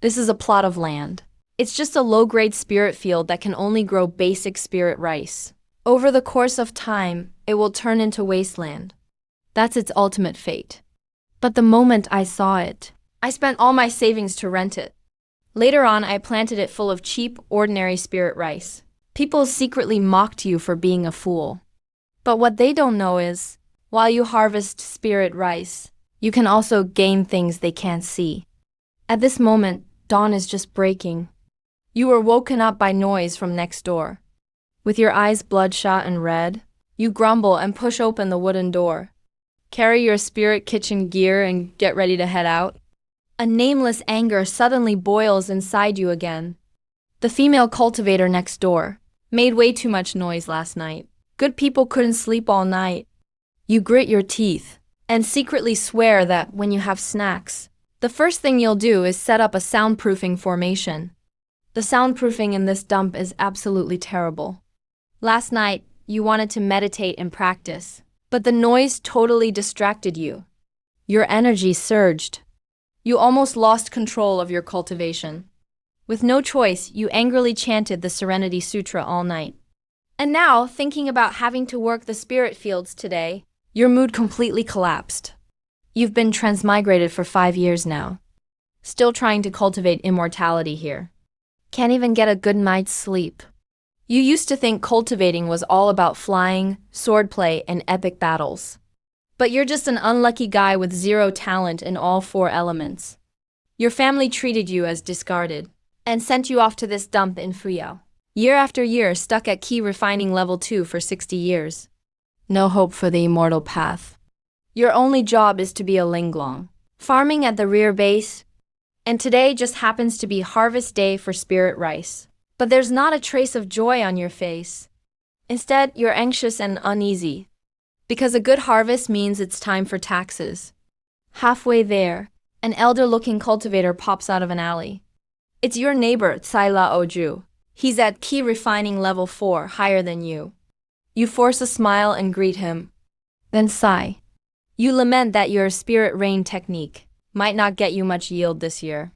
This is a plot of land. It's just a low-grade spirit field that can only grow basic spirit rice. Over the course of time, it will turn into wasteland. That's its ultimate fate. But the moment I saw it, I spent all my savings to rent it. Later on, I planted it full of cheap, ordinary spirit rice. People secretly mocked you for being a fool. But what they don't know is, while you harvest spirit rice, you can also gain things they can't see. At this moment, dawn is just breaking. You were woken up by noise from next door. With your eyes bloodshot and red, you grumble and push open the wooden door. Carry your spirit kitchen gear and get ready to head out. A nameless anger suddenly boils inside you again. The female cultivator next door made way too much noise last night. Good people couldn't sleep all night. You grit your teeth and secretly swear that when you have snacks, the first thing you'll do is set up a soundproofing formation. The soundproofing in this dump is absolutely terrible. Last night, you wanted to meditate and practice, but the noise totally distracted you. Your energy surged. You almost lost control of your cultivation. With no choice, you angrily chanted the Serenity Sutra all night. And now, thinking about having to work the spirit fields today, your mood completely collapsed. You've been transmigrated for 5 years now. Still trying to cultivate immortality here. Can't even get a good night's sleep. You used to think cultivating was all about flying, swordplay, and epic battles. But you're just an unlucky guy with zero talent in all 4 elements. Your family treated you as discarded and sent you off to this dump in Fuyao. Year after year, stuck at key refining level 2 for 60 years. No hope for the immortal path. Your only job is to be a linglong, farming at the rear base, and today just happens to be harvest day for spirit rice. But there's not a trace of joy on your face. Instead, you're anxious and uneasy, because a good harvest means it's time for taxes. Halfway there, an elder-looking cultivator pops out of an alley. It's your neighbor, Tsai Lao Ju. He's at key refining level 4, higher than you. You force a smile and greet him, then sigh. You lament that your spirit rain technique might not get you much yield this year.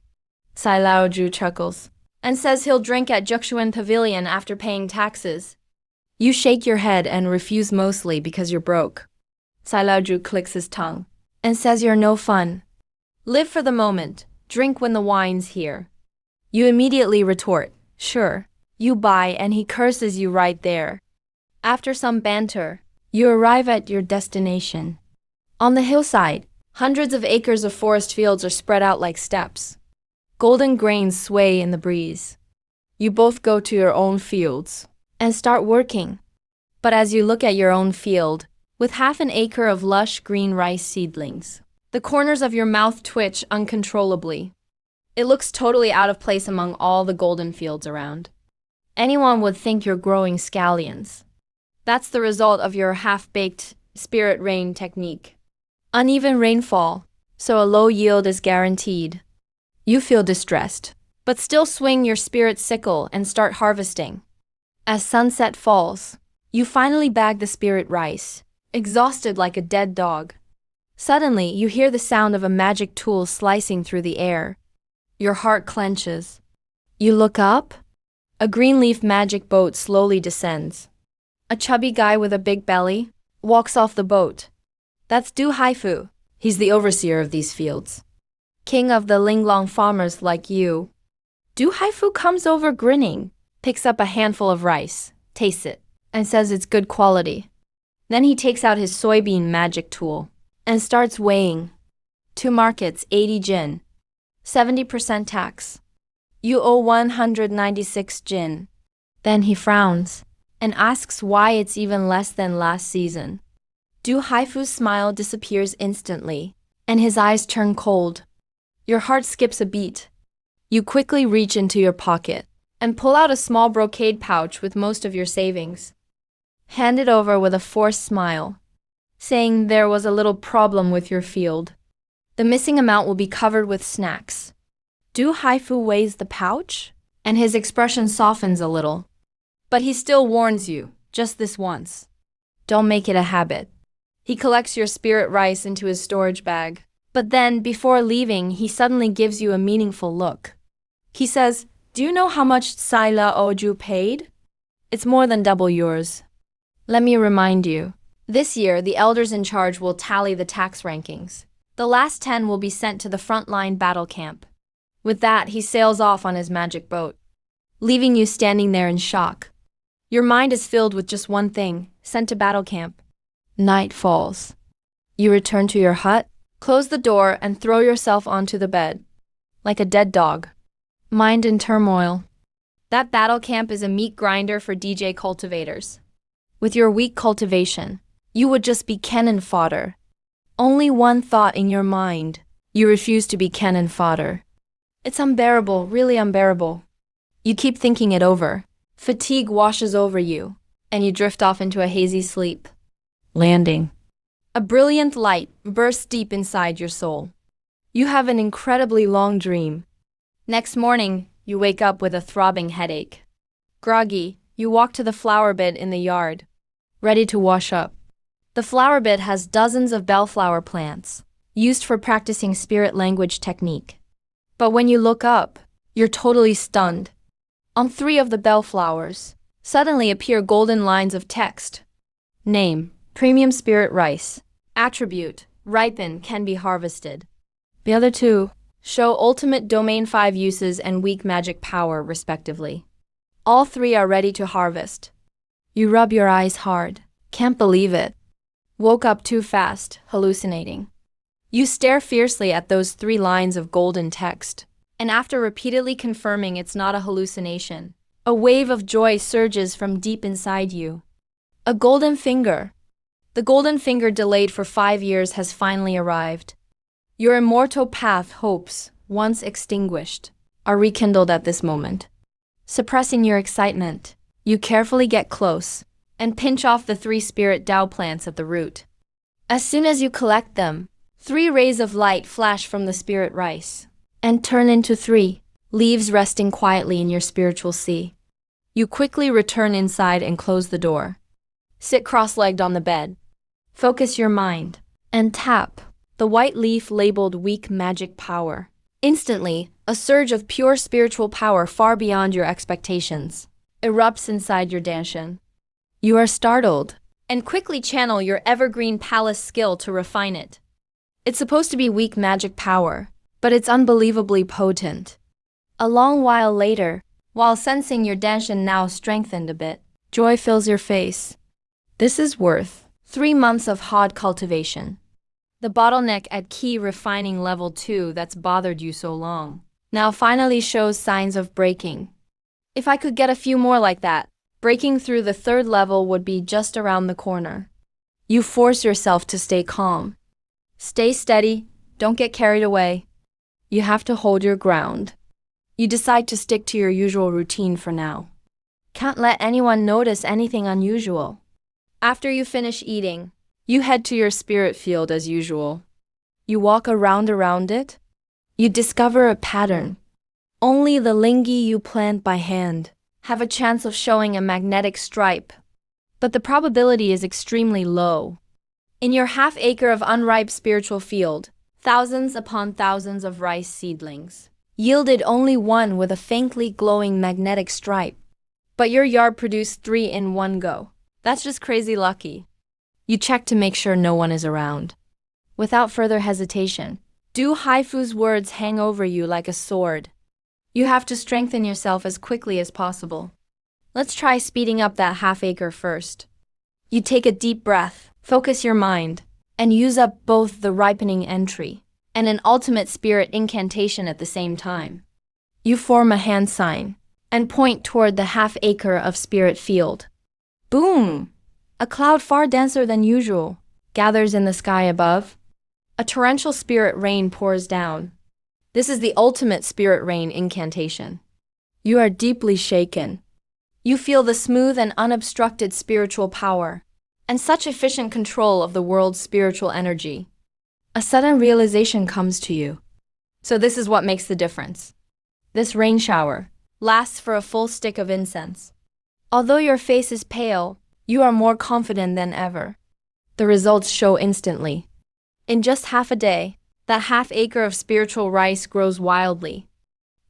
Tsai Lao Ju chuckles and says he'll drink at Juxuan Pavilion after paying taxes. You shake your head and refuse mostly because you're broke. Tsai Lao Ju clicks his tongue and says you're no fun. Live for the moment, drink when the wine's here. You immediately retort, sure. You buy and he curses you right there. After some banter, you arrive at your destination. On the hillside, hundreds of acres of forest fields are spread out like steps. Golden grains sway in the breeze. You both go to your own fields and start working. But as you look at your own field, with half an acre of lush green rice seedlings, the corners of your mouth twitch uncontrollably. It looks totally out of place among all the golden fields around. Anyone would think you're growing scallions. That's the result of your half-baked spirit rain technique. Uneven rainfall, so a low yield is guaranteed. You feel distressed, but still swing your spirit sickle and start harvesting. As sunset falls, you finally bag the spirit rice, exhausted like a dead dog. Suddenly, you hear the sound of a magic tool slicing through the air. Your heart clenches. You look up. A green leaf magic boat slowly descends. A chubby guy with a big belly walks off the boat. That's Du Haifu. He's the overseer of these fields. King of the Linglong farmers like you. Du Haifu comes over grinning, picks up a handful of rice, tastes it, and says it's good quality. Then he takes out his soybean magic tool and starts weighing. 2 markets, 80 jin. 70% tax. You owe 196 jin. Then he frowns and asks why it's even less than last season. Du Haifu's smile disappears instantly, and his eyes turn cold. Your heart skips a beat. You quickly reach into your pocket and pull out a small brocade pouch with most of your savings. Hand it over with a forced smile, saying there was a little problem with your field. The missing amount will be covered with snacks. Du Haifu weighs the pouch, and his expression softens a little. But he still warns you, just this once. Don't make it a habit. He collects your spirit rice into his storage bag. But then, before leaving, he suddenly gives you a meaningful look. He says, "Do you know how much Sila Oju paid? It's more than double yours." Let me remind you. This year, the elders in charge will tally the tax rankings. The last 10 will be sent to the frontline battle camp. With that, he sails off on his magic boat, leaving you standing there in shock. Your mind is filled with just one thing: sent to battle camp. Night falls. You return to your hut, close the door, and throw yourself onto the bed, like a dead dog. Mind in turmoil. That battle camp is a meat grinder for DJ cultivators. With your weak cultivation, you would just be cannon fodder. Only one thought in your mind: you refuse to be cannon fodder. It's unbearable, really unbearable. You keep thinking it over. Fatigue washes over you, and you drift off into a hazy sleep. Landing. A brilliant light bursts deep inside your soul. You have an incredibly long dream. Next morning, you wake up with a throbbing headache. Groggy, you walk to the flower bed in the yard, ready to wash up. The flower bed has dozens of bellflower plants, used for practicing spirit language technique. But when you look up, you're totally stunned. On 3 of the bellflowers, suddenly appear golden lines of text. Name: Premium Spirit Rice. Attribute: Ripen, can be harvested. The other 2 show Ultimate Domain 5 uses and Weak Magic Power, respectively. All 3 are ready to harvest. You rub your eyes hard. Can't believe it. Woke up too fast, hallucinating. You stare fiercely at those 3 lines of golden text, and after repeatedly confirming it's not a hallucination, a wave of joy surges from deep inside you. A golden finger. The golden finger delayed for 5 years has finally arrived. Your immortal path hopes, once extinguished, are rekindled at this moment. Suppressing your excitement, you carefully get close and pinch off the 3 spirit Tao plants at the root. As soon as you collect them, 3 rays of light flash from the spirit rice and turn into 3 leaves resting quietly in your spiritual sea. You quickly return inside and close the door. Sit cross-legged on the bed. Focus your mind and tap the white leaf labeled Weak Magic Power. Instantly, a surge of pure spiritual power far beyond your expectations erupts inside your danshan. You are startled and quickly channel your evergreen palace skill to refine it. It's supposed to be weak magic power, but it's unbelievably potent. A long while later, while sensing your danshan now strengthened a bit, joy fills your face. This is worth 3 months of hard cultivation. The bottleneck at key refining level 2 that's bothered you so long now finally shows signs of breaking. If I could get a few more like that, breaking through the 3rd level would be just around the corner. You force yourself to stay calm. Stay steady, don't get carried away. You have to hold your ground. You decide to stick to your usual routine for now. Can't let anyone notice anything unusual. After you finish eating, you head to your spirit field as usual. You walk around it. You discover a pattern. Only the lingi you plant by hand have a chance of showing a magnetic stripe, but the probability is extremely low. In your half-acre of unripe spiritual field, thousands upon thousands of rice seedlings yielded only 1 with a faintly glowing magnetic stripe. But your yard produced 3 in one go. That's just crazy lucky. You check to make sure no one is around. Without further hesitation, Du Haifu's words hang over you like a sword. You have to strengthen yourself as quickly as possible. Let's try speeding up that half-acre first. You take a deep breath, focus your mind, and use up both the ripening entry and an ultimate spirit incantation at the same time. You form a hand sign and point toward the half-acre of spirit field. Boom! A cloud far denser than usual gathers in the sky above. A torrential spirit rain pours down. This is the ultimate spirit rain incantation. You are deeply shaken. You feel the smooth and unobstructed spiritual power and such efficient control of the world's spiritual energy. A sudden realization comes to you. So this is what makes the difference. This rain shower lasts for a full stick of incense. Although your face is pale, you are more confident than ever. The results show instantly. In just half a day, that half-acre of spiritual rice grows wildly.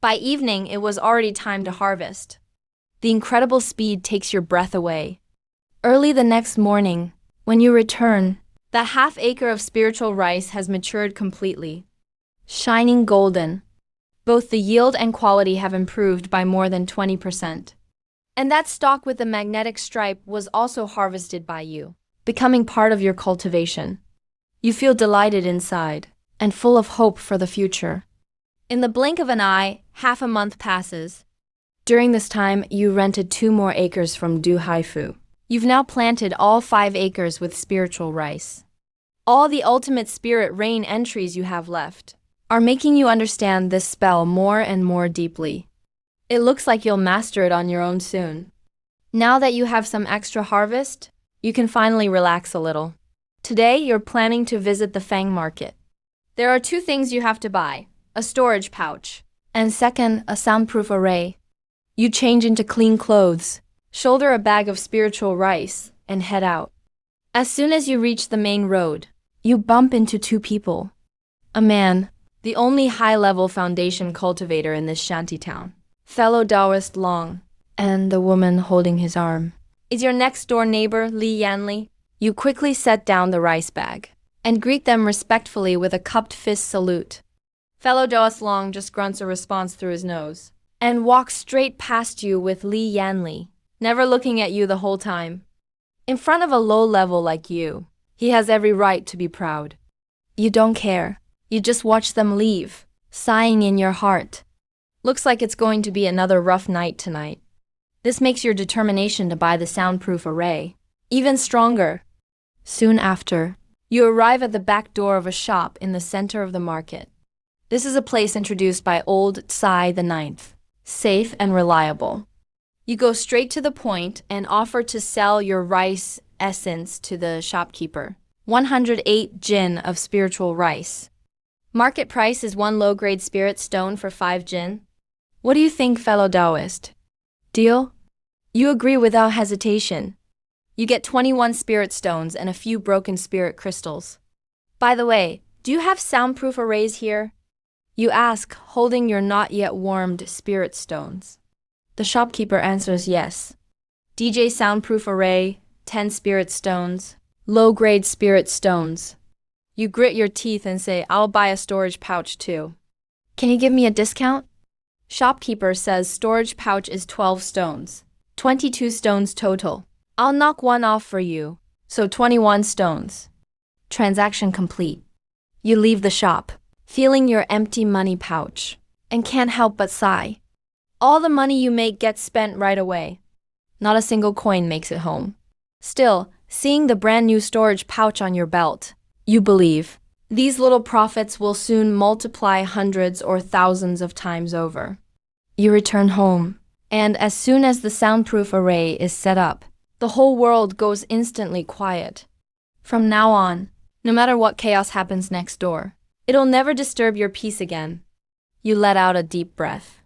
By evening, it was already time to harvest. The incredible speed takes your breath away. Early the next morning, when you return, that half-acre of spiritual rice has matured completely, shining golden. Both the yield and quality have improved by more than 20%. And that stalk with the magnetic stripe was also harvested by you, becoming part of your cultivation. You feel delighted inside and full of hope for the future. In the blink of an eye, half a month passes. During this time, you rented 2 more acres from Du Haifu. You've now planted all 5 acres with spiritual rice. All the ultimate spirit rain entries you have left are making you understand this spell more and more deeply. It looks like you'll master it on your own soon. Now that you have some extra harvest, you can finally relax a little. Today, you're planning to visit the Fang market. There are 2 things you have to buy: a storage pouch, and second, a soundproof array. You change into clean clothes, shoulder a bag of spiritual rice, and head out. As soon as you reach the main road, you bump into 2 people. A man, the only high-level foundation cultivator in this shantytown, fellow Taoist Long, and the woman holding his arm is your next-door neighbor, Li Yanli. You quickly set down the rice bag and greet them respectfully with a cupped fist salute. Fellow Taoist Long just grunts a response through his nose and walks straight past you with Li Yanli, never looking at you the whole time. In front of a low-level like you, he has every right to be proud. You don't care. You just watch them leave, sighing in your heart. Looks like it's going to be another rough night tonight. This makes your determination to buy the soundproof array even stronger. Soon after, you arrive at the back door of a shop in the center of the market. This is a place introduced by old Tsai the Ninth, safe and reliable. You go straight to the point and offer to sell your rice essence to the shopkeeper. 108 jin of spiritual rice. Market price is 1 low-grade spirit stone for 5 jin. What do you think, fellow Taoist? Deal? You agree without hesitation. You get 21 spirit stones and a few broken spirit crystals. By the way, do you have soundproof arrays here? You ask, holding your not yet warmed spirit stones. The shopkeeper answers yes. DJ soundproof array, 10 spirit stones, low-grade spirit stones. You grit your teeth and say, I'll buy a storage pouch too. Can you give me a discount? Shopkeeper says storage pouch is 12 stones, 22 stones total. I'll knock 1 off for you, so 21 stones. Transaction complete. You leave the shop, feeling your empty money pouch, and can't help but sigh. All the money you make gets spent right away. Not a single coin makes it home. Still, seeing the brand new storage pouch on your belt, you believe these little profits will soon multiply hundreds or thousands of times over. You return home, and as soon as the soundproof array is set up, the whole world goes instantly quiet. From now on, no matter what chaos happens next door, it'll never disturb your peace again. You let out a deep breath.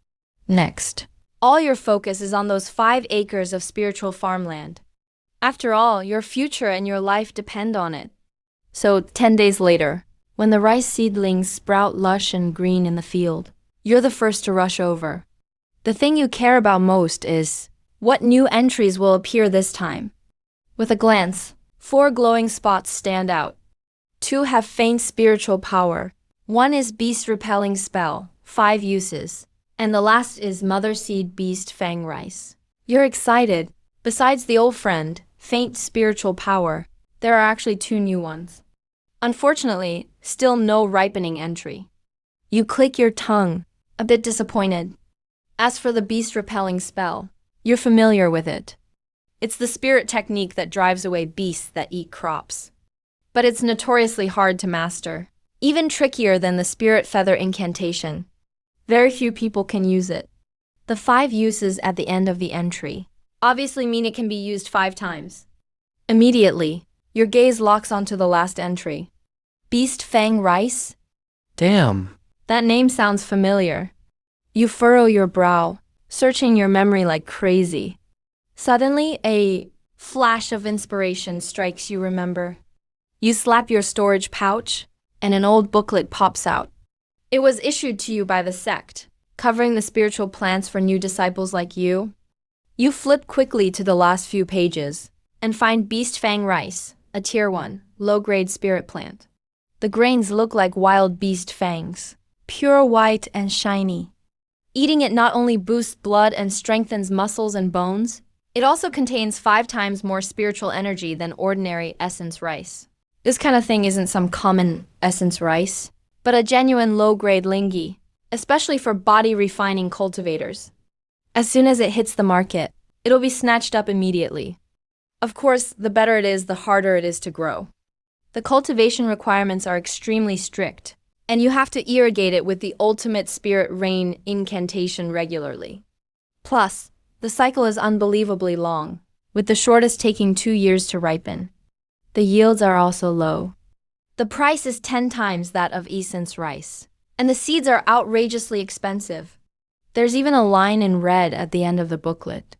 Next, all your focus is on those 5 acres of spiritual farmland. After all, your future and your life depend on it. So 10 days later, when the rice seedlings sprout lush and green in the field, you're the first to rush over. The thing you care about most is what new entries will appear this time. With a glance, 4 glowing spots stand out. 2 have faint spiritual power. 1 is beast repelling spell, 5 uses, and the last is mother seed beast fang rice. You're excited. Besides the old friend, faint spiritual power, there are actually 2 new ones. Unfortunately, still no ripening entry. You click your tongue, a bit disappointed. As for the beast repelling spell, you're familiar with it. It's the spirit technique that drives away beasts that eat crops. But it's notoriously hard to master, even trickier than the spirit feather incantation. Very few people can use it. The 5 uses at the end of the entry obviously mean it can be used 5 times. Immediately, your gaze locks onto the last entry. Beast Fang Rice? Damn. That name sounds familiar. You furrow your brow, searching your memory like crazy. Suddenly, a flash of inspiration strikes you, remember. You slap your storage pouch, and an old booklet pops out. It was issued to you by the sect, covering the spiritual plants for new disciples like you. You flip quickly to the last few pages and find Beast Fang rice, a tier 1, low-grade spirit plant. The grains look like wild beast fangs, pure white and shiny. Eating it not only boosts blood and strengthens muscles and bones, it also contains 5 times more spiritual energy than ordinary essence rice. This kind of thing isn't some common essence rice, but a genuine low-grade lingi, especially for body-refining cultivators. As soon as it hits the market, it'll be snatched up immediately. Of course, the better it is, the harder it is to grow. The cultivation requirements are extremely strict, and you have to irrigate it with the ultimate spirit rain incantation regularly. Plus, the cycle is unbelievably long, with the shortest taking 2 years to ripen. The yields are also low. The price is 10 times that of essence rice, and the seeds are outrageously expensive. There's even a line in red at the end of the booklet.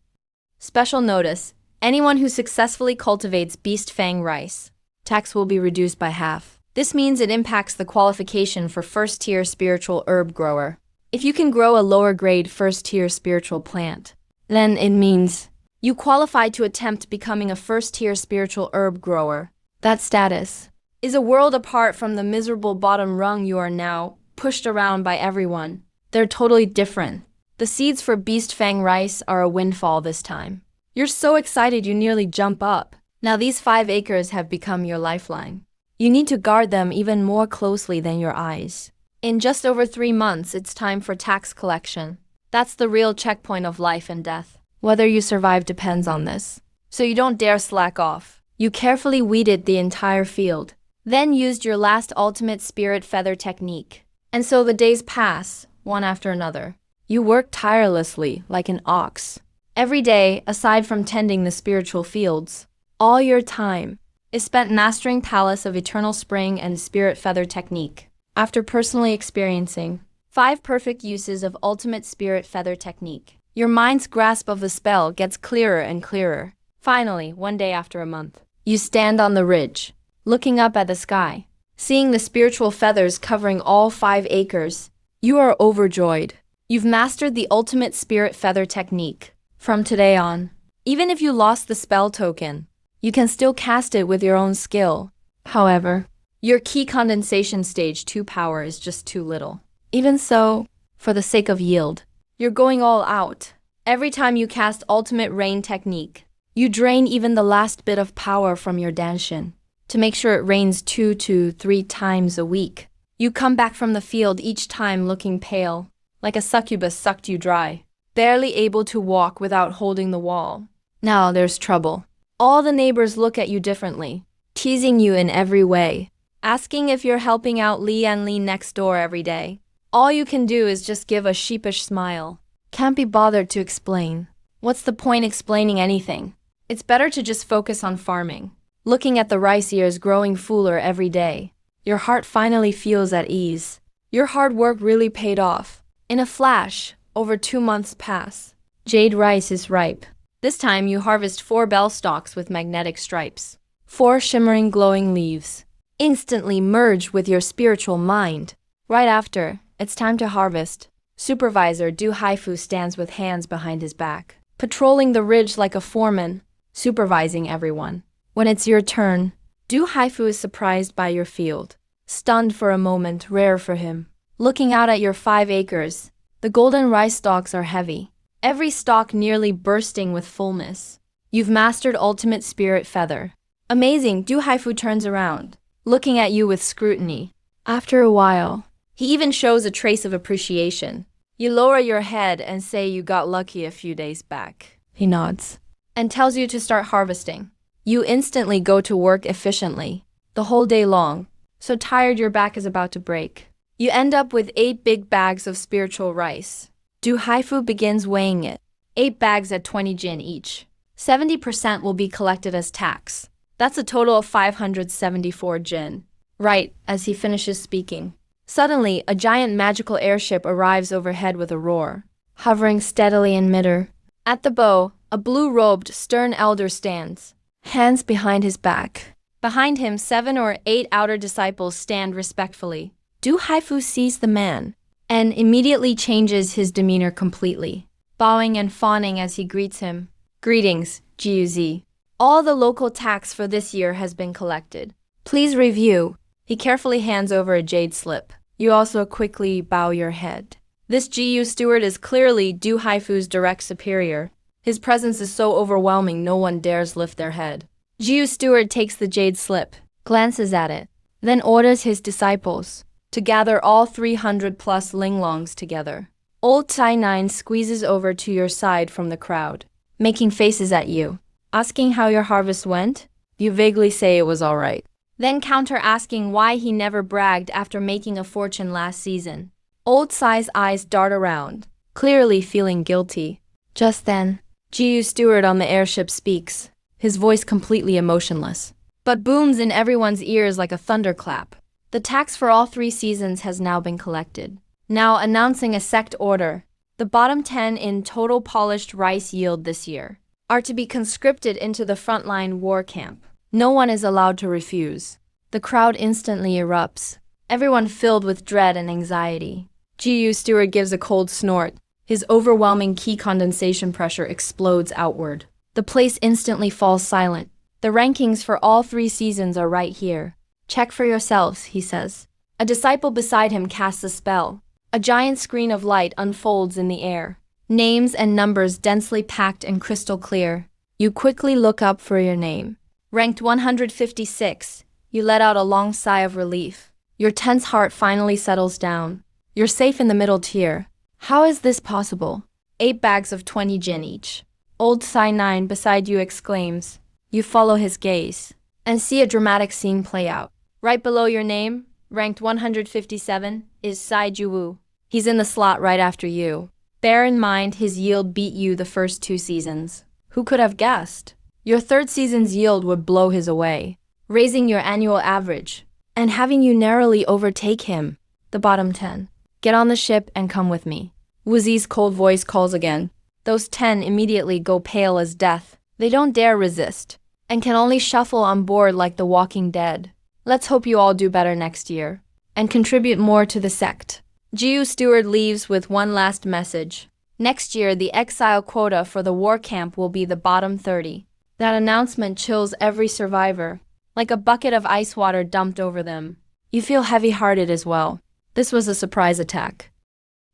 Special notice: anyone who successfully cultivates Beast Fang rice, tax will be reduced by half. This means it impacts the qualification for first-tier spiritual herb grower. If you can grow a lower-grade first-tier spiritual plant, then it means you qualify to attempt becoming a first-tier spiritual herb grower. That status is a world apart from the miserable bottom rung you are now, pushed around by everyone. They're totally different. The seeds for Beast Fang rice are a windfall this time. You're so excited you nearly jump up. Now these 5 acres have become your lifeline. You need to guard them even more closely than your eyes. In just over 3 months, it's time for tax collection. That's the real checkpoint of life and death. Whether you survive depends on this. So you don't dare slack off. You carefully weeded the entire field, then used your last ultimate spirit feather technique. And so the days pass, one after another. You work tirelessly, like an ox. Every day, aside from tending the spiritual fields, all your time is spent mastering Palace of Eternal Spring and Spirit Feather technique. After personally experiencing 5 perfect uses of Ultimate Spirit Feather technique, your mind's grasp of the spell gets clearer and clearer. Finally, one day after a month, you stand on the ridge, looking up at the sky, seeing the spiritual feathers covering all 5 acres. You are overjoyed. You've mastered the Ultimate Spirit Feather technique. From today on, even if you lost the spell token, you can still cast it with your own skill. However, your key condensation stage 2 power is just too little. Even so, for the sake of yield, you're going all out. Every time you cast Ultimate Rain technique, you drain even the last bit of power from your danshin. To make sure it rains 2 to 3 times a week, you come back from the field each time looking pale, like a succubus sucked you dry, barely able to walk without holding the wall. Now there's trouble. All the neighbors look at you differently, teasing you in every way, asking if you're helping out Li and Li next door every day. All you can do is just give a sheepish smile. Can't be bothered to explain. What's the point explaining anything? It's better to just focus on farming. Looking at the rice ears growing fuller every day, your heart finally feels at ease. Your hard work really paid off. In a flash, over 2 months pass. Jade rice is ripe. This time you harvest 4 bell stalks with magnetic stripes. 4 shimmering glowing leaves instantly merge with your spiritual mind. Right after, it's time to harvest. Supervisor Du Haifu stands with hands behind his back, patrolling the ridge like a foreman, supervising everyone. When it's your turn, Du Haifu is surprised by your field, stunned for a moment, rare for him. Looking out at your 5 acres, the golden rice stalks are heavy, every stalk nearly bursting with fullness. You've mastered Ultimate Spirit Feather. Amazing, Du Haifu turns around, looking at you with scrutiny. After a while, he even shows a trace of appreciation. You lower your head and say you got lucky a few days back. He nods and tells you to start harvesting. You instantly go to work efficiently, the whole day long, so tired your back is about to break. You end up with 8 big bags of spiritual rice. Du Haifu begins weighing it. 8 bags at 20 jin each. 70% will be collected as tax. That's a total of 574 jin. Right as he finishes speaking, suddenly a giant magical airship arrives overhead with a roar, hovering steadily in midair. At the bow, a blue-robed, stern elder stands, hands behind his back. Behind him, 7 or 8 outer disciples stand respectfully. Du Haifu sees the man and immediately changes his demeanor completely, bowing and fawning as he greets him. Greetings, GUZ. All the local tax for this year has been collected. Please review. He carefully hands over a jade slip. You also quickly bow your head. This GU steward is clearly Du Haifu's direct superior. His presence is so overwhelming no one dares lift their head. GU steward takes the jade slip, glances at it, then orders his disciples to gather all 300 plus linglongs together. Old Tai Nine squeezes over to your side from the crowd, making faces at you, asking how your harvest went. You vaguely say it was alright, then counter asking why he never bragged after making a fortune last season. Old Tsai's eyes dart around, clearly feeling guilty. Just then, GU steward on the airship speaks, his voice completely emotionless, but booms in everyone's ears like a thunderclap. The tax for all 3 seasons has now been collected. Now announcing a sect order. The bottom 10 in total polished rice yield this year are to be conscripted into the frontline war camp. No one is allowed to refuse. The crowd instantly erupts, everyone filled with dread and anxiety. GU steward gives a cold snort. His overwhelming key condensation pressure explodes outward. The place instantly falls silent. The rankings for all 3 seasons are right here. Check for yourselves, he says. A disciple beside him casts a spell. A giant screen of light unfolds in the air. Names and numbers densely packed and crystal clear. You quickly look up for your name. Ranked 156, you let out a long sigh of relief. Your tense heart finally settles down. You're safe in the middle tier. How is this possible? 8 bags of 20 jin each. Old Sai 9 beside you exclaims. You follow his gaze and see a dramatic scene play out. Right below your name, ranked 157, is Sai Juwu. He's in the slot right after you. Bear in mind his yield beat you the first 2 seasons. Who could have guessed? Your 3rd season's yield would blow his away, raising your annual average, and having you narrowly overtake him. The bottom 10. Get on the ship and come with me. Wuzi's cold voice calls again. Those 10 immediately go pale as death. They don't dare resist, and can only shuffle on board like the walking dead. Let's hope you all do better next year, and contribute more to the sect. GU steward leaves with one last message. Next year, the exile quota for the war camp will be the bottom 30. That announcement chills every survivor, like a bucket of ice water dumped over them. You feel heavy-hearted as well. This was a surprise attack,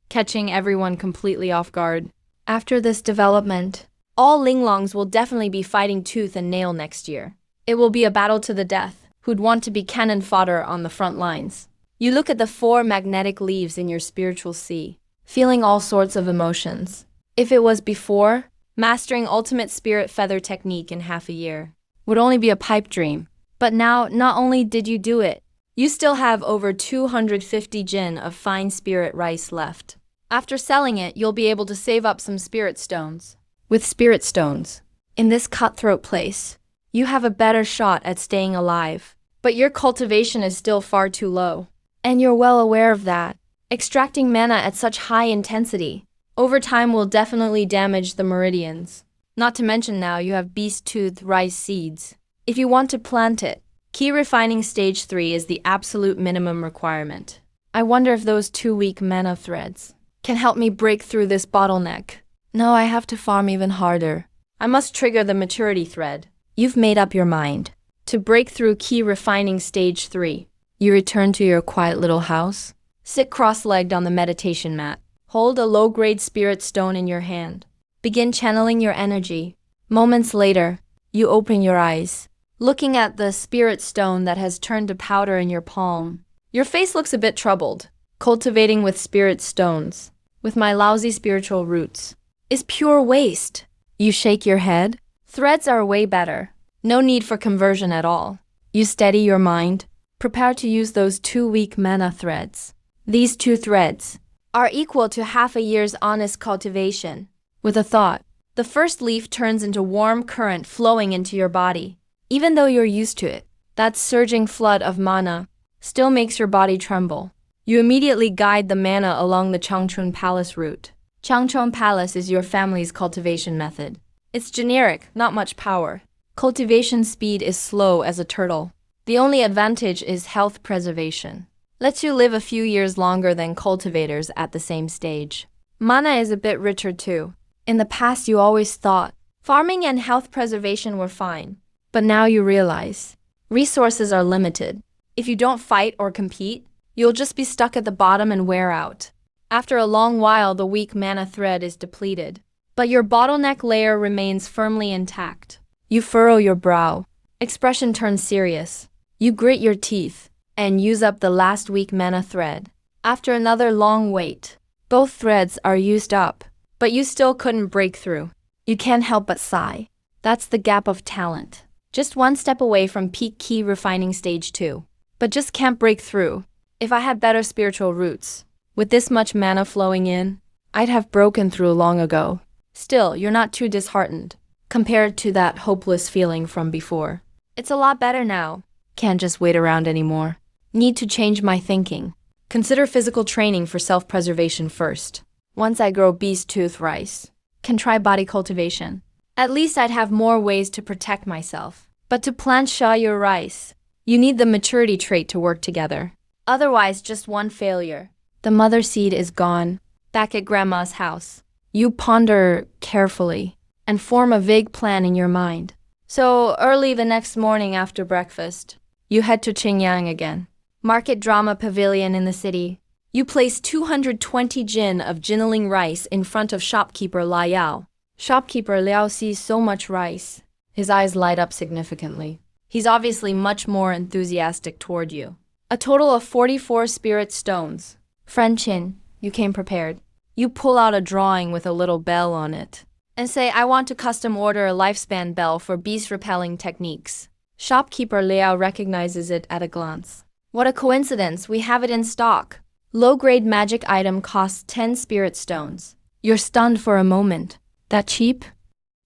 catching everyone completely off guard. After this development, all linglongs will definitely be fighting tooth and nail next year. It will be a battle to the death, who'd want to be cannon fodder on the front lines. You look at the 4 magnetic leaves in your spiritual sea, feeling all sorts of emotions. If it was before, mastering ultimate spirit feather technique in half a year would only be a pipe dream. But now, not only did you do it, you still have over 250 jin of fine spirit rice left. After selling it, you'll be able to save up some spirit stones. With spirit stones, in this cutthroat place, you have a better shot at staying alive. But your cultivation is still far too low, and you're well aware of that. Extracting mana at such high intensity over time will definitely damage the meridians. Not to mention now you have beast-toothed rice seeds. If you want to plant it, key refining stage 3 is the absolute minimum requirement. I wonder if those 2 weak mana threads can help me break through this bottleneck. No, I have to farm even harder. I must trigger the maturity thread. You've made up your mind. To break through key refining stage 3, you return to your quiet little house. Sit cross-legged on the meditation mat. Hold a low-grade spirit stone in your hand. Begin channeling your energy. Moments later, you open your eyes, looking at the spirit stone that has turned to powder in your palm. Your face looks a bit troubled. Cultivating with spirit stones, with my lousy spiritual roots, is pure waste. You shake your head. Threads are way better. No need for conversion at all. You steady your mind. Prepare to use those 2 weak mana threads. These 2 threads are equal to half a year's honest cultivation. With a thought, the first leaf turns into warm current flowing into your body. Even though you're used to it, that surging flood of mana still makes your body tremble. You immediately guide the mana along the Changchun Palace route. Changchun Palace is your family's cultivation method. It's generic, not much power. Cultivation speed is slow as a turtle. The only advantage is health preservation. Lets you live a few years longer than cultivators at the same stage. Mana is a bit richer too. In the past, you always thought farming and health preservation were fine. But now you realize resources are limited. If you don't fight or compete, you'll just be stuck at the bottom and wear out. After a long while, the weak mana thread is depleted. But your bottleneck layer remains firmly intact. You furrow your brow. Expression turns serious. You grit your teeth and use up the last weak mana thread. After another long wait, both threads are used up, but you still couldn't break through. You can't help but sigh. That's the gap of talent. Just one step away from peak key refining stage 2. But just can't break through. If I had better spiritual roots, with this much mana flowing in, I'd have broken through long ago. Still, you're not too disheartened, compared to that hopeless feeling from before. It's a lot better now. Can't just wait around anymore. Need to change my thinking. Consider physical training for self-preservation first. Once I grow beast tooth rice, can try body cultivation. At least I'd have more ways to protect myself. But to plant shayu rice, you need the maturity trait to work together. Otherwise, just one failure. The mother seed is gone, back at grandma's house. You ponder carefully and form a vague plan in your mind. So early the next morning after breakfast, you head to Qingyang again. Market drama pavilion in the city. You place 220 jin of jinling rice in front of shopkeeper Liao. Shopkeeper Liao sees so much rice. His eyes light up significantly. He's obviously much more enthusiastic toward you. A total of 44 spirit stones. Friend Qin, you came prepared. You pull out a drawing with a little bell on it and say, I want to custom order a lifespan bell for beast-repelling techniques. Shopkeeper Liao recognizes it at a glance. What a coincidence, we have it in stock. Low-grade magic item costs 10 spirit stones. You're stunned for a moment. That cheap?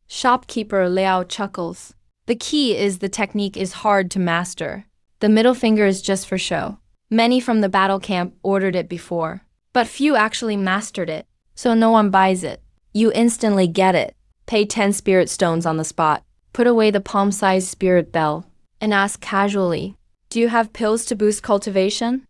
Shopkeeper Liao chuckles. The key is the technique is hard to master. The middle finger is just for show. Many from the battle camp ordered it before, but few actually mastered it, so no one buys it. You instantly get it. Pay 10 spirit stones on the spot. Put away the palm-sized spirit bell and ask casually, do you have pills to boost cultivation?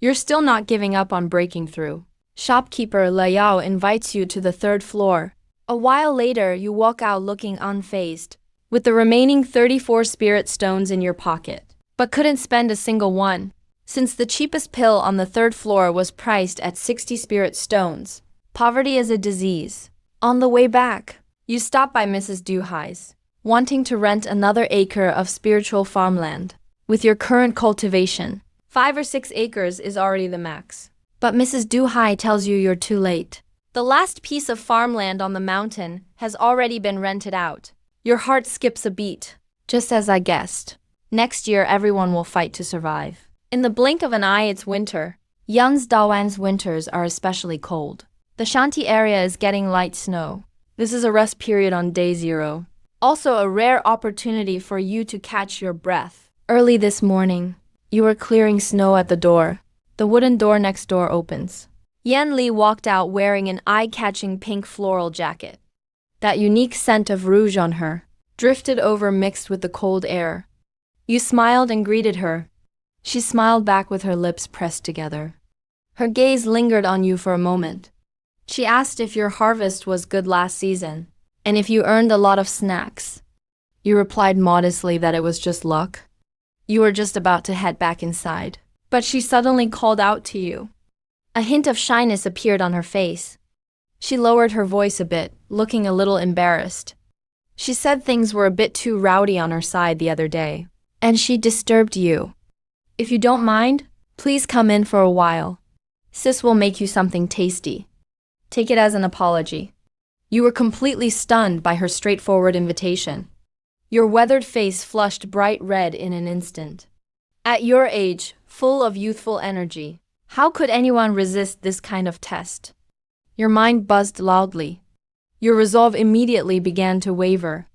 You're still not giving up on breaking through. Shopkeeper Liao invites you to the 3rd floor. A while later, you walk out looking unfazed, with the remaining 34 spirit stones in your pocket, but couldn't spend a single one, since the cheapest pill on the 3rd floor was priced at 60 spirit stones. Poverty is a disease. On the way back, you stop by Mrs. Duhai's, wanting to rent another acre of spiritual farmland. With your current cultivation, 5 or 6 acres is already the max. But Mrs. Duhai tells you you're too late. The last piece of farmland on the mountain has already been rented out. Your heart skips a beat, just as I guessed. Next year, everyone will fight to survive. In the blink of an eye, it's winter. Yang's Dawan's winters are especially cold. The Shanti area is getting light snow. This is a rest period on day 0. Also a rare opportunity for you to catch your breath. Early this morning, you were clearing snow at the door. The wooden door next door opens. Yan Li walked out wearing an eye-catching pink floral jacket. That unique scent of rouge on her drifted over mixed with the cold air. You smiled and greeted her. She smiled back with her lips pressed together. Her gaze lingered on you for a moment. She asked if your harvest was good last season, and if you earned a lot of snacks. You replied modestly that it was just luck. You were just about to head back inside, but she suddenly called out to you. A hint of shyness appeared on her face. She lowered her voice a bit, looking a little embarrassed. She said things were a bit too rowdy on her side the other day, and she disturbed you. If you don't mind, please come in for a while. Sis will make you something tasty. Take it as an apology. You were completely stunned by her straightforward invitation. Your weathered face flushed bright red in an instant. At your age, full of youthful energy, how could anyone resist this kind of test? Your mind buzzed loudly. Your resolve immediately began to waver.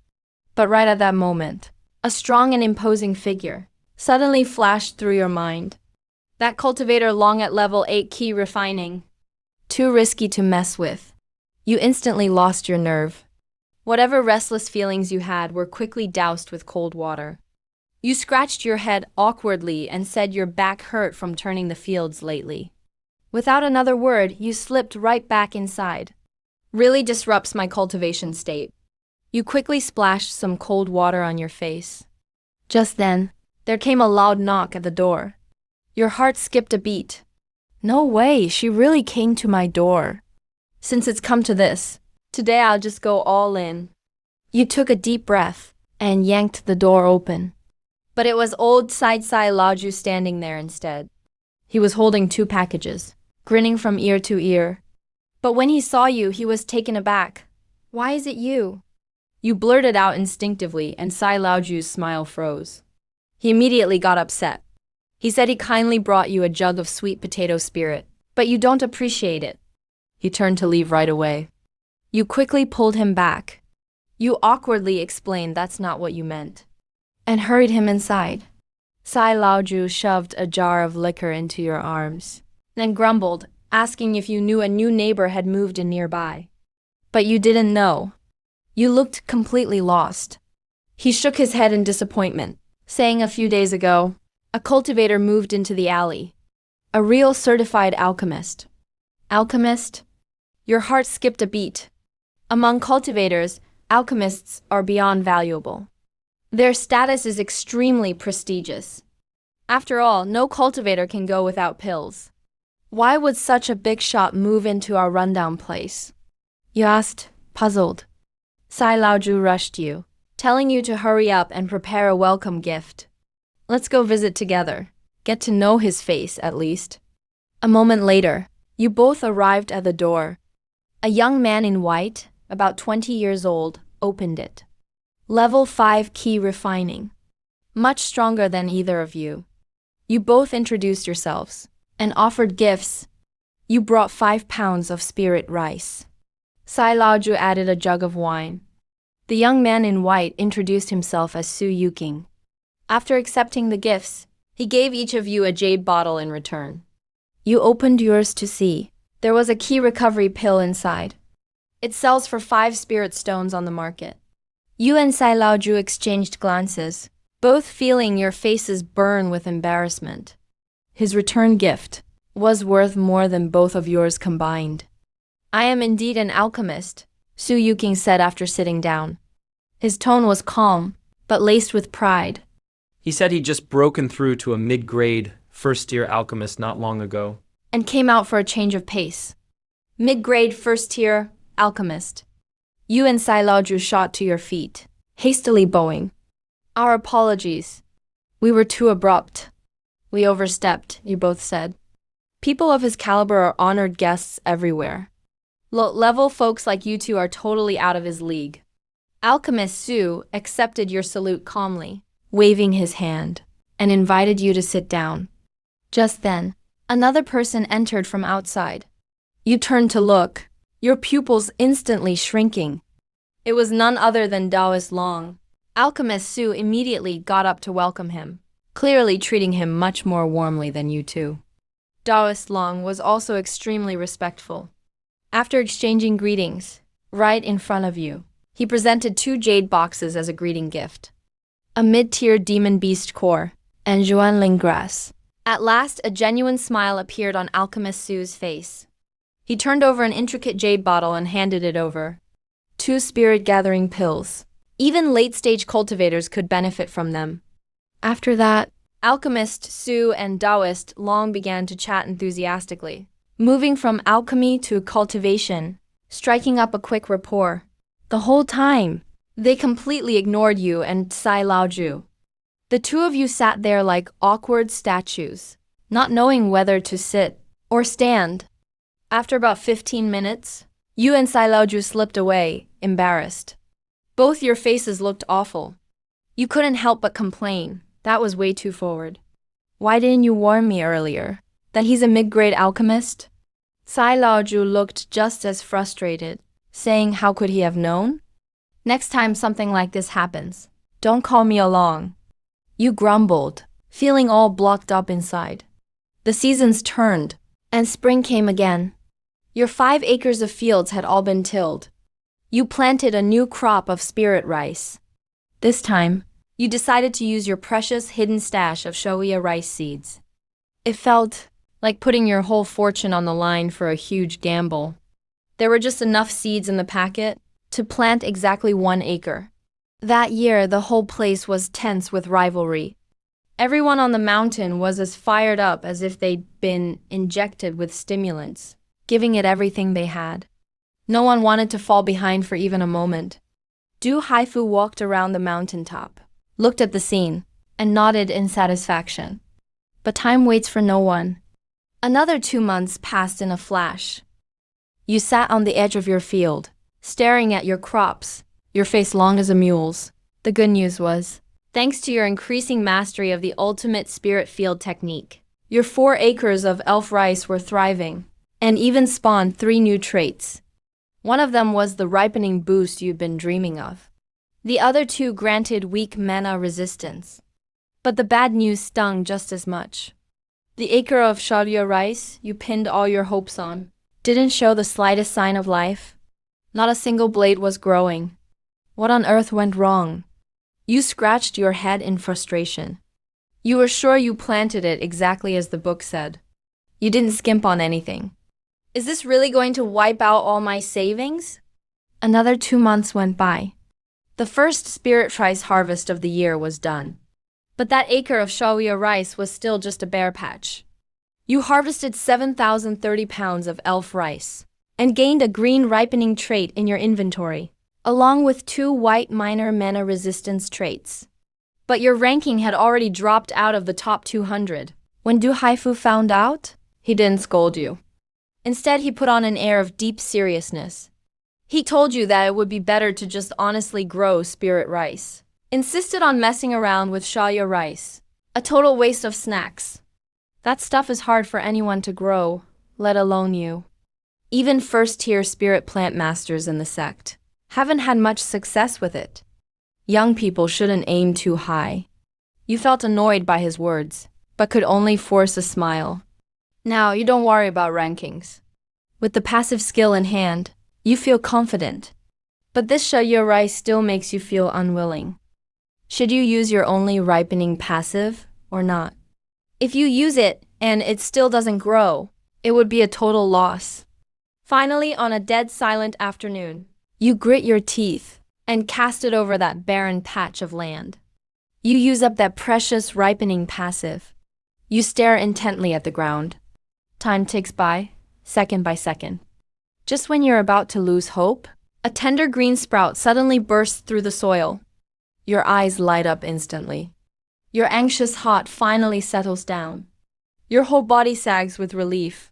But right at that moment, a strong and imposing figure suddenly flashed through your mind. That cultivator long at level 8 key refining. Too risky to mess with. You instantly lost your nerve. Whatever restless feelings you had were quickly doused with cold water. You scratched your head awkwardly and said your back hurt from turning the fields lately. Without another word, you slipped right back inside. Really disrupts my cultivation state. You quickly splashed some cold water on your face. Just then, there came a loud knock at the door. Your heart skipped a beat. No way, she really came to my door. Since it's come to this, today I'll just go all in. You took a deep breath and yanked the door open. But it was old Sai Laju standing there instead. He was holding 2 packages, grinning from ear to ear. But when he saw you, he was taken aback. Why is it you? You blurted out instinctively, and Sai Laoju's smile froze. He immediately got upset. He said he kindly brought you a jug of sweet potato spirit, but you don't appreciate it. He turned to leave right away. You quickly pulled him back. You awkwardly explained that's not what you meant, and hurried him inside. Sai Laoju shoved a jar of liquor into your arms, then grumbled, asking if you knew a new neighbor had moved in nearby. But you didn't know. You looked completely lost. He shook his head in disappointment, saying a few days ago, a cultivator moved into the alley. A real certified alchemist. Alchemist? Your heart skipped a beat. Among cultivators, alchemists are beyond valuable. Their status is extremely prestigious. After all, no cultivator can go without pills. Why would such a big shot move into our rundown place? You asked, puzzled. Sai Laoju rushed you, telling you to hurry up and prepare a welcome gift. Let's go visit together. Get to know his face, at least. A moment later, you both arrived at the door. A young man in white, about 20 years old, opened it. Level 5 key refining. Much stronger than either of you. You both introduced yourselves and offered gifts. You brought 5 pounds of spirit rice. Sai Laoju added a jug of wine. The young man in white introduced himself as Su Yuking. After accepting the gifts, he gave each of you a jade bottle in return. You opened yours to see. There was a key recovery pill inside. It sells for 5 spirit stones on the market. You and Sai Laoju exchanged glances, both feeling your faces burn with embarrassment. His return gift was worth more than both of yours combined. I am indeed an alchemist, Su Yuking said after sitting down. His tone was calm, but laced with pride. He said he'd just broken through to a mid-grade, first-tier alchemist not long ago. And came out for a change of pace. Mid-grade, first-tier alchemist. You and Sai Laoju shot to your feet, hastily bowing. Our apologies. We were too abrupt. We overstepped, you both said. People of his caliber are honored guests everywhere. Low-level folks like you two are totally out of his league. Alchemist Su accepted your salute calmly, waving his hand, and invited you to sit down. Just then, another person entered from outside. You turned to look, your pupils instantly shrinking. It was none other than Taoist Long. Alchemist Su immediately got up to welcome him, clearly treating him much more warmly than you two. Taoist Long was also extremely respectful. After exchanging greetings, right in front of you, he presented 2 jade boxes as a greeting gift. A mid-tier demon beast core, and Juanling grass. At last, a genuine smile appeared on Alchemist Su's face. He turned over an intricate jade bottle and handed it over. 2 spirit-gathering pills. Even late-stage cultivators could benefit from them. After that, Alchemist Su and Taoist Long began to chat enthusiastically, moving from alchemy to cultivation, striking up a quick rapport. The whole time, they completely ignored you and Sai Laoju. The two of you sat there like awkward statues, not knowing whether to sit or stand. After about 15 minutes, you and Sai Laoju slipped away, embarrassed. Both your faces looked awful. You couldn't help but complain. That was way too forward. Why didn't you warn me earlier that he's a mid-grade alchemist? Sai Laoju looked just as frustrated, saying how could he have known? Next time something like this happens, don't call me along. You grumbled, feeling all blocked up inside. The seasons turned, and spring came again. Your 5 acres of fields had all been tilled. You planted a new crop of spirit rice. This time, You decided to use your precious hidden stash of soya rice seeds. It felt like putting your whole fortune on the line for a huge gamble. There were just enough seeds in the packet to plant exactly 1 acre. That year, the whole place was tense with rivalry. Everyone on the mountain was as fired up as if they'd been injected with stimulants, giving it everything they had. No one wanted to fall behind for even a moment. Du Haifu walked around the mountaintop, looked at the scene, and nodded in satisfaction. But time waits for no one. Another 2 months passed in a flash. You sat on the edge of your field, staring at your crops, your face long as a mule's. The good news was, thanks to your increasing mastery of the ultimate spirit field technique, your 4 acres of elf rice were thriving, and even spawned 3 new traits. One of them was the ripening boost you'd been dreaming of. The other 2 granted weak mana resistance. But the bad news stung just as much. The acre of soya rice you pinned all your hopes on didn't show the slightest sign of life. Not a single blade was growing. What on earth went wrong? You scratched your head in frustration. You were sure you planted it exactly as the book said. You didn't skimp on anything. Is this really going to wipe out all my savings? Another 2 months went by. The first spirit rice harvest of the year was done. But that acre of soya rice was still just a bare patch. You harvested 7,030 pounds of elf rice and gained a green ripening trait in your inventory, along with 2 white minor mana resistance traits. But your ranking had already dropped out of the top 200. When Du Haifu found out, he didn't scold you. Instead, he put on an air of deep seriousness. He told you that it would be better to just honestly grow spirit rice. Insisted on messing around with soya rice, a total waste of snacks. That stuff is hard for anyone to grow, let alone you. Even first-tier spirit plant masters in the sect haven't had much success with it. Young people shouldn't aim too high. You felt annoyed by his words, but could only force a smile. Now, you don't worry about rankings. With the passive skill in hand, you feel confident. But this soya rice still makes you feel unwilling. Should you use your only ripening passive or not? If you use it and it still doesn't grow, it would be a total loss. Finally, on a dead silent afternoon, you grit your teeth and cast it over that barren patch of land. You use up that precious ripening passive. You stare intently at the ground. Time ticks by, second by second. Just when you're about to lose hope, a tender green sprout suddenly bursts through the soil. Your eyes light up instantly. Your anxious heart finally settles down. Your whole body sags with relief.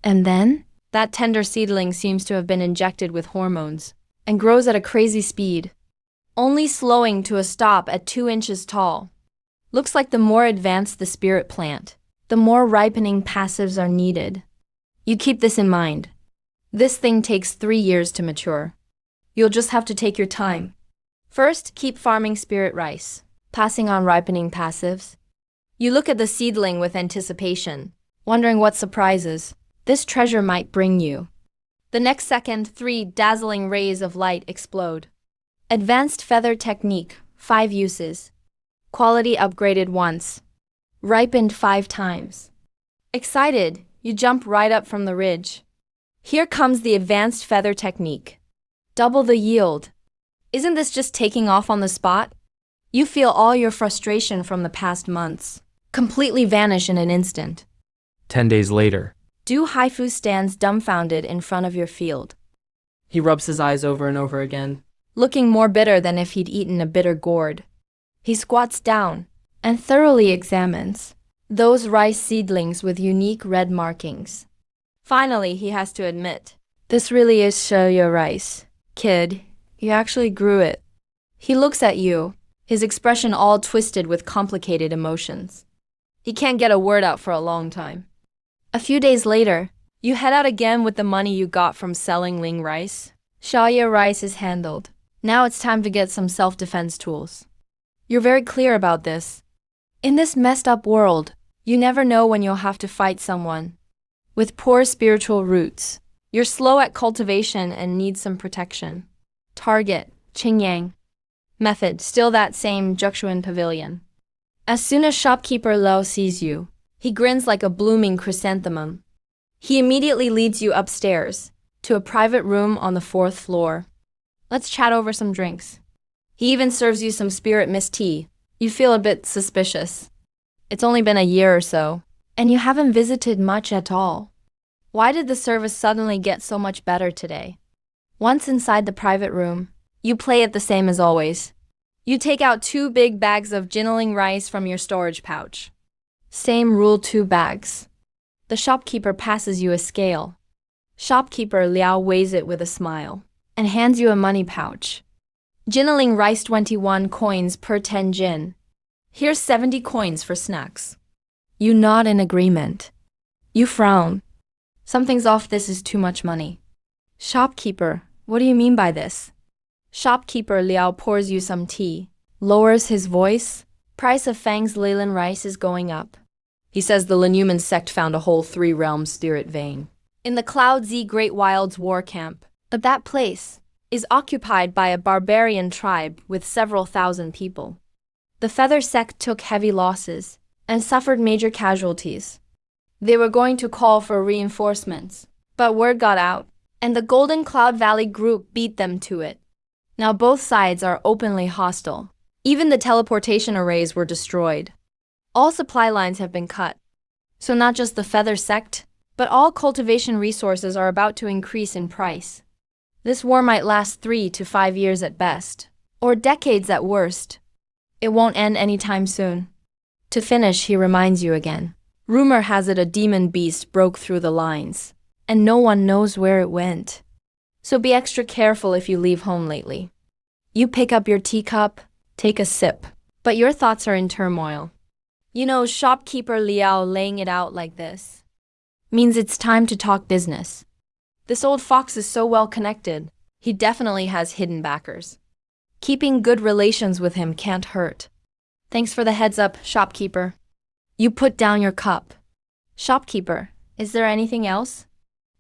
And then, that tender seedling seems to have been injected with hormones and grows at a crazy speed, only slowing to a stop at 2 inches tall. Looks like the more advanced the spirit plant, the more ripening passives are needed. You keep this in mind. This thing takes 3 years to mature. You'll just have to take your time. First, keep farming spirit rice, passing on ripening passives. You look at the seedling with anticipation, wondering what surprises this treasure might bring you. The next second, 3 dazzling rays of light explode. Advanced feather technique, 5 uses. Quality upgraded once. Ripened 5 times. Excited, you jump right up from the ridge. Here comes the advanced feather technique. Double the yield. Isn't this just taking off on the spot? You feel all your frustration from the past months completely vanish in an instant. 10 days later. Du Haifu stands dumbfounded in front of your field. He rubs his eyes over and over again, looking more bitter than if he'd eaten a bitter gourd. He squats down and thoroughly examines those rice seedlings with unique red markings. Finally, he has to admit, this really is soya rice. Kid, you actually grew it. He looks at you, his expression all twisted with complicated emotions. He can't get a word out for a long time. A few days later, you head out again with the money you got from selling Ling rice. Soya rice is handled. Now it's time to get some self-defense tools. You're very clear about this. In this messed up world, you never know when you'll have to fight someone with poor spiritual roots. You're slow at cultivation and need some protection. Target, Qingyang. Method, still that same Juxuan pavilion. As soon as shopkeeper Lao sees you, he grins like a blooming chrysanthemum. He immediately leads you upstairs, to a private room on the 4th floor. Let's chat over some drinks. He even serves you some spirit mist tea. You feel a bit suspicious. It's only been a year or so, and you haven't visited much at all. Why did the service suddenly get so much better today? Once inside the private room, you play it the same as always. You take out 2 big bags of jinling rice from your storage pouch. Same rule, 2 bags. The shopkeeper passes you a scale. Shopkeeper Liao weighs it with a smile and hands you a money pouch. Jinling rice 21 coins per 10 jin. Here's 70 coins for snacks. You nod in agreement. You frown. Something's off, this is too much money. Shopkeeper, what do you mean by this? Shopkeeper Liao pours you some tea, lowers his voice. Price of Fang's Leyland rice is going up. He says the Lenuman sect found a whole 3-realm spirit vein in the Cloud Z Great Wilds war camp. But that place is occupied by a barbarian tribe with several thousand people. The Feather sect took heavy losses and suffered major casualties. They were going to call for reinforcements, but word got out, and the Golden Cloud Valley group beat them to it. Now both sides are openly hostile. Even the teleportation arrays were destroyed. All supply lines have been cut. So not just the Feather sect, but all cultivation resources are about to increase in price. This war might last 3 to 5 years at best, or decades at worst. It won't end anytime soon. To finish, he reminds you again. Rumor has it a demon beast broke through the lines, and no one knows where it went. So be extra careful if you leave home lately. You pick up your teacup, take a sip, but your thoughts are in turmoil. You know, shopkeeper Liao laying it out like this means it's time to talk business. This old fox is so well connected, he definitely has hidden backers. Keeping good relations with him can't hurt. Thanks for the heads up, shopkeeper. You put down your cup. Shopkeeper, is there anything else?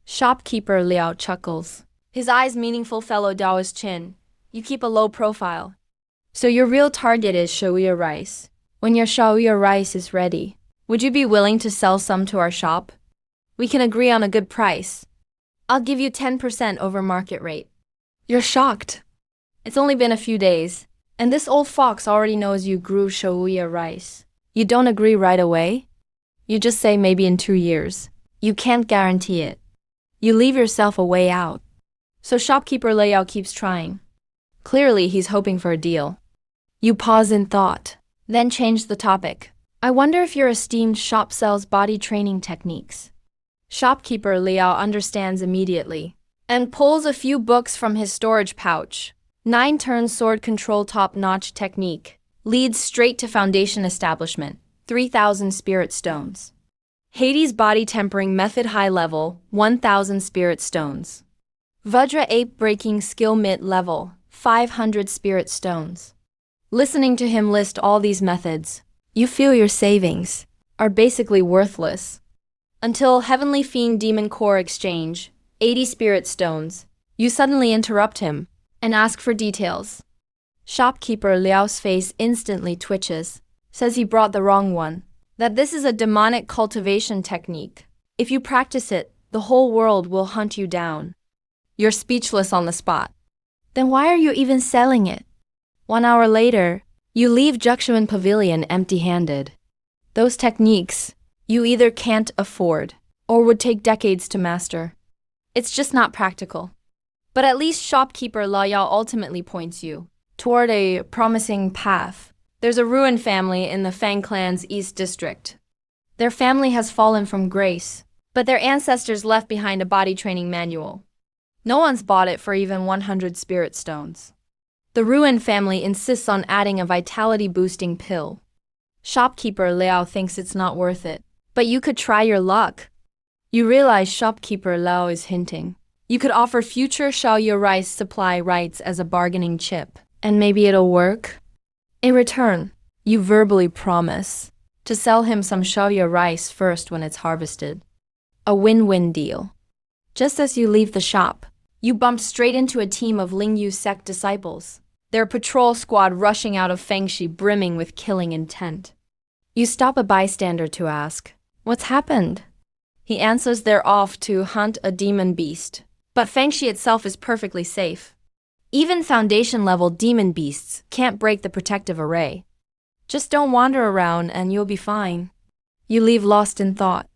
Shopkeeper Liao chuckles. His eyes meaningful fellow Dao's chin. You keep a low profile. So your real target is Shaoya rice. When your Shaoya rice is ready, would you be willing to sell some to our shop? We can agree on a good price. I'll give you 10% over market rate. You're shocked. It's only been a few days, and this old fox already knows you grew Shaoya rice. You don't agree right away? You just say maybe in 2 years. You can't guarantee it. You leave yourself a way out. So shopkeeper Liao keeps trying. Clearly, he's hoping for a deal. You pause in thought, then change the topic. I wonder if your esteemed shop sells body training techniques. Shopkeeper Liao understands immediately and pulls a few books from his storage pouch. 9-turn sword control top-notch technique. Leads straight to foundation establishment. 3,000 spirit stones. Hades body tempering method high level. 1,000 spirit stones. Vajra ape breaking skill mid level. 500 spirit stones. Listening to him list all these methods, you feel your savings are basically worthless. Until Heavenly Fiend Demon Core Exchange, 80 spirit stones, you suddenly interrupt him and ask for details. Shopkeeper Liao's face instantly twitches, says he brought the wrong one, that this is a demonic cultivation technique. If you practice it, the whole world will hunt you down. You're speechless on the spot. Then why are you even selling it? 1 hour later, you leave Juxuan Pavilion empty-handed. Those techniques, you either can't afford or would take decades to master. It's just not practical. But at least shopkeeper Liao ultimately points you toward a promising path. There's a ruined family in the Fang clan's East District. Their family has fallen from grace, but their ancestors left behind a body training manual. No one's bought it for even 100 spirit stones. The ruined family insists on adding a vitality-boosting pill. Shopkeeper Liao thinks it's not worth it, but you could try your luck. You realize shopkeeper Liao is hinting. You could offer future Shaoya rice supply rights as a bargaining chip, and maybe it'll work. In return, you verbally promise to sell him some Shaoya rice first when it's harvested. A win-win deal. Just as you leave the shop, you bump straight into a team of Lingyu sect disciples. their patrol squad rushing out of Fengshi brimming with killing intent. You stop a bystander to ask, "What's happened?" He answers they're off to hunt a demon beast. But Fengshi itself is perfectly safe. Even Foundation-level demon beasts can't break the protective array. Just don't wander around and you'll be fine. You leave lost in thought.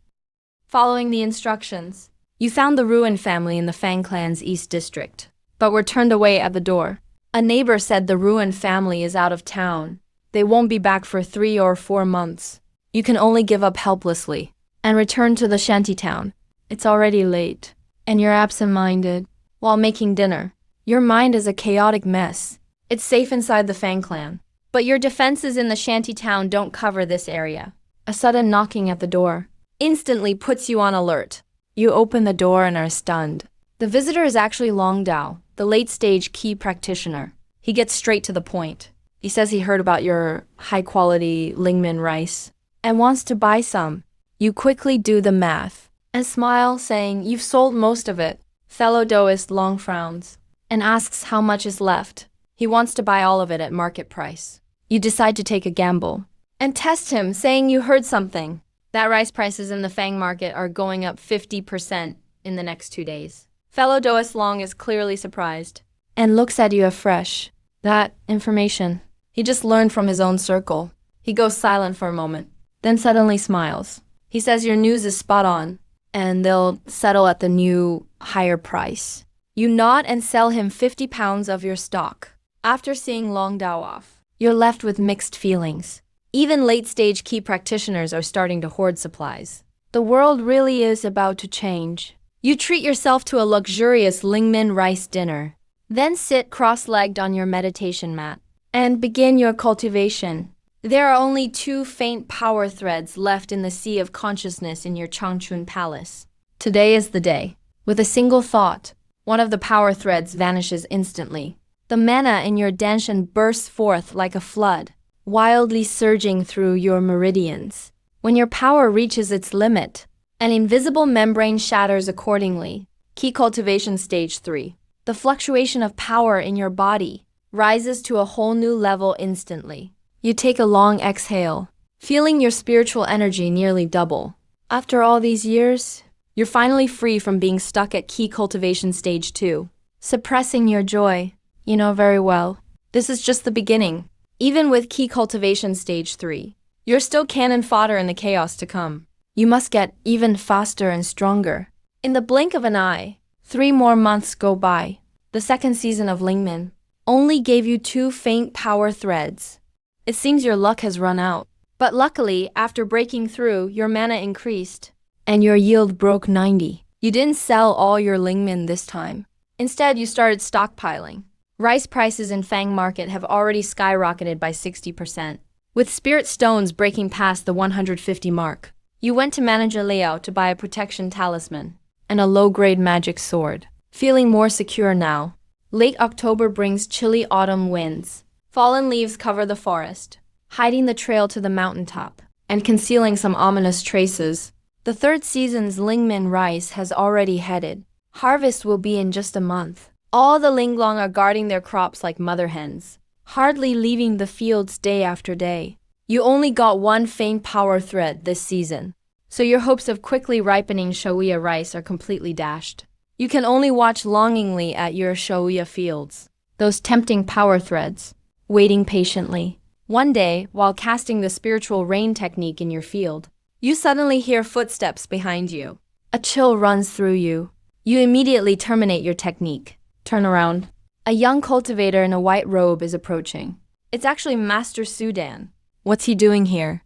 Following the instructions, you found the Ruin family in the Fang clan's East District, but were turned away at the door. A neighbor said the Ruin family is out of town. They won't be back for 3 or 4 months. You can only give up helplessly and return to the shantytown. It's already late, and you're absent-minded. While making dinner, your mind is a chaotic mess. It's safe inside the Fang clan, but your defenses in the shantytown don't cover this area. A sudden knocking at the door instantly puts you on alert. You open the door and are stunned. The visitor is actually Long Dao, the late-stage key practitioner. He gets straight to the point. He says he heard about your high-quality Lingmin rice and wants to buy some. You quickly do the math and smile, saying you've sold most of it. Fellow Daoist Long frowns and asks how much is left. He wants to buy all of it at market price. You decide to take a gamble and test him, saying you heard something. That rice prices in the Fang market are going up 50% in the next 2 days. Fellow Daoist Long is clearly surprised and looks at you afresh. That information he just learned from his own circle. He goes silent for a moment, then suddenly smiles. He says your news is spot on, and they'll settle at the new, higher price. You nod and sell him 50 pounds of your stock. After seeing Long Dao off, you're left with mixed feelings. Even late-stage key practitioners are starting to hoard supplies. The world really is about to change. You treat yourself to a luxurious Lingmin rice dinner, then sit cross-legged on your meditation mat and begin your cultivation. There are only 2 faint power threads left in the sea of consciousness in your Changchun palace. Today is the day. With a single thought, one of the power threads vanishes instantly. The mana in your danshan bursts forth like a flood, wildly surging through your meridians. When your power reaches its limit, an invisible membrane shatters accordingly. Key cultivation stage 3. The fluctuation of power in your body rises to a whole new level instantly. You take a long exhale, feeling your spiritual energy nearly double. After all these years, you're finally free from being stuck at key cultivation stage 2. Suppressing your joy, you know very well. This is just the beginning. Even with key cultivation stage 3, you're still cannon fodder in the chaos to come. You must get even faster and stronger. In the blink of an eye, 3 more months go by. The second season of Lingmin only gave you 2 faint power threads. It seems your luck has run out. But luckily, after breaking through, your mana increased, and your yield broke 90. You didn't sell all your Lingmin this time. Instead, you started stockpiling. Rice prices in Fang market have already skyrocketed by 60%, with spirit stones breaking past the 150 mark. You went to manager layout to buy a protection talisman and a low-grade magic sword. Feeling more secure now, late October brings chilly autumn winds. Fallen leaves cover the forest, hiding the trail to the mountaintop and concealing some ominous traces. The third season's Lingmin rice has already headed. Harvest will be in just a month. All the Linglong are guarding their crops like mother hens, hardly leaving the fields day after day. You only got 1 faint power thread this season, so your hopes of quickly ripening Showiya rice are completely dashed. You can only watch longingly at your Showiya fields, those tempting power threads, waiting patiently. One day, while casting the spiritual rain technique in your field, you suddenly hear footsteps behind you. A chill runs through you. You immediately terminate your technique. Turn around. A young cultivator in a white robe is approaching. It's actually Master Sudan. What's he doing here?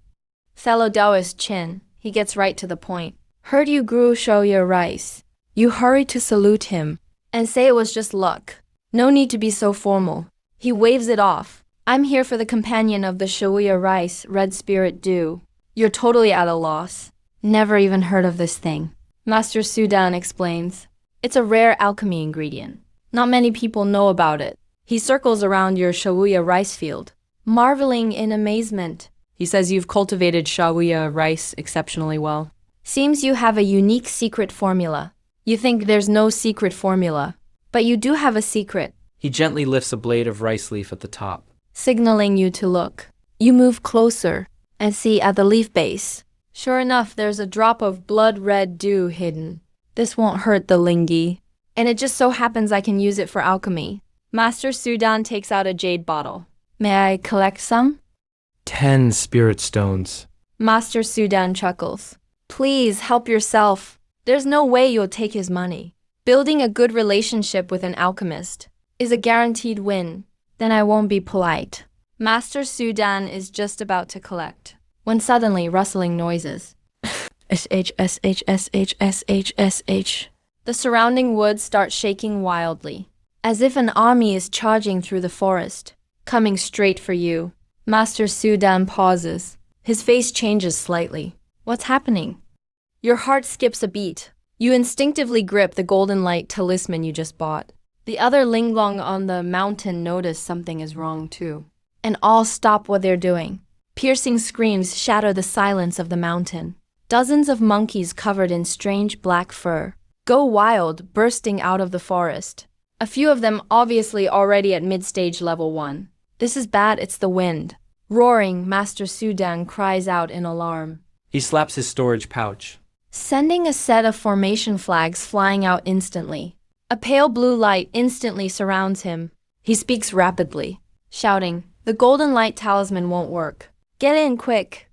Fellow Daoist Chin. He gets right to the point. Heard you grew Showiya rice. You hurry to salute him and say it was just luck. No need to be so formal. He waves it off. I'm here for the companion of the Showiya rice, Red Spirit Dew. You're totally at a loss. Never even heard of this thing. Master Sudan explains. It's a rare alchemy ingredient. Not many people know about it. He circles around your Showiya rice field, marveling in amazement. He says you've cultivated Showiya rice exceptionally well. Seems you have a unique secret formula. You think there's no secret formula, but you do have a secret. He gently lifts a blade of rice leaf at the top. signaling you to look. You move closer and see at the leaf base. Sure enough, there's a drop of blood-red dew hidden. This won't hurt the lingi. And it just so happens I can use it for alchemy. Master Sudan takes out a jade bottle. May I collect some? 10 spirit stones. Master Sudan chuckles. Please help yourself. There's no way you'll take his money. Building a good relationship with an alchemist is a guaranteed win. Then I won't be polite. Master Sudan is just about to collect, when suddenly rustling noises. SH. The surrounding woods start shaking wildly, as if an army is charging through the forest, coming straight for you. Master Sudan pauses. His face changes slightly. What's happening? Your heart skips a beat. You instinctively grip the golden light talisman you just bought. The other Linglong on the mountain notice something is wrong too, and all stop what they're doing. Piercing screams shatter the silence of the mountain. Dozens of monkeys covered in strange black fur go wild, bursting out of the forest. A few of them obviously already at mid-stage level 1. This is bad, it's the wind. Roaring, Master Sudan cries out in alarm. He slaps his storage pouch. Sending a set of formation flags flying out instantly. A pale blue light instantly surrounds him. He speaks rapidly, shouting, "The golden light talisman won't work. Get in quick."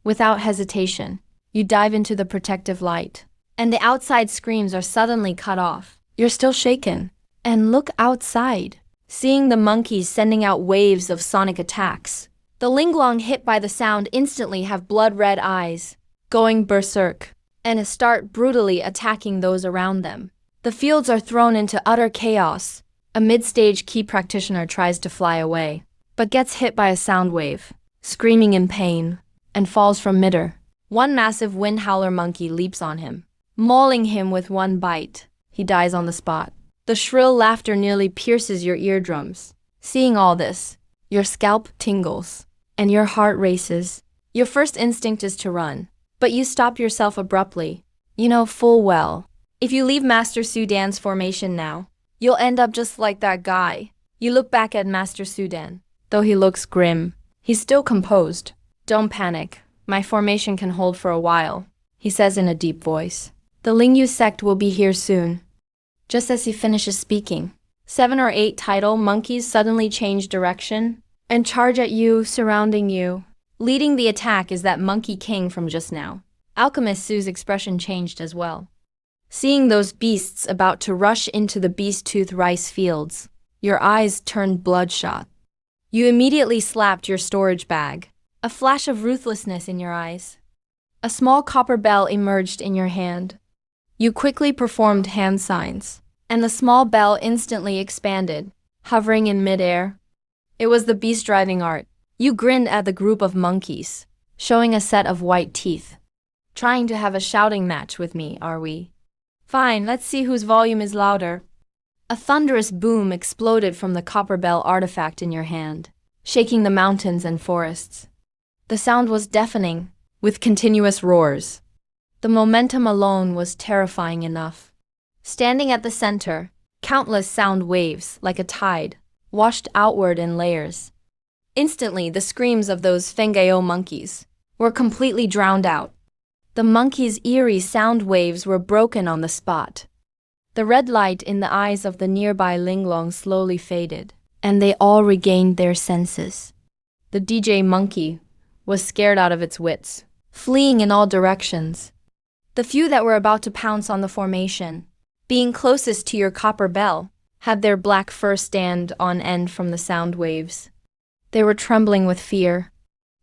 Without hesitation, you dive into the protective light, and the outside screams are suddenly cut off. You're still shaken. And look outside, seeing the monkeys sending out waves of sonic attacks. The Linglong hit by the sound instantly have blood-red eyes, going berserk, and start brutally attacking those around them. The fields are thrown into utter chaos. A mid-stage key practitioner tries to fly away, but gets hit by a sound wave, screaming in pain, and falls from midair. One massive wind howler monkey leaps on him, mauling him with one bite. He dies on the spot. The shrill laughter nearly pierces your eardrums. Seeing all this, your scalp tingles, and your heart races. Your first instinct is to run, but you stop yourself abruptly. You know full well, if you leave Master Sudan's formation now, you'll end up just like that guy. You look back at Master Sudan. Though he looks grim, he's still composed. Don't panic. My formation can hold for a while, he says in a deep voice. The Lingyu sect will be here soon. Just as he finishes speaking, 7 or 8 tidal monkeys suddenly change direction and charge at you, surrounding you. Leading the attack is that monkey king from just now. Alchemist Su's expression changed as well. Seeing those beasts about to rush into the beast-tooth rice fields, your eyes turned bloodshot. You immediately slapped your storage bag, a flash of ruthlessness in your eyes. A small copper bell emerged in your hand. You quickly performed hand signs, and the small bell instantly expanded, hovering in midair. It was the beast driving art. You grinned at the group of monkeys, showing a set of white teeth. Trying to have a shouting match with me, are we? Fine, let's see whose volume is louder. A thunderous boom exploded from the copper bell artifact in your hand, shaking the mountains and forests. The sound was deafening, with continuous roars. The momentum alone was terrifying enough. Standing at the center, countless sound waves, like a tide, washed outward in layers. Instantly, the screams of those Fengao monkeys were completely drowned out. The monkeys' eerie sound waves were broken on the spot. The red light in the eyes of the nearby Linglong slowly faded, and they all regained their senses. The DJ monkey was scared out of its wits, fleeing in all directions. The few that were about to pounce on the formation, being closest to your copper bell, had their black fur stand on end from the sound waves. They were trembling with fear.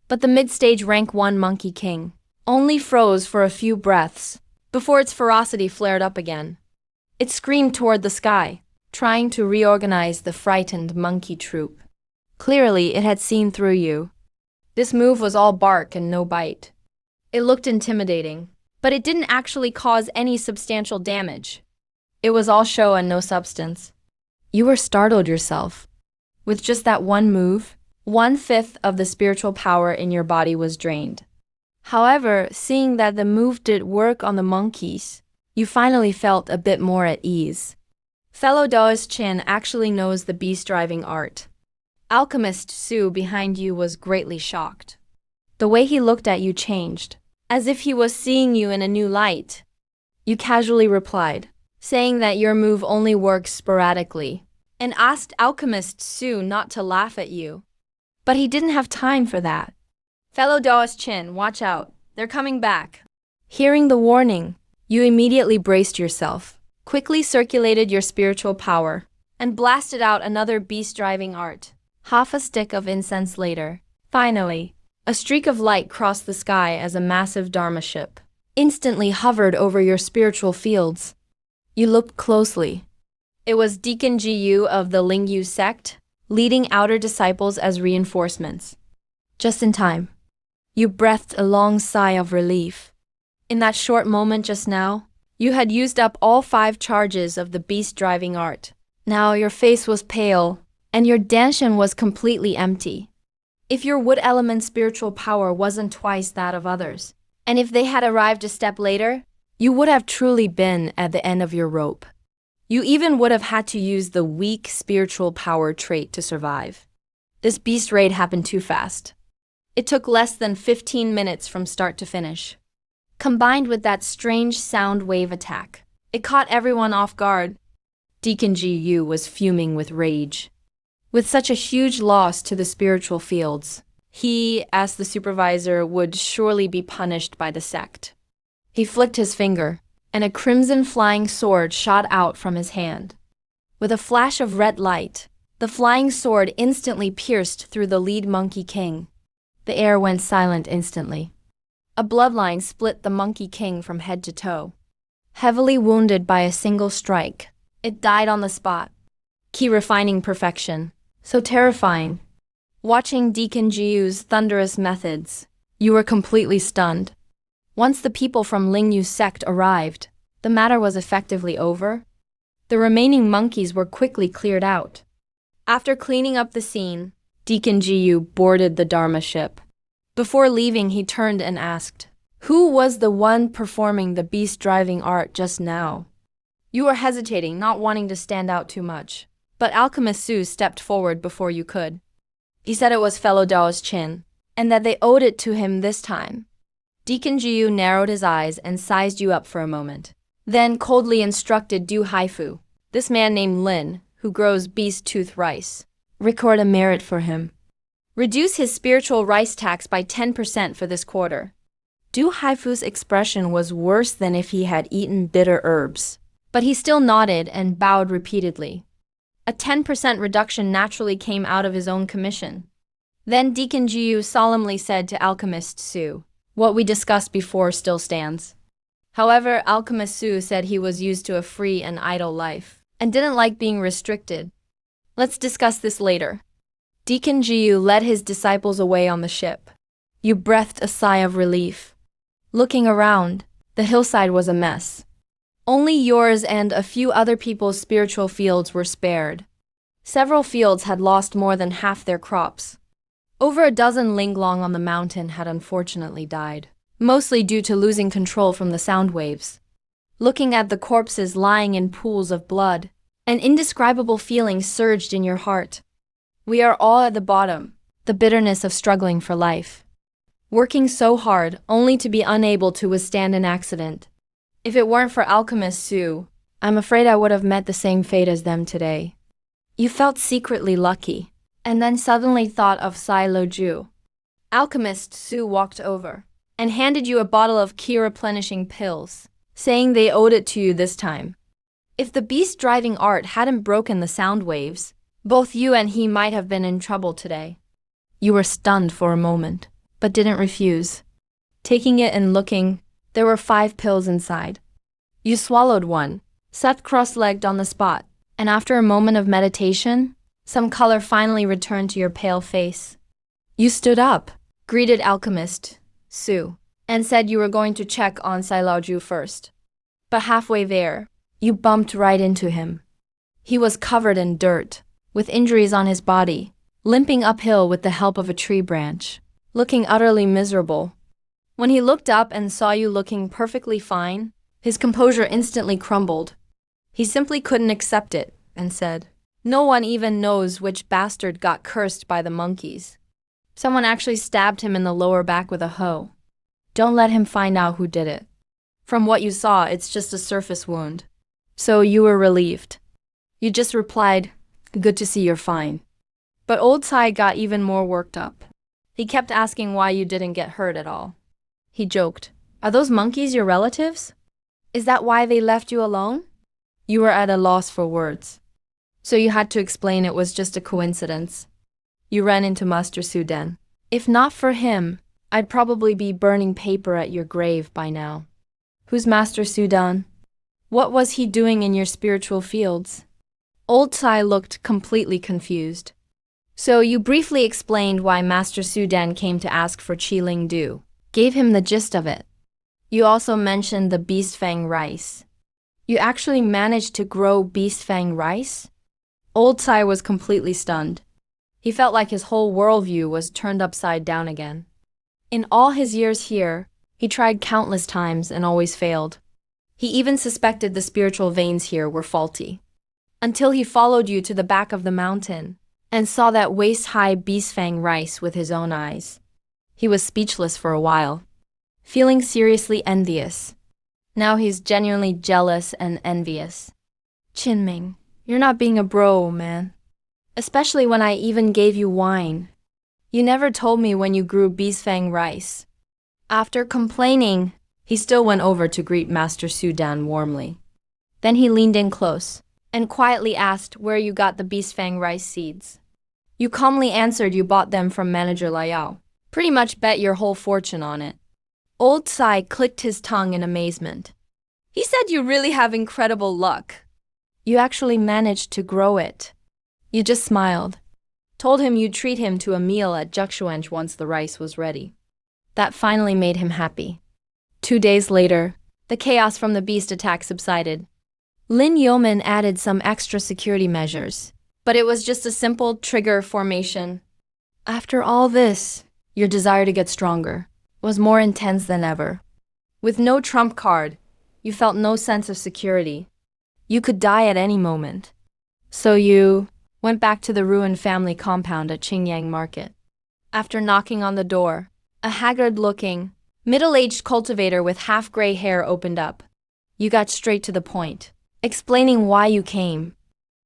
But the mid-stage rank 1 monkey king only froze for a few breaths before its ferocity flared up again. It screamed toward the sky, trying to reorganize the frightened monkey troop. Clearly, it had seen through you. This move was all bark and no bite. It looked intimidating, but it didn't actually cause any substantial damage. It was all show and no substance. You were startled yourself. With just that one move, 1/5 of the spiritual power in your body was drained. However, seeing that the move did work on the monkeys, you finally felt a bit more at ease. Fellow Daoist Chin actually knows the beast-driving art. Alchemist Su behind you was greatly shocked. The way he looked at you changed, as if he was seeing you in a new light. You casually replied, saying that your move only works sporadically, and asked Alchemist Su not to laugh at you. But he didn't have time for that. Fellow Daoist Chin, watch out, they're coming back. Hearing the warning, you immediately braced yourself, quickly circulated your spiritual power, and blasted out another beast-driving art. Half a stick of incense later, finally, a streak of light crossed the sky as a massive Dharma ship instantly hovered over your spiritual fields. You looked closely. It was Deacon Gu of the Lingyu sect, leading outer disciples as reinforcements. Just in time. You breathed a long sigh of relief. In that short moment just now, you had used up all 5 charges of the beast-driving art. Now your face was pale, and your danshan was completely empty. If your wood element spiritual power wasn't twice that of others, and if they had arrived a step later, you would have truly been at the end of your rope. You even would have had to use the weak spiritual power trait to survive. This beast raid happened too fast. It took less than 15 minutes from start to finish. Combined with that strange sound wave attack, it caught everyone off guard. Deacon Gu was fuming with rage. With such a huge loss to the spiritual fields, he, as the supervisor, would surely be punished by the sect. He flicked his finger, and a crimson flying sword shot out from his hand. With a flash of red light, the flying sword instantly pierced through the lead Monkey King. The air went silent instantly. A bloodline split the Monkey King from head to toe. Heavily wounded by a single strike, it died on the spot. Key refining perfection. So terrifying. Watching Deacon Jiu's thunderous methods, you were completely stunned. Once the people from Lingyu sect arrived, the matter was effectively over. The remaining monkeys were quickly cleared out. After cleaning up the scene, Deacon Jiu boarded the Dharma ship. Before leaving, he turned and asked, "Who was the one performing the beast-driving art just now?" You were hesitating, not wanting to stand out too much, but Alchemist Su stepped forward before you could. He said it was fellow Daoist Chin, and that they owed it to him this time. Deacon Jiu narrowed his eyes and sized you up for a moment, then coldly instructed Du Haifu, this man named Lin, who grows beast-tooth rice. Record a merit for him. Reduce his spiritual rice tax by 10% for this quarter. Du Haifu's expression was worse than if he had eaten bitter herbs, but he still nodded and bowed repeatedly. A 10% reduction naturally came out of his own commission. Then Deacon Jiu solemnly said to Alchemist Su, "What we discussed before still stands." However, Alchemist Su said he was used to a free and idle life, and didn't like being restricted. Let's discuss this later. Deacon Jiu led his disciples away on the ship. You breathed a sigh of relief. Looking around, the hillside was a mess. Only yours and a few other people's spiritual fields were spared. Several fields had lost more than half their crops. Over a dozen Linglong on the mountain had unfortunately died, mostly due to losing control from the sound waves. Looking at the corpses lying in pools of blood, an indescribable feeling surged in your heart. We are all at the bottom, the bitterness of struggling for life. Working so hard only to be unable to withstand an accident. If it weren't for Alchemist Su, I'm afraid I would have met the same fate as them today. You felt secretly lucky, and then suddenly thought of Sai Loju. Alchemist Su walked over and handed you a bottle of key-replenishing pills, saying they owed it to you this time. If the beast-driving art hadn't broken the sound waves, both you and he might have been in trouble today. You were stunned for a moment, but didn't refuse. Taking it and looking, there were 5 pills inside. You swallowed one, sat cross-legged on the spot, and after a moment of meditation, some color finally returned to your pale face. You stood up, greeted Alchemist Su, and said you were going to check on Sai Laoju first. But halfway there, you bumped right into him. He was covered in dirt, with injuries on his body, limping uphill with the help of a tree branch, looking utterly miserable. When he looked up and saw you looking perfectly fine, his composure instantly crumbled. He simply couldn't accept it and said, "No one even knows which bastard got cursed by the monkeys. Someone actually stabbed him in the lower back with a hoe. Don't let him find out who did it. From what you saw, it's just a surface wound." So you were relieved. You just replied, "Good to see you're fine." But old Tsai got even more worked up. He kept asking why you didn't get hurt at all. He joked, "Are those monkeys your relatives? Is that why they left you alone?" You were at a loss for words. So you had to explain it was just a coincidence. You ran into Master Sudan. "If not for him, I'd probably be burning paper at your grave by now." "Who's Master Sudan? What was he doing in your spiritual fields?" Old Tsai looked completely confused. So you briefly explained why Master Sudan came to ask for Qiling Du, gave him the gist of it. You also mentioned the beast fang rice. You actually managed to grow beast fang rice? Old Tsai was completely stunned. He felt like his whole worldview was turned upside down again. In all his years here, he tried countless times and always failed. He even suspected the spiritual veins here were faulty. Until he followed you to the back of the mountain and saw that waist-high beast fang rice with his own eyes. He was speechless for a while, feeling seriously envious. Now he's genuinely jealous and envious. "Qinming, you're not being a bro, man. Especially when I even gave you wine. You never told me when you grew beast fang rice." After complaining, he still went over to greet Master Sudan warmly. Then he leaned in close and quietly asked where you got the beast fang rice seeds. You calmly answered you bought them from Manager Liao. Pretty much bet your whole fortune on it. Old Tsai clicked his tongue in amazement. "He said you really have incredible luck. You actually managed to grow it." You just smiled. Told him you'd treat him to a meal at Jukshuench once the rice was ready. That finally made him happy. 2 days later, the chaos from the beast attack subsided. Lin Yeoman added some extra security measures, but it was just a simple trigger formation. After all this, your desire to get stronger was more intense than ever. With no trump card, you felt no sense of security. You could die at any moment. So you went back to the ruined family compound at Qingyang Market. After knocking on the door, a haggard-looking, middle-aged cultivator with half-gray hair opened up. You got straight to the point, explaining why you came.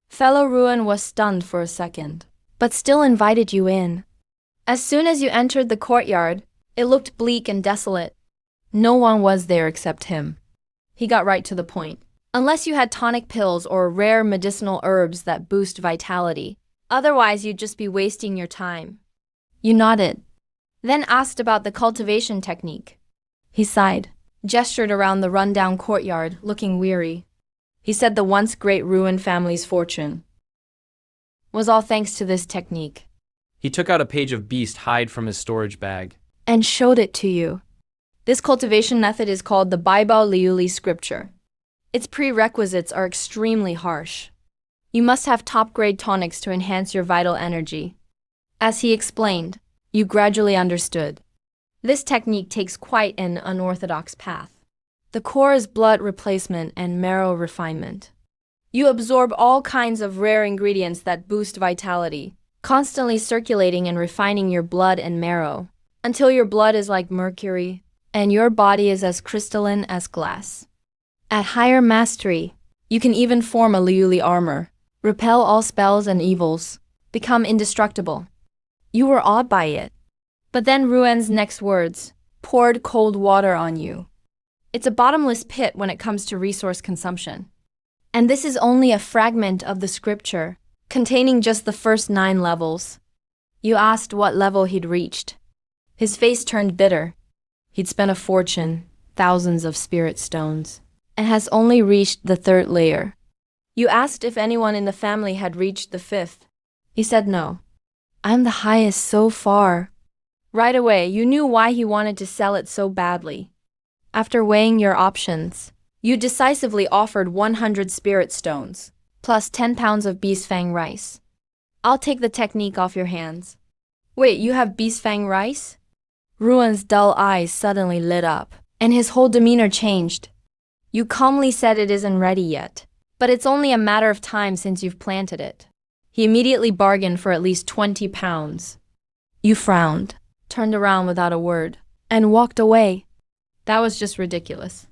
Fellow Ruin was stunned for a second, but still invited you in. As soon as you entered the courtyard, it looked bleak and desolate. No one was there except him. He got right to the point. Unless you had tonic pills or rare medicinal herbs that boost vitality, otherwise you'd just be wasting your time. You nodded, then asked about the cultivation technique. He sighed, gestured around the rundown courtyard, looking weary. He said the once great ruined family's fortune was all thanks to this technique. He took out a page of beast hide from his storage bag. And showed it to you. This cultivation method is called the Baibao Liuli scripture. Its prerequisites are extremely harsh. You must have top-grade tonics to enhance your vital energy. As he explained, you gradually understood. This technique takes quite an unorthodox path. The core is blood replacement and marrow refinement. You absorb all kinds of rare ingredients that boost vitality, constantly circulating and refining your blood and marrow, until your blood is like mercury, and your body is as crystalline as glass. At higher mastery, you can even form a Liuli armor, repel all spells and evils, become indestructible. You were awed by it. But then Ruen's next words poured cold water on you. It's a bottomless pit when it comes to resource consumption. And this is only a fragment of the scripture, containing just the first 9 levels. You asked what level he'd reached. His face turned bitter. He'd spent a fortune, thousands of spirit stones, and has only reached the 3rd layer. You asked if anyone in the family had reached the 5th. He said no. I'm the highest so far. Right away, you knew why he wanted to sell it so badly. After weighing your options, you decisively offered 100 spirit stones, plus 10 pounds of beast fang rice. I'll take the technique off your hands. Wait, you have beast fang rice? Ruen's dull eyes suddenly lit up, and his whole demeanor changed. You calmly said it isn't ready yet. But it's only a matter of time since you've planted it. He immediately bargained for at least 20 pounds. You frowned, turned around without a word, and walked away. That was just ridiculous.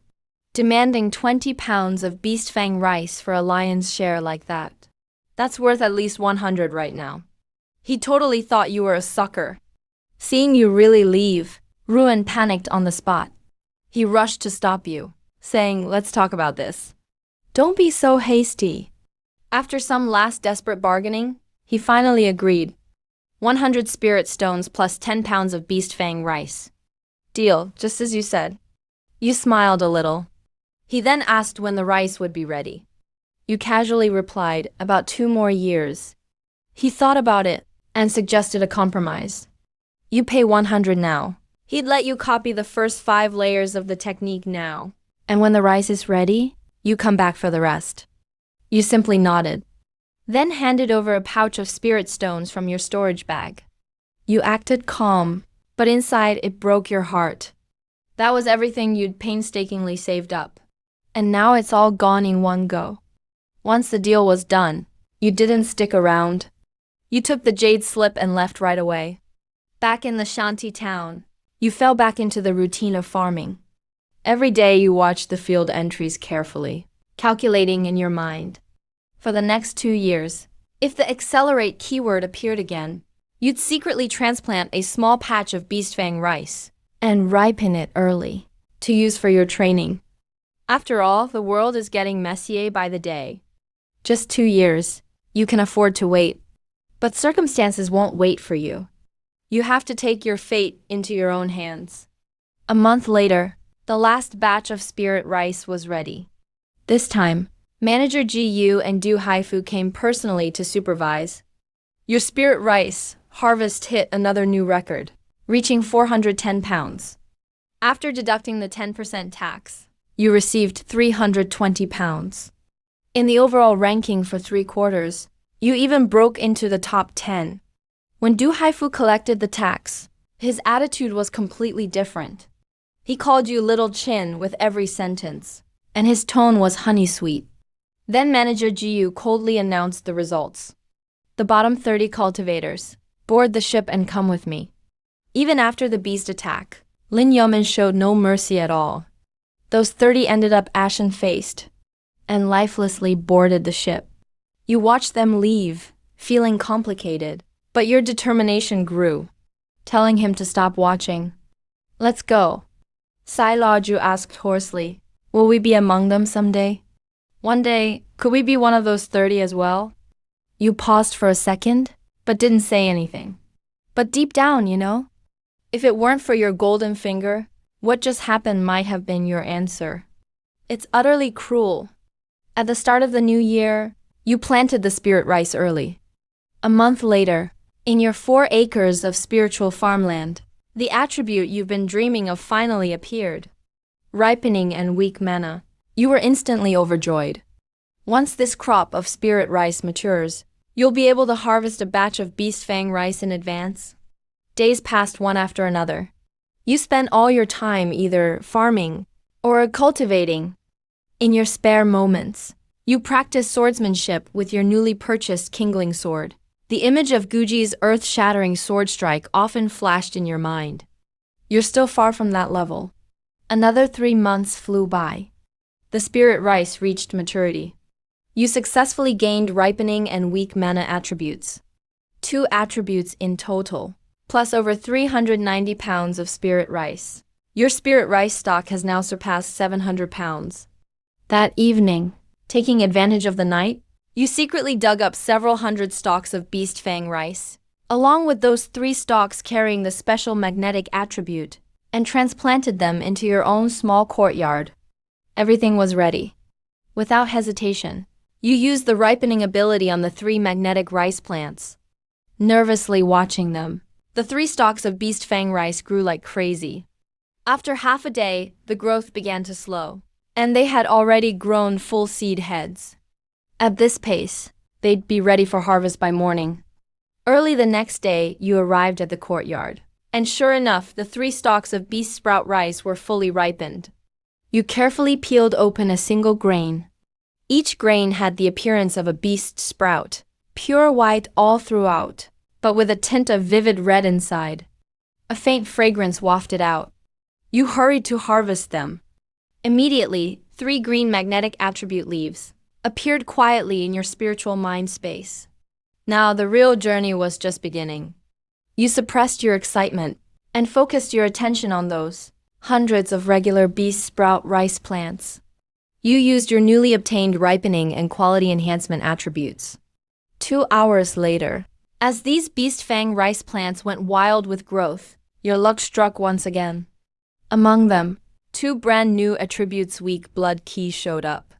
Demanding 20 pounds of beast fang rice for a lion's share like that. That's worth at least 100 right now. He totally thought you were a sucker. Seeing you really leave, Ruin panicked on the spot. He rushed to stop you, saying, "Let's talk about this. Don't be so hasty." After some last desperate bargaining, he finally agreed. 100 spirit stones plus 10 pounds of beast fang rice. Deal, just as you said. You smiled a little. He then asked when the rice would be ready. You casually replied, "About 2 more years." He thought about it and suggested a compromise. You pay 100 now. He'd let you copy the first 5 layers of the technique now. And when the rice is ready, you come back for the rest. You simply nodded. Then handed over a pouch of spirit stones from your storage bag. You acted calm, but inside it broke your heart. That was everything you'd painstakingly saved up. And now it's all gone in one go. Once the deal was done, you didn't stick around. You took the jade slip and left right away. Back in the shanty town, you fell back into the routine of farming. Every day you watched the field entries carefully, calculating in your mind. For the next 2 years, if the accelerate keyword appeared again, you'd secretly transplant a small patch of beast fang rice and ripen it early to use for your training. After all, the world is getting messier by the day. Just 2 years, you can afford to wait. But circumstances won't wait for you. You have to take your fate into your own hands. A month later, the last batch of spirit rice was ready. This time, Manager GU and Du Haifu came personally to supervise. Your spirit rice harvest hit another new record, reaching 410 pounds. After deducting the 10% tax, you received 320 pounds. In the overall ranking for 3 quarters, you even broke into the top 10. When Du Haifu collected the tax, his attitude was completely different. He called you Little Chin with every sentence, and his tone was honey sweet. Then Manager Jiu coldly announced the results. The bottom 30 cultivators, board the ship and come with me. Even after the beast attack, Lin Yeoman showed no mercy at all. Those 30 ended up ashen-faced and lifelessly boarded the ship. You watched them leave, feeling complicated, but your determination grew, telling him to stop watching. "Let's go." Sai Laju asked hoarsely, "Will we be among them someday? One day, could we be one of those 30 as well?" You paused for a second, but didn't say anything. But deep down, if it weren't for your golden finger, what just happened might have been your answer. It's utterly cruel. At the start of the new year, you planted the spirit rice early. A month later, in your 4 acres of spiritual farmland, the attribute you've been dreaming of finally appeared. Ripening and weak mana. You were instantly overjoyed. Once this crop of spirit rice matures, you'll be able to harvest a batch of beast fang rice in advance. Days passed one after another. You spent all your time either farming or cultivating. In your spare moments, you practiced swordsmanship with your newly purchased Kingling sword. The image of Guji's earth-shattering sword strike often flashed in your mind. You're still far from that level. Another 3 months flew by. The spirit rice reached maturity. You successfully gained ripening and weak mana attributes. 2 attributes in total, plus over 390 pounds of spirit rice. Your spirit rice stock has now surpassed 700 pounds. That evening, taking advantage of the night, you secretly dug up several hundred stalks of beast fang rice, along with those 3 stalks carrying the special magnetic attribute, and transplanted them into your own small courtyard. Everything was ready. Without hesitation, you used the ripening ability on the 3 magnetic rice plants. Nervously watching them, the 3 stalks of beast fang rice grew like crazy. After half a day, the growth began to slow, and they had already grown full seed heads. At this pace, they'd be ready for harvest by morning. Early the next day, you arrived at the courtyard, and sure enough, the 3 stalks of beast sprout rice were fully ripened. You carefully peeled open a single grain. Each grain had the appearance of a beast sprout, pure white all throughout, but with a tint of vivid red inside. A faint fragrance wafted out. You hurried to harvest them. Immediately, 3 green magnetic attribute leaves appeared quietly in your spiritual mind space. Now the real journey was just beginning. You suppressed your excitement and focused your attention on those hundreds of regular beast sprout rice plants. You used your newly obtained ripening and quality enhancement attributes. 2 hours later, as these beast fang rice plants went wild with growth, your luck struck once again. Among them, 2 brand new attributes weak blood keys showed up.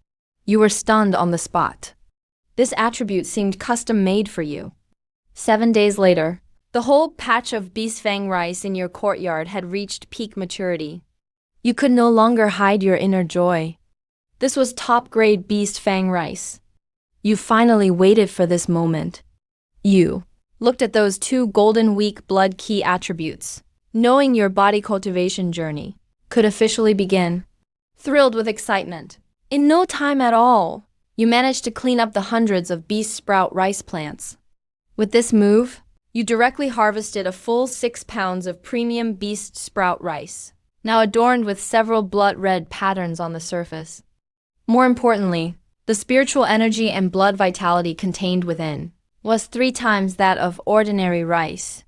You were stunned on the spot. This attribute seemed custom made for you. 7 days later, the whole patch of beast fang rice in your courtyard had reached peak maturity. You could no longer hide your inner joy. This was top-grade beast fang rice. You finally waited for this moment. You looked at those 2 golden weak blood key attributes, knowing your body cultivation journey could officially begin. Thrilled with excitement, in no time at all, you managed to clean up the hundreds of beast sprout rice plants. With this move, you directly harvested a full 6 pounds of premium beast sprout rice, now adorned with several blood-red patterns on the surface. More importantly, the spiritual energy and blood vitality contained within was 3 times that of ordinary rice.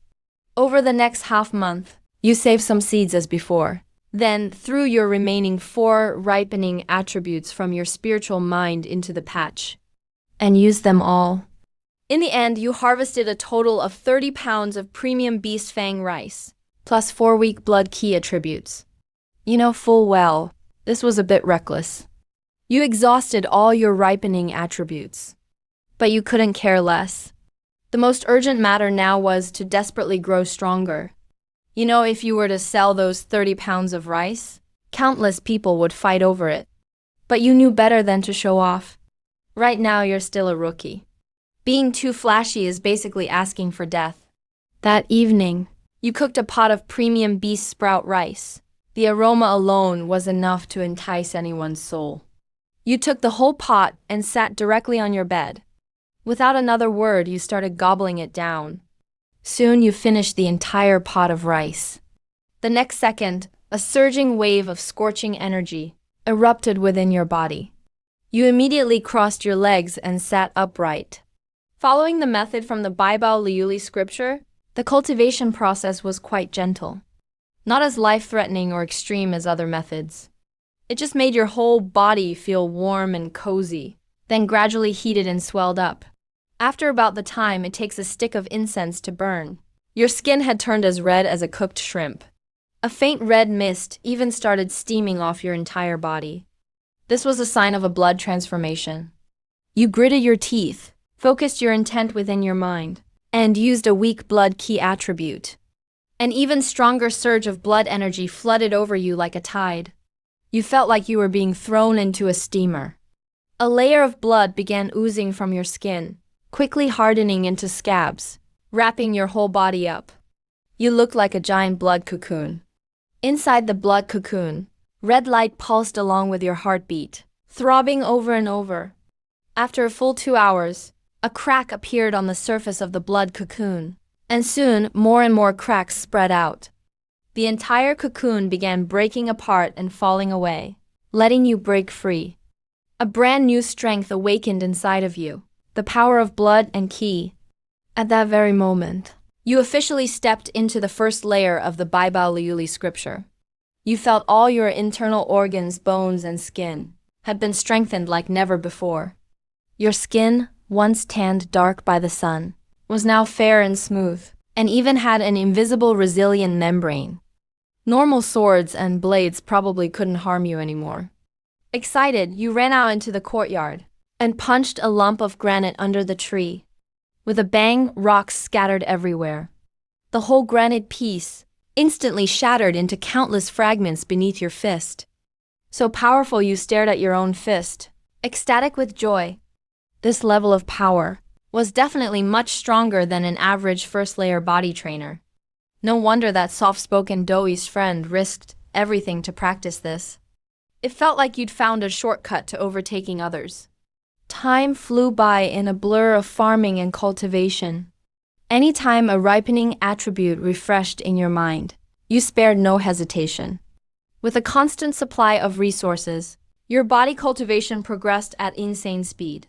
Over the next half-month, you saved some seeds as before, then threw your remaining 4 ripening attributes from your spiritual mind into the patch, and used them all. In the end, you harvested a total of 30 pounds of premium beast fang rice, plus 4 weak blood key attributes. You know full well, this was a bit reckless. You exhausted all your ripening attributes. But you couldn't care less. The most urgent matter now was to desperately grow stronger. You know, if you were to sell those 30 pounds of rice, countless people would fight over it. But you knew better than to show off. Right now, you're still a rookie. Being too flashy is basically asking for death. That evening, you cooked a pot of premium beast sprout rice. The aroma alone was enough to entice anyone's soul. You took the whole pot and sat directly on your bed. Without another word, you started gobbling it down. Soon you finished the entire pot of rice. The next second, a surging wave of scorching energy erupted within your body. You immediately crossed your legs and sat upright. Following the method from the Bible Liuli scripture, the cultivation process was quite gentle. Not as life-threatening or extreme as other methods. It just made your whole body feel warm and cozy, then gradually heated and swelled up. After about the time it takes a stick of incense to burn, your skin had turned as red as a cooked shrimp. A faint red mist even started steaming off your entire body. This was a sign of a blood transformation. You gritted your teeth, focused your intent within your mind, and used a weak blood key attribute. An even stronger surge of blood energy flooded over you like a tide. You felt like you were being thrown into a steamer. A layer of blood began oozing from your skin, quickly hardening into scabs, wrapping your whole body up. You looked like a giant blood cocoon. Inside the blood cocoon, red light pulsed along with your heartbeat, throbbing over and over. After a full 2 hours, a crack appeared on the surface of the blood cocoon, and soon more and more cracks spread out. The entire cocoon began breaking apart and falling away, letting you break free. A brand new strength awakened inside of you, the power of blood and ki. At that very moment, you officially stepped into the first layer of the Bible Liuli scripture. You felt all your internal organs, bones, and skin had been strengthened like never before. Your skin, once tanned dark by the sun, was now fair and smooth, and even had an invisible resilient membrane. Normal swords and blades probably couldn't harm you anymore. Excited, you ran out into the courtyard and punched a lump of granite under the tree. With a bang, rocks scattered everywhere. The whole granite piece instantly shattered into countless fragments beneath your fist. So powerful you stared at your own fist, ecstatic with joy. This level of power was definitely much stronger than an average first-layer body trainer. No wonder that soft-spoken Doi's friend risked everything to practice this. It felt like you'd found a shortcut to overtaking others. Time flew by in a blur of farming and cultivation. Anytime a ripening attribute refreshed in your mind, you spared no hesitation. With a constant supply of resources, your body cultivation progressed at insane speed.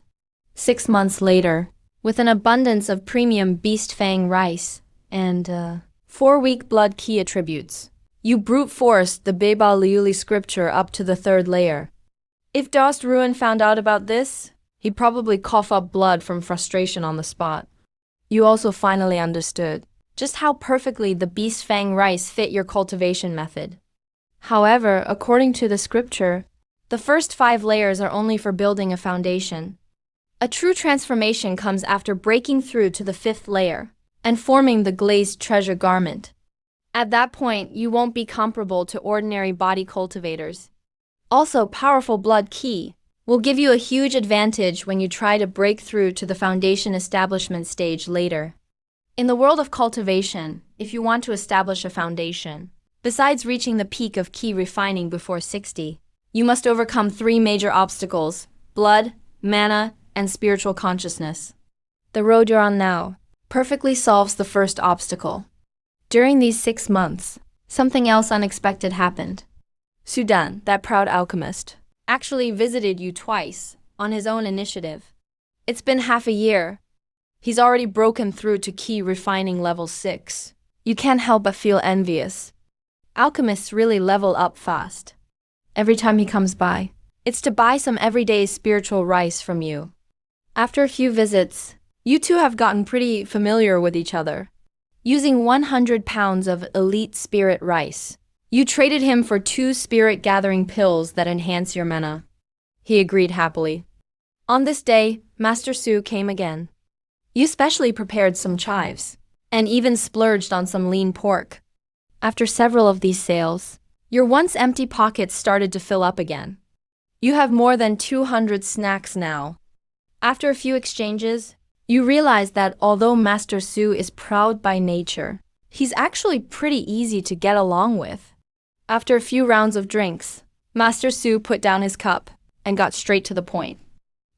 6 months later, with an abundance of premium beast fang rice and 4-week blood key attributes, you brute forced the Beba Liuli scripture up to the 3rd layer. If Dost Ruin found out about this, he'd probably cough up blood from frustration on the spot. You also finally understood just how perfectly the beast fang rice fit your cultivation method. However, according to the scripture, the first 5 layers are only for building a foundation. A true transformation comes after breaking through to the 5th layer and forming the glazed treasure garment. At that point, you won't be comparable to ordinary body cultivators. Also, powerful blood key will give you a huge advantage when you try to break through to the foundation establishment stage later. In the world of cultivation, if you want to establish a foundation, besides reaching the peak of key refining before 60, you must overcome 3 major obstacles: blood, mana, and spiritual consciousness. The road you're on now perfectly solves the first obstacle. During these 6 months, something else unexpected happened. Sudan, that proud alchemist, actually visited you twice on his own initiative. It's been half a year. He's already broken through to key refining level 6. You can't help but feel envious. Alchemists really level up fast. Every time he comes by, it's to buy some everyday spiritual rice from you. After a few visits, you two have gotten pretty familiar with each other. Using 100 pounds of elite spirit rice, you traded him for 2 spirit-gathering pills that enhance your mana. He agreed happily. On this day, Master Su came again. You specially prepared some chives, and even splurged on some lean pork. After several of these sales, your once empty pockets started to fill up again. You have more than 200 snacks now. After a few exchanges, you realize that although Master Su is proud by nature, he's actually pretty easy to get along with. After a few rounds of drinks, Master Su put down his cup and got straight to the point.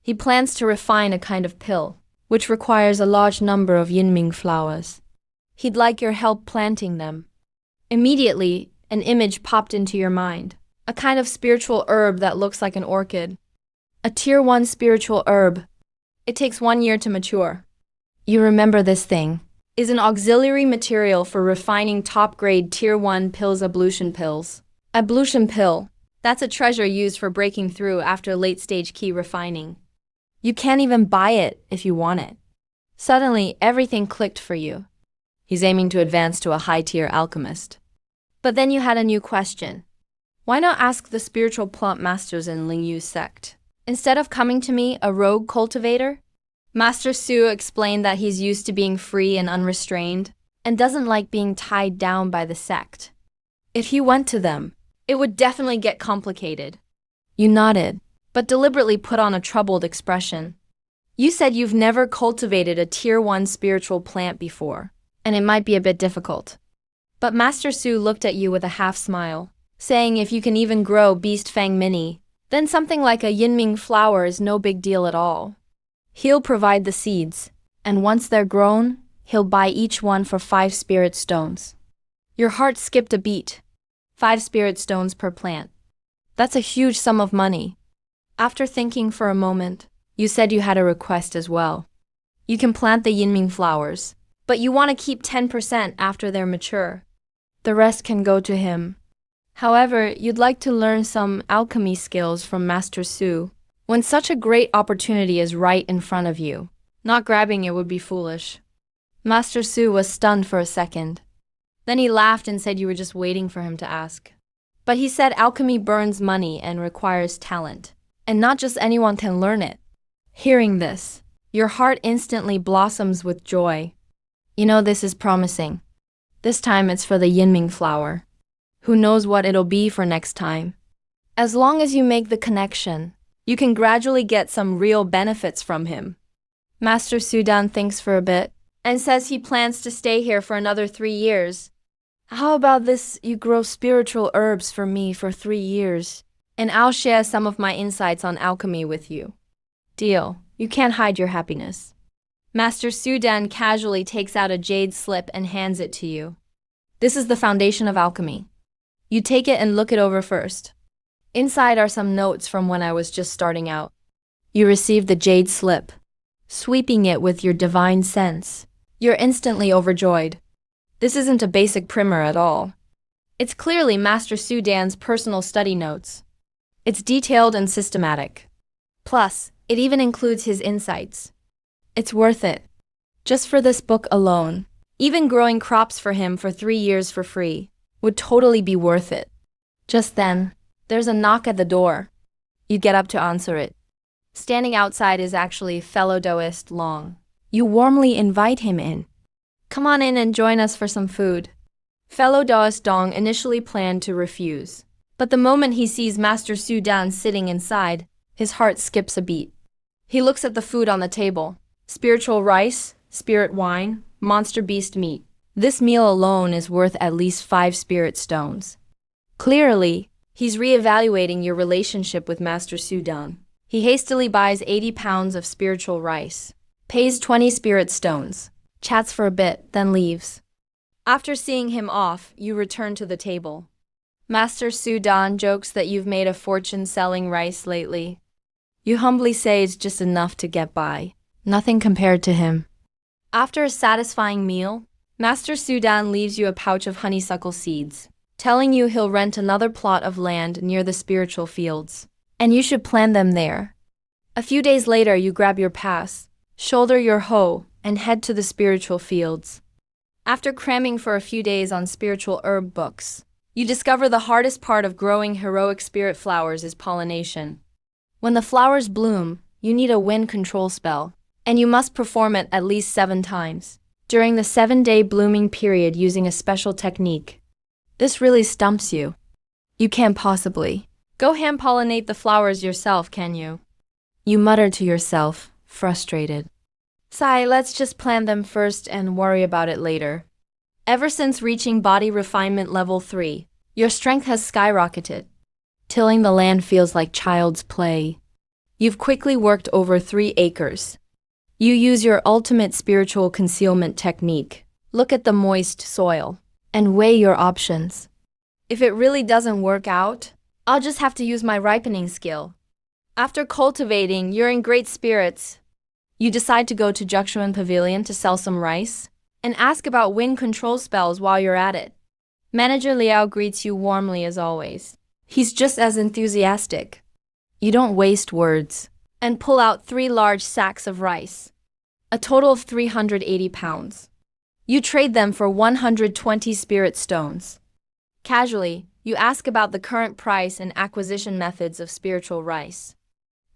He plans to refine a kind of pill, which requires a large number of yinming flowers. He'd like your help planting them. Immediately, an image popped into your mind, a kind of spiritual herb that looks like an orchid. A tier 1 spiritual herb. It takes 1 year to mature. You remember this thing is an auxiliary material for refining top-grade tier 1 pills. Ablution pills. Ablution pill. That's a treasure used for breaking through after late-stage key refining. You can't even buy it if you want it. Suddenly, everything clicked for you. He's aiming to advance to a high-tier alchemist. But then you had a new question. Why not ask the spiritual plant masters in Lingyu's sect? Instead of coming to me, a rogue cultivator? Master Su explained that he's used to being free and unrestrained, and doesn't like being tied down by the sect. If he went to them, it would definitely get complicated. You nodded, but deliberately put on a troubled expression. You said you've never cultivated a tier 1 spiritual plant before, and it might be a bit difficult. But Master Su looked at you with a half-smile, saying if you can even grow Beast Fang Mini, then something like a yinming flower is no big deal at all. He'll provide the seeds, and once they're grown, he'll buy each one for 5 spirit stones. Your heart skipped a beat. 5 spirit stones per plant. That's a huge sum of money. After thinking for a moment, you said you had a request as well. You can plant the yinming flowers, but you want to keep 10% after they're mature. The rest can go to him. However, you'd like to learn some alchemy skills from Master Su. When such a great opportunity is right in front of you, not grabbing it would be foolish. Master Su was stunned for a second. Then he laughed and said you were just waiting for him to ask. But he said alchemy burns money and requires talent, and not just anyone can learn it. Hearing this, your heart instantly blossoms with joy. You know this is promising. This time it's for the yinming flower. Who knows what it'll be for next time? As long as you make the connection, you can gradually get some real benefits from him. Master Sudan thinks for a bit and says he plans to stay here for another 3 years. How about this, you grow spiritual herbs for me for 3 years, and I'll share some of my insights on alchemy with you. Deal. You can't hide your happiness. Master Sudan casually takes out a jade slip and hands it to you. This is the foundation of alchemy. You take it and look it over first. Inside are some notes from when I was just starting out. You receive the jade slip. Sweeping it with your divine sense, you're instantly overjoyed. This isn't a basic primer at all. It's clearly Master Sudan's personal study notes. It's detailed and systematic. Plus, it even includes his insights. It's worth it. Just for this book alone, even growing crops for him for 3 years for free would totally be worth it. Just then, there's a knock at the door. You get up to answer it. Standing outside is actually fellow Daoist Long. You warmly invite him in. Come on in and join us for some food. Fellow Daoist Dong initially planned to refuse, but the moment he sees Master Sudan sitting inside, his heart skips a beat. He looks at the food on the table. Spiritual rice, spirit wine, monster beast meat. This meal alone is worth at least 5 spirit stones. Clearly, he's reevaluating your relationship with Master Sudan. He hastily buys 80 pounds of spiritual rice, pays 20 spirit stones, chats for a bit, then leaves. After seeing him off, you return to the table. Master Sudan jokes that you've made a fortune selling rice lately. You humbly say it's just enough to get by, nothing compared to him. After a satisfying meal, Master Sudan leaves you a pouch of honeysuckle seeds, telling you he'll rent another plot of land near the spiritual fields, and you should plant them there. A few days later, you grab your pass, shoulder your hoe, and head to the spiritual fields. After cramming for a few days on spiritual herb books, you discover the hardest part of growing heroic spirit flowers is pollination. When the flowers bloom, you need a wind control spell, and you must perform it at least 7 times, during the 7-day blooming period using a special technique. This really stumps you. You can't possibly go hand-pollinate the flowers yourself, can you? You mutter to yourself, frustrated. Sigh, let's just plant them first and worry about it later. Ever since reaching body refinement level 3, your strength has skyrocketed. Tilling the land feels like child's play. You've quickly worked over 3 acres. You use your ultimate spiritual concealment technique. Look at the moist soil and weigh your options. If it really doesn't work out, I'll just have to use my ripening skill. After cultivating, you're in great spirits. You decide to go to Juxuan Pavilion to sell some rice and ask about wind control spells while you're at it. Manager Liao greets you warmly as always. He's just as enthusiastic. You don't waste words and pull out 3 large sacks of rice, a total of 380 pounds. You trade them for 120 spirit stones. Casually, you ask about the current price and acquisition methods of spiritual rice.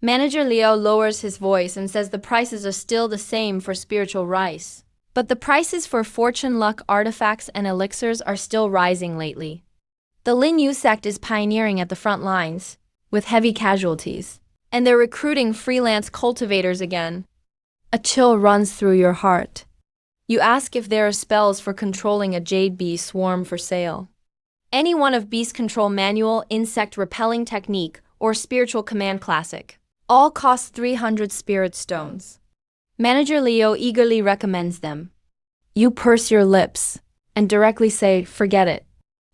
Manager Leo lowers his voice and says the prices are still the same for spiritual rice, but the prices for fortune luck artifacts and elixirs are still rising lately. The Lin Yu sect is pioneering at the front lines, with heavy casualties, and they're recruiting freelance cultivators again. A chill runs through your heart. You ask if there are spells for controlling a jade bee swarm for sale. Any one of beast control manual, insect repelling technique, or spiritual command classic. All cost 300 spirit stones. Manager Leo eagerly recommends them. You purse your lips and directly say, forget it.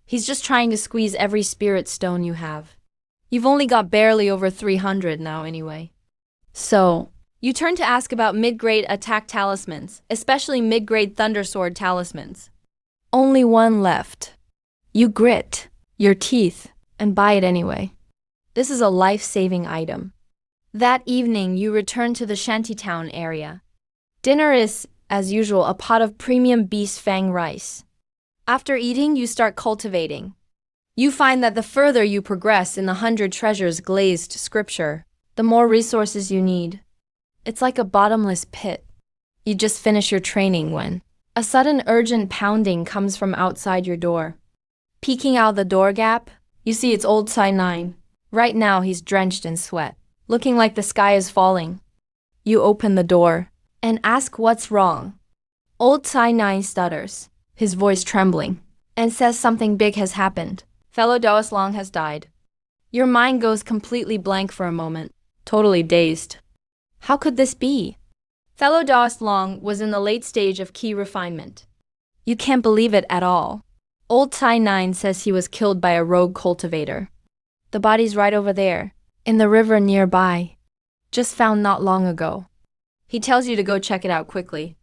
He's just trying to squeeze every spirit stone you have. You've only got barely over 300 now anyway. So, you turn to ask about mid-grade attack talismans, especially mid-grade Thundersword talismans. Only one left. You grit your teeth and buy it anyway. This is a life-saving item. That evening, you return to the shantytown area. Dinner is, as usual, a pot of premium beast fang rice. After eating, you start cultivating. You find that the further you progress in the 100 treasures glazed scripture, the more resources you need. It's like a bottomless pit. You just finish your training when a sudden urgent pounding comes from outside your door. Peeking out the door gap, you see it's old Sai 9. Right now he's drenched in sweat, looking like the sky is falling. You open the door and ask what's wrong. Old Sai 9 stutters, his voice trembling, and says something big has happened. Fellow Daoist Long has died. Your mind goes completely blank for a moment, totally dazed. How could this be? Fellow Das Long was in the late stage of key refinement. You can't believe it at all. Old Tai Nine says he was killed by a rogue cultivator. The body's right over there, in the river nearby. Just found not long ago. He tells you to go check it out quickly.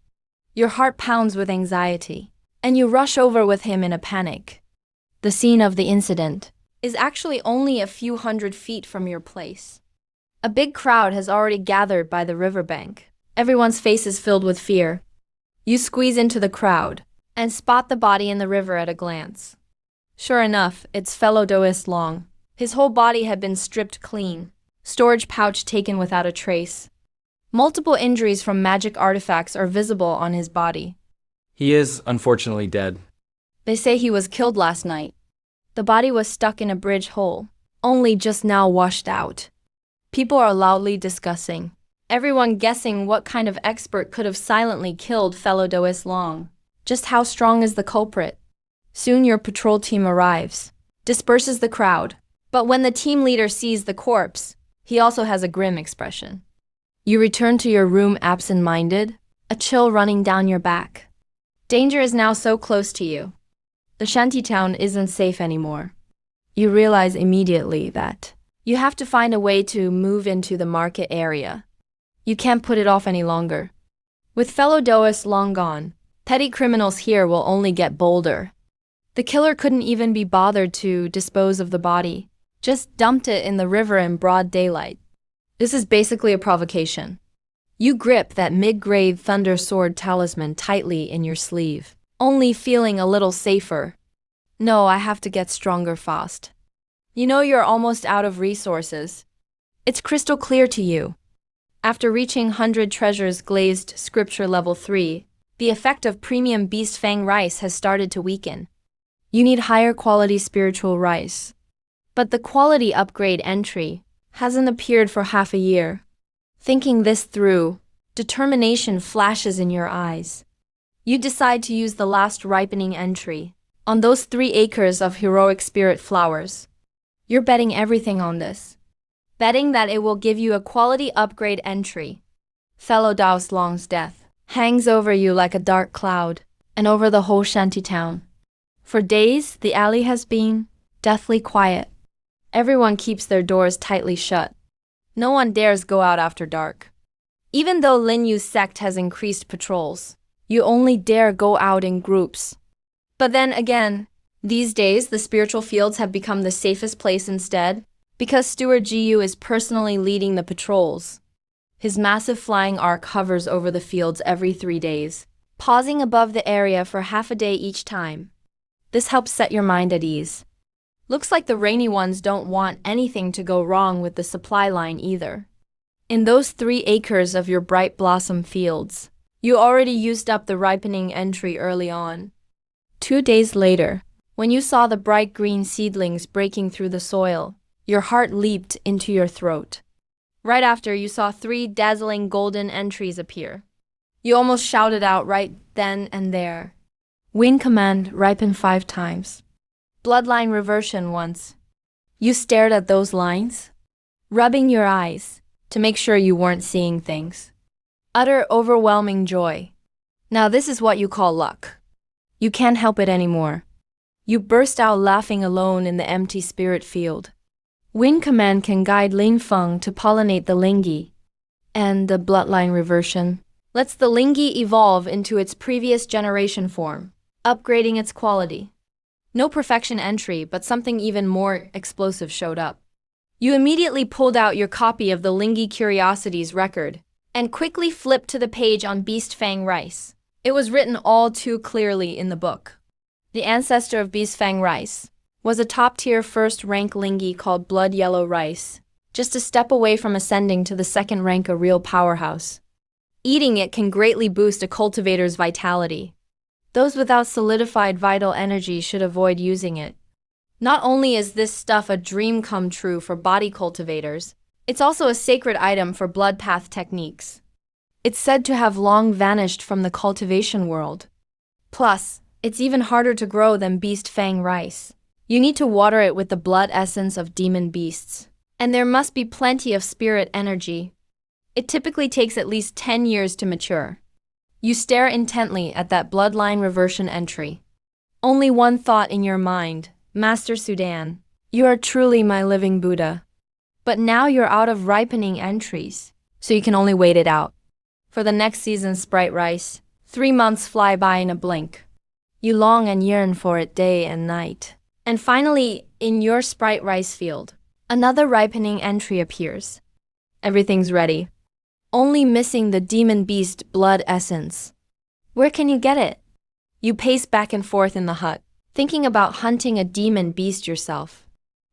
Your heart pounds with anxiety, and you rush over with him in a panic. The scene of the incident is actually only a few 100 feet from your place. A big crowd has already gathered by the riverbank. Everyone's face is filled with fear. You squeeze into the crowd and spot the body in the river at a glance. Sure enough, it's fellow Dois Long. His whole body had been stripped clean, storage pouch taken without a trace. Multiple injuries from magic artifacts are visible on his body. He is, unfortunately, dead. They say he was killed last night. The body was stuck in a bridge hole, only just now washed out. People are loudly discussing, everyone guessing what kind of expert could have silently killed fellow Dois Long. Just how strong is the culprit? Soon your patrol team arrives, disperses the crowd. But when the team leader sees the corpse, he also has a grim expression. You return to your room absent-minded, a chill running down your back. Danger is now so close to you. The shantytown isn't safe anymore. You realize immediately that you have to find a way to move into the market area. You can't put it off any longer. With fellow Dois long gone, petty criminals here will only get bolder. The killer couldn't even be bothered to dispose of the body, just dumped it in the river in broad daylight. This is basically a provocation. You grip that mid-grade thunder sword talisman tightly in your sleeve, only feeling a little safer. No, I have to get stronger fast. You know you're almost out of resources. It's crystal clear to you. After reaching 100 treasures glazed scripture level 3, the effect of premium beast fang rice has started to weaken. You need higher quality spiritual rice. But the quality upgrade entry hasn't appeared for half a year. Thinking this through, determination flashes in your eyes. You decide to use the last ripening entry on those 3 acres of heroic spirit flowers. You're betting everything on this. Betting that it will give you a quality upgrade entry. Fellow Daos Long's death hangs over you like a dark cloud, and over the whole shantytown. For days, the alley has been deathly quiet. Everyone keeps their doors tightly shut. No one dares go out after dark. Even though Lin Yu's sect has increased patrols, you only dare go out in groups. But then again, these days the spiritual fields have become the safest place instead, because Steward Jiyu is personally leading the patrols. His massive flying arc hovers over the fields every 3 days, pausing above the area for half a day each time. This helps set your mind at ease. Looks like the rainy ones don't want anything to go wrong with the supply line either. In those 3 acres of your bright blossom fields, you already used up the ripening entry early on. 2 days later, when you saw the bright green seedlings breaking through the soil, your heart leaped into your throat. Right after, you saw 3 dazzling golden entries appear. You almost shouted out right then and there. Wind command ripen 5 times. Bloodline reversion once. You stared at those lines, rubbing your eyes to make sure you weren't seeing things. Utter overwhelming joy. Now this is what you call luck. You can't help it anymore. You burst out laughing alone in the empty spirit field. Wind command can guide Lin Feng to pollinate the Lingi, and the bloodline reversion lets the Lingi evolve into its previous generation form, upgrading its quality. No perfection entry, but something even more explosive showed up. You immediately pulled out your copy of the Lingi Curiosities record and quickly flipped to the page on Beast Fang Rice. It was written all too clearly in the book. The ancestor of Beast Fang Rice was a top-tier first-rank Lingi called Blood Yellow Rice, just a step away from ascending to the second rank a real powerhouse. Eating it can greatly boost a cultivator's vitality. Those without solidified vital energy should avoid using it. Not only is this stuff a dream come true for body cultivators, it's also a sacred item for blood path techniques. It's said to have long vanished from the cultivation world. Plus, it's even harder to grow than Beast Fang Rice. You need to water it with the blood essence of demon beasts. And there must be plenty of spirit energy. It typically takes at least 10 years to mature. You stare intently at that bloodline reversion entry. Only one thought in your mind, Master Sudan, you are truly my living Buddha. But now you're out of ripening entries, so you can only wait it out. For the next season's Sprite Rice, 3 months fly by in a blink. You long and yearn for it day and night. And finally, in your Sprite Rice field, another ripening entry appears. Everything's ready. Only missing the demon beast blood essence. Where can you get it? You pace back and forth in the hut, thinking about hunting a demon beast yourself.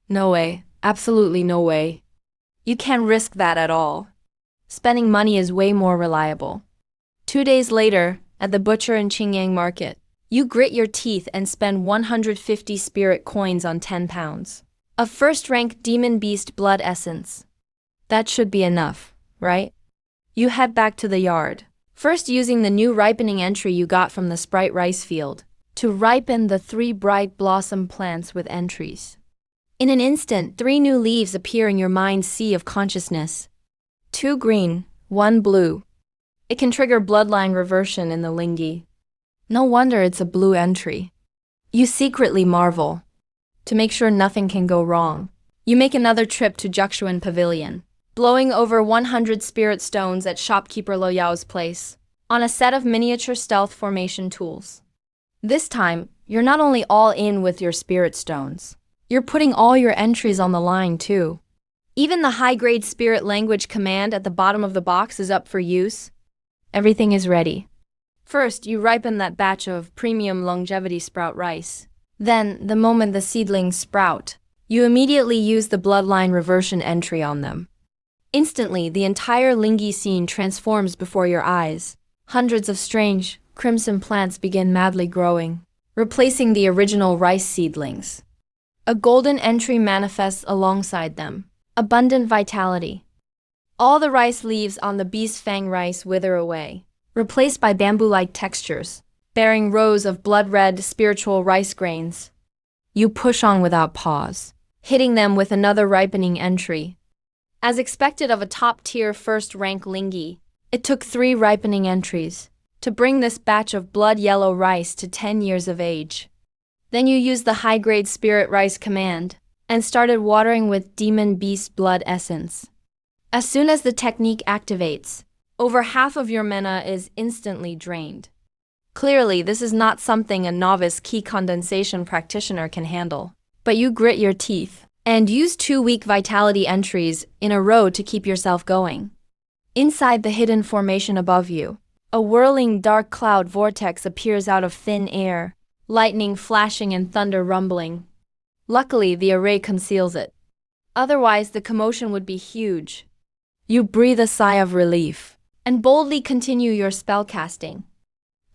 No way, absolutely no way. You can't risk that at all. Spending money is way more reliable. 2 days later, at the butcher in Qingyang market, you grit your teeth and spend 150 spirit coins on 10 pounds of first-rank demon beast blood essence. That should be enough, right? You head back to the yard, first using the new ripening entry you got from the Sprite Rice field to ripen the 3 bright blossom plants with entries. In an instant, 3 new leaves appear in your mind's sea of consciousness. 2 green, 1 blue. It can trigger bloodline reversion in the Lingi. No wonder it's a blue entry. You secretly marvel. To make sure nothing can go wrong, you make another trip to Juxuan Pavilion, blowing over 100 spirit stones at shopkeeper Lo Yao's place, on a set of miniature stealth formation tools. This time, you're not only all in with your spirit stones, you're putting all your entries on the line too. Even the high-grade spirit language command at the bottom of the box is up for use. Everything is ready. First, you ripen that batch of premium longevity sprout rice. Then, the moment the seedlings sprout, you immediately use the bloodline reversion entry on them. Instantly, the entire Lingi scene transforms before your eyes. Hundreds of strange, crimson plants begin madly growing, replacing the original rice seedlings. A golden entry manifests alongside them. Abundant vitality. All the rice leaves on the beast fang rice wither away, replaced by bamboo-like textures, bearing rows of blood-red spiritual rice grains. You push on without pause, hitting them with another ripening entry. As expected of a top-tier first-rank Lingi, it took 3 ripening entries to bring this batch of blood-yellow rice to 10 years of age. Then you used the high-grade spirit rice command and started watering with demon beast blood essence. As soon as the technique activates, over half of your mana is instantly drained. Clearly, this is not something a novice key condensation practitioner can handle. But you grit your teeth and use 2 weak vitality entries in a row to keep yourself going. Inside the hidden formation above you, a whirling dark cloud vortex appears out of thin air, lightning flashing and thunder rumbling. Luckily, the array conceals it. Otherwise, the commotion would be huge. You breathe a sigh of relief and boldly continue your spellcasting.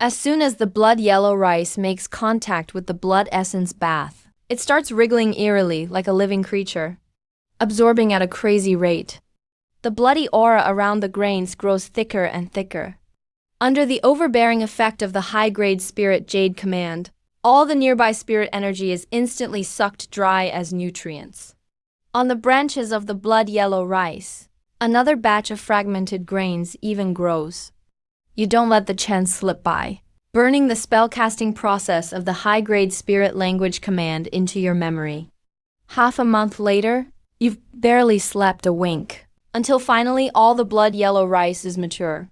As soon as the blood-yellow rice makes contact with the blood essence bath, it starts wriggling eerily like a living creature, absorbing at a crazy rate. The bloody aura around the grains grows thicker and thicker. Under the overbearing effect of the high-grade spirit jade command, all the nearby spirit energy is instantly sucked dry as nutrients. On the branches of the blood-yellow rice, another batch of fragmented grains even grows. You don't let the chance slip by, burning the spellcasting process of the high-grade spirit language command into your memory. Half a month later, you've barely slept a wink, until finally all the blood-yellow rice is mature.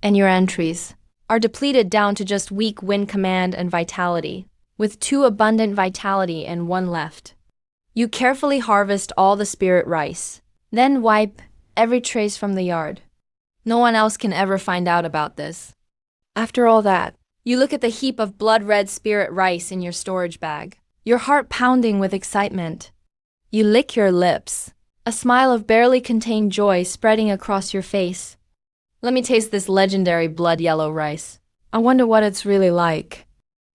And your entries are depleted down to just weak wind command and vitality, with 2 abundant vitality and 1 left. You carefully harvest all the spirit rice, then wipe every trace from the yard. No one else can ever find out about this. After all that, you look at the heap of blood-red spirit rice in your storage bag, your heart pounding with excitement. You lick your lips, a smile of barely contained joy spreading across your face. Let me taste this legendary blood-yellow rice. I wonder what it's really like.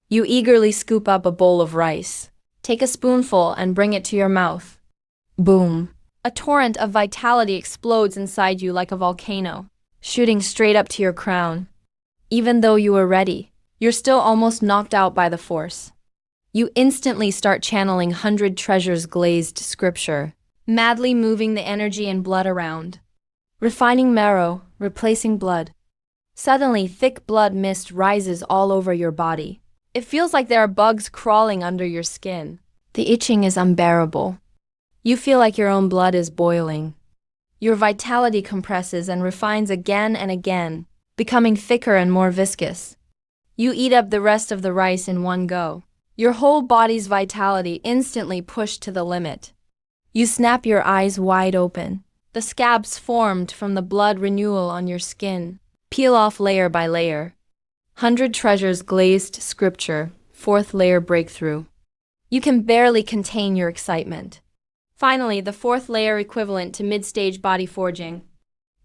You eagerly scoop up a bowl of rice, take a spoonful and bring it to your mouth. Boom! A torrent of vitality explodes inside you like a volcano, shooting straight up to your crown. Even though you were ready, you're still almost knocked out by the force. You instantly start channeling 100 treasures glazed scripture, madly moving the energy and blood around. refining marrow, replacing blood. Suddenly, thick blood mist rises all over your body. It feels like there are bugs crawling under your skin. The itching is unbearable. You feel like your own blood is boiling. Your vitality compresses and refines again and again, becoming thicker and more viscous. You eat up the rest of the rice in one go. Your whole body's vitality instantly pushed to the limit. You snap your eyes wide open. The scabs formed from the blood renewal on your skin peel off layer by layer. 100 treasures glazed scripture, 4th layer breakthrough. You can barely contain your excitement. Finally, the 4th layer equivalent to mid-stage body forging.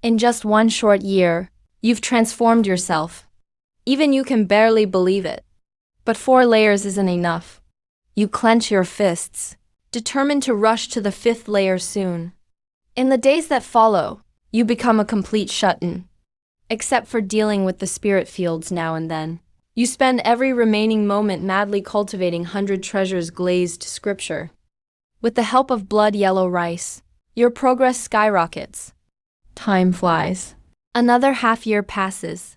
In just one short year, you've transformed yourself. Even you can barely believe it. But 4 layers isn't enough. You clench your fists, determined to rush to the 5th layer soon. In the days that follow, you become a complete shut-in. Except for dealing with the spirit fields now and then. You spend every remaining moment madly cultivating 100 treasures glazed scripture. With the help of blood yellow rice, your progress skyrockets. Time flies. Another half year passes.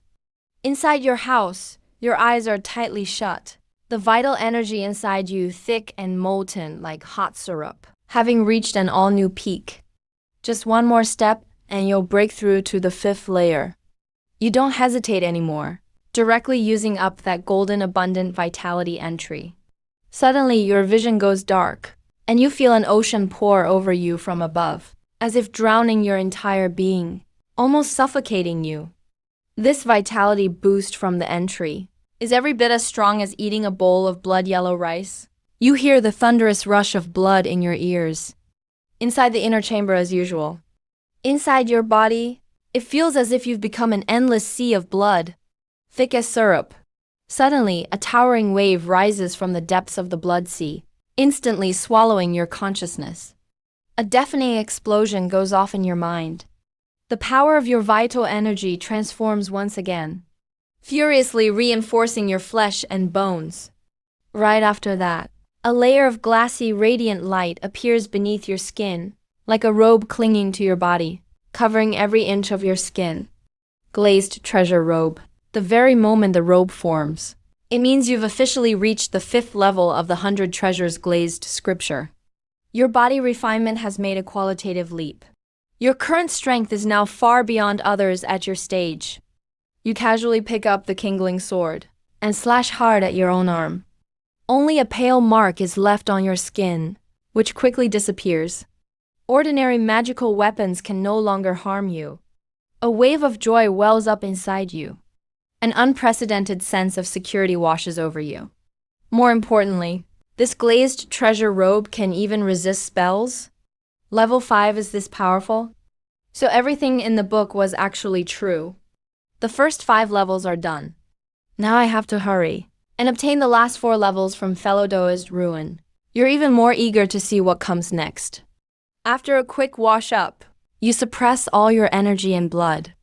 Inside your house, your eyes are tightly shut. The vital energy inside you thick and molten like hot syrup, having reached an all-new peak. Just one more step and you'll break through to the 5th layer. You don't hesitate anymore, directly using up that golden abundant vitality entry. Suddenly your vision goes dark, and you feel an ocean pour over you from above, as if drowning your entire being, almost suffocating you. This vitality boost from the entry is every bit as strong as eating a bowl of blood yellow rice. You hear the thunderous rush of blood in your ears. Inside the inner chamber as usual. Inside your body, it feels as if you've become an endless sea of blood, thick as syrup. Suddenly, a towering wave rises from the depths of the blood sea, instantly swallowing your consciousness. A deafening explosion goes off in your mind. The power of your vital energy transforms once again, furiously reinforcing your flesh and bones. Right after that, a layer of glassy, radiant light appears beneath your skin, like a robe clinging to your body, covering every inch of your skin. Glazed treasure robe. The very moment the robe forms, it means you've officially reached the 5th level of the 100 treasures glazed scripture. Your body refinement has made a qualitative leap. Your current strength is now far beyond others at your stage. You casually pick up the kindling sword and slash hard at your own arm. Only a pale mark is left on your skin, which quickly disappears. Ordinary magical weapons can no longer harm you. A wave of joy wells up inside you. An unprecedented sense of security washes over you. More importantly, this glazed treasure robe can even resist spells. Level 5 is this powerful? So everything in the book was actually true. The first 5 levels are done. Now I have to hurry and obtain the last 4 levels from Fellow-Doist Ruin. You're even more eager to see what comes next. After a quick wash-up, you suppress all your energy and blood.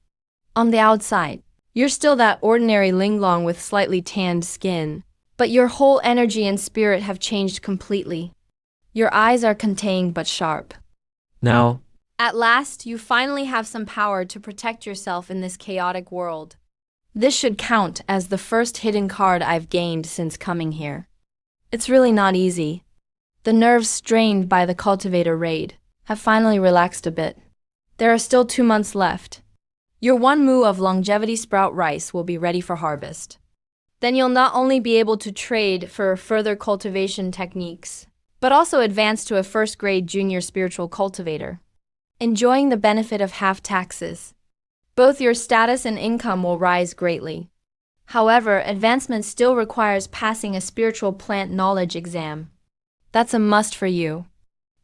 On the outside, you're still that ordinary linglong with slightly tanned skin, but your whole energy and spirit have changed completely. Your eyes are contained but sharp. Now, At last, you finally have some power to protect yourself in this chaotic world. This should count as the first hidden card I've gained since coming here. It's really not easy. The nerves strained by the cultivator raid have finally relaxed a bit. There are still 2 months left. Your 1 moo of longevity sprout rice will be ready for harvest. Then you'll not only be able to trade for further cultivation techniques, but also advance to a first-grade junior spiritual cultivator, enjoying the benefit of half taxes. Both your status and income will rise greatly. However, advancement still requires passing a spiritual plant knowledge exam. That's a must for you.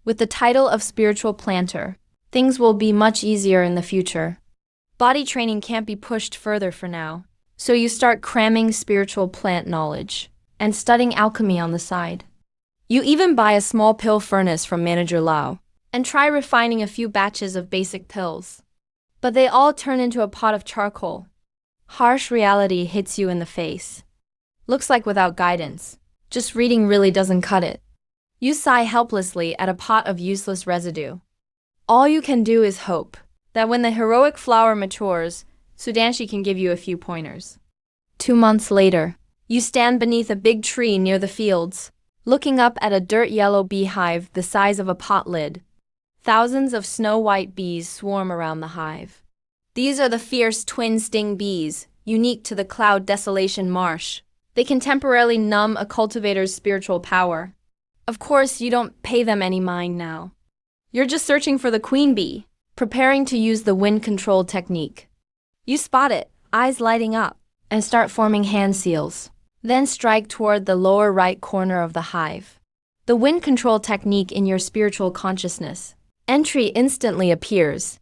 With the title of spiritual planter, things will be much easier in the future. Body training can't be pushed further for now, so you start cramming spiritual plant knowledge and studying alchemy on the side. You even buy a small pill furnace from Manager Lau and try refining a few batches of basic pills. But they all turn into a pot of charcoal. Harsh reality hits you in the face. Looks like without guidance, just reading really doesn't cut it. You sigh helplessly at a pot of useless residue. All you can do is hope that when the heroic flower matures, Sudanshi can give you a few pointers. 2 months later, you stand beneath a big tree near the fields, looking up at a dirt yellow beehive the size of a pot lid. Thousands of snow-white bees swarm around the hive. These are the fierce twin sting bees, unique to the cloud desolation marsh. They can temporarily numb a cultivator's spiritual power. Of course, you don't pay them any mind now. You're just searching for the queen bee, preparing to use the wind control technique. You spot it, eyes lighting up, and start forming hand seals. Then strike toward the lower right corner of the hive. The wind control technique in your spiritual consciousness. Entry instantly appears.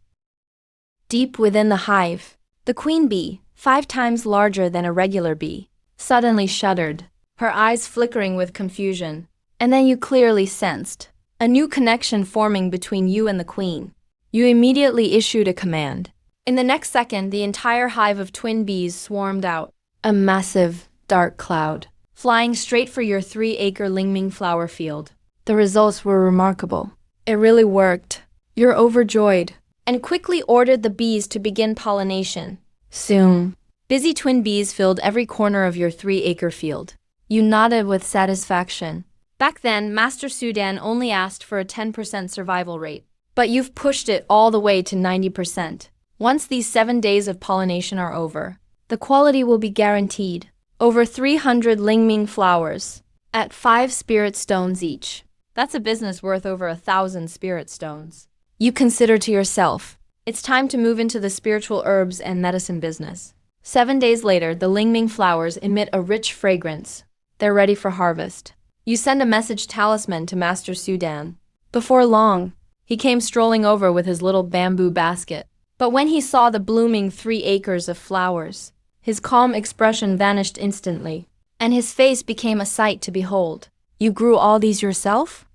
Deep within the hive, the queen bee, 5 times larger than a regular bee, suddenly shuddered, her eyes flickering with confusion. And then you clearly sensed a new connection forming between you and the queen. You immediately issued a command. In the next second, the entire hive of twin bees swarmed out, a massive, dark cloud, flying straight for your 3-acre Lingming flower field. The results were remarkable. It really worked. You're overjoyed, and quickly ordered the bees to begin pollination. Soon, busy twin bees filled every corner of your 3-acre field. You nodded with satisfaction. Back then, Master Sudan only asked for a 10% survival rate, but you've pushed it all the way to 90%. Once these 7 days of pollination are over, the quality will be guaranteed. Over 300 Lingming flowers, at 5 spirit stones each. That's a business worth over 1,000 spirit stones. You consider to yourself, it's time to move into the spiritual herbs and medicine business. 7 days later, the Lingming flowers emit a rich fragrance. They're ready for harvest. You send a message talisman to Master Sudan. Before long, he came strolling over with his little bamboo basket. But when he saw the blooming 3 acres of flowers, his calm expression vanished instantly, and his face became a sight to behold. You grew all these yourself?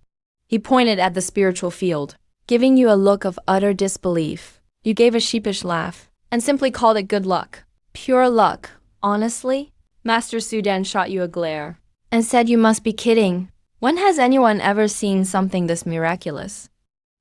He pointed at the spiritual field, giving you a look of utter disbelief. You gave a sheepish laugh, and simply called it good luck. Pure luck, honestly? Master Sudan shot you a glare, and said you must be kidding. When has anyone ever seen something this miraculous?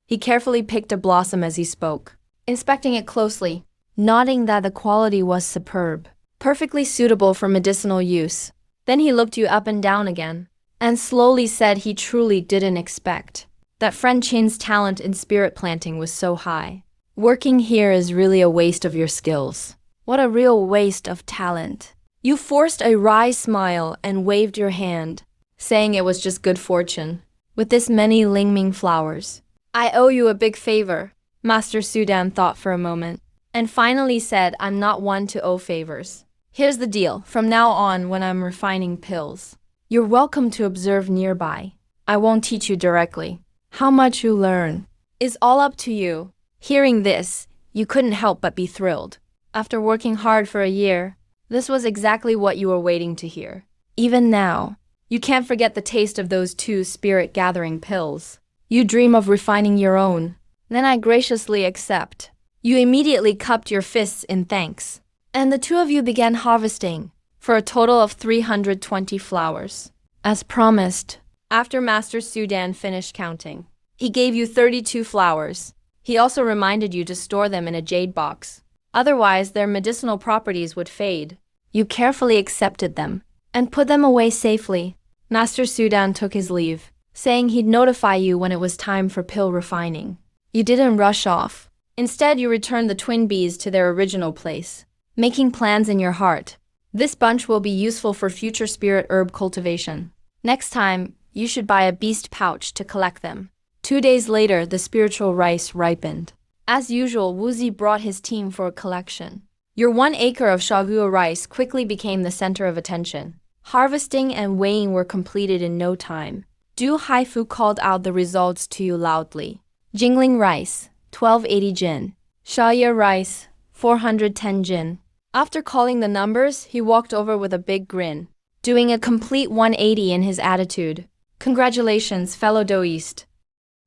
He carefully picked a blossom as he spoke, inspecting it closely, noting that the quality was superb, perfectly suitable for medicinal use. Then he looked you up and down again, and slowly said he truly didn't expect that friend Chin's talent in spirit planting was so high. Working here is really a waste of your skills. What a real waste of talent. You forced a wry smile and waved your hand, saying it was just good fortune. With this many Lingming flowers, I owe you a big favor. Master Sudan thought for a moment, and finally said, I'm not one to owe favors. Here's the deal. From now on, when I'm refining pills, you're welcome to observe nearby. I won't teach you directly. How much you learn is all up to you. Hearing this, you couldn't help but be thrilled. After working hard for a year, this was exactly what you were waiting to hear. Even now, you can't forget the taste of those 2 spirit-gathering pills. You dream of refining your own. Then I graciously accept. You immediately cupped your fists in thanks, and the 2 of you began harvesting, for a total of 320 flowers. As promised, after Master Sudan finished counting, he gave you 32 flowers. He also reminded you to store them in a jade box. Otherwise, their medicinal properties would fade. You carefully accepted them and put them away safely. Master Sudan took his leave, saying he'd notify you when it was time for pill refining. You didn't rush off. Instead, you returned the twin bees to their original place, making plans in your heart. This bunch will be useful for future spirit herb cultivation. Next time, you should buy a beast pouch to collect them. 2 days later, the spiritual rice ripened. As usual, Wuzi brought his team for a collection. Your 1 acre of Shagua rice quickly became the center of attention. Harvesting and weighing were completed in no time. Du Haifu called out the results to you loudly. Jingling rice, 1280 jin. Shaya rice, 410 jin. After calling the numbers, he walked over with a big grin, doing a complete 180 in his attitude. Congratulations, fellow Doist.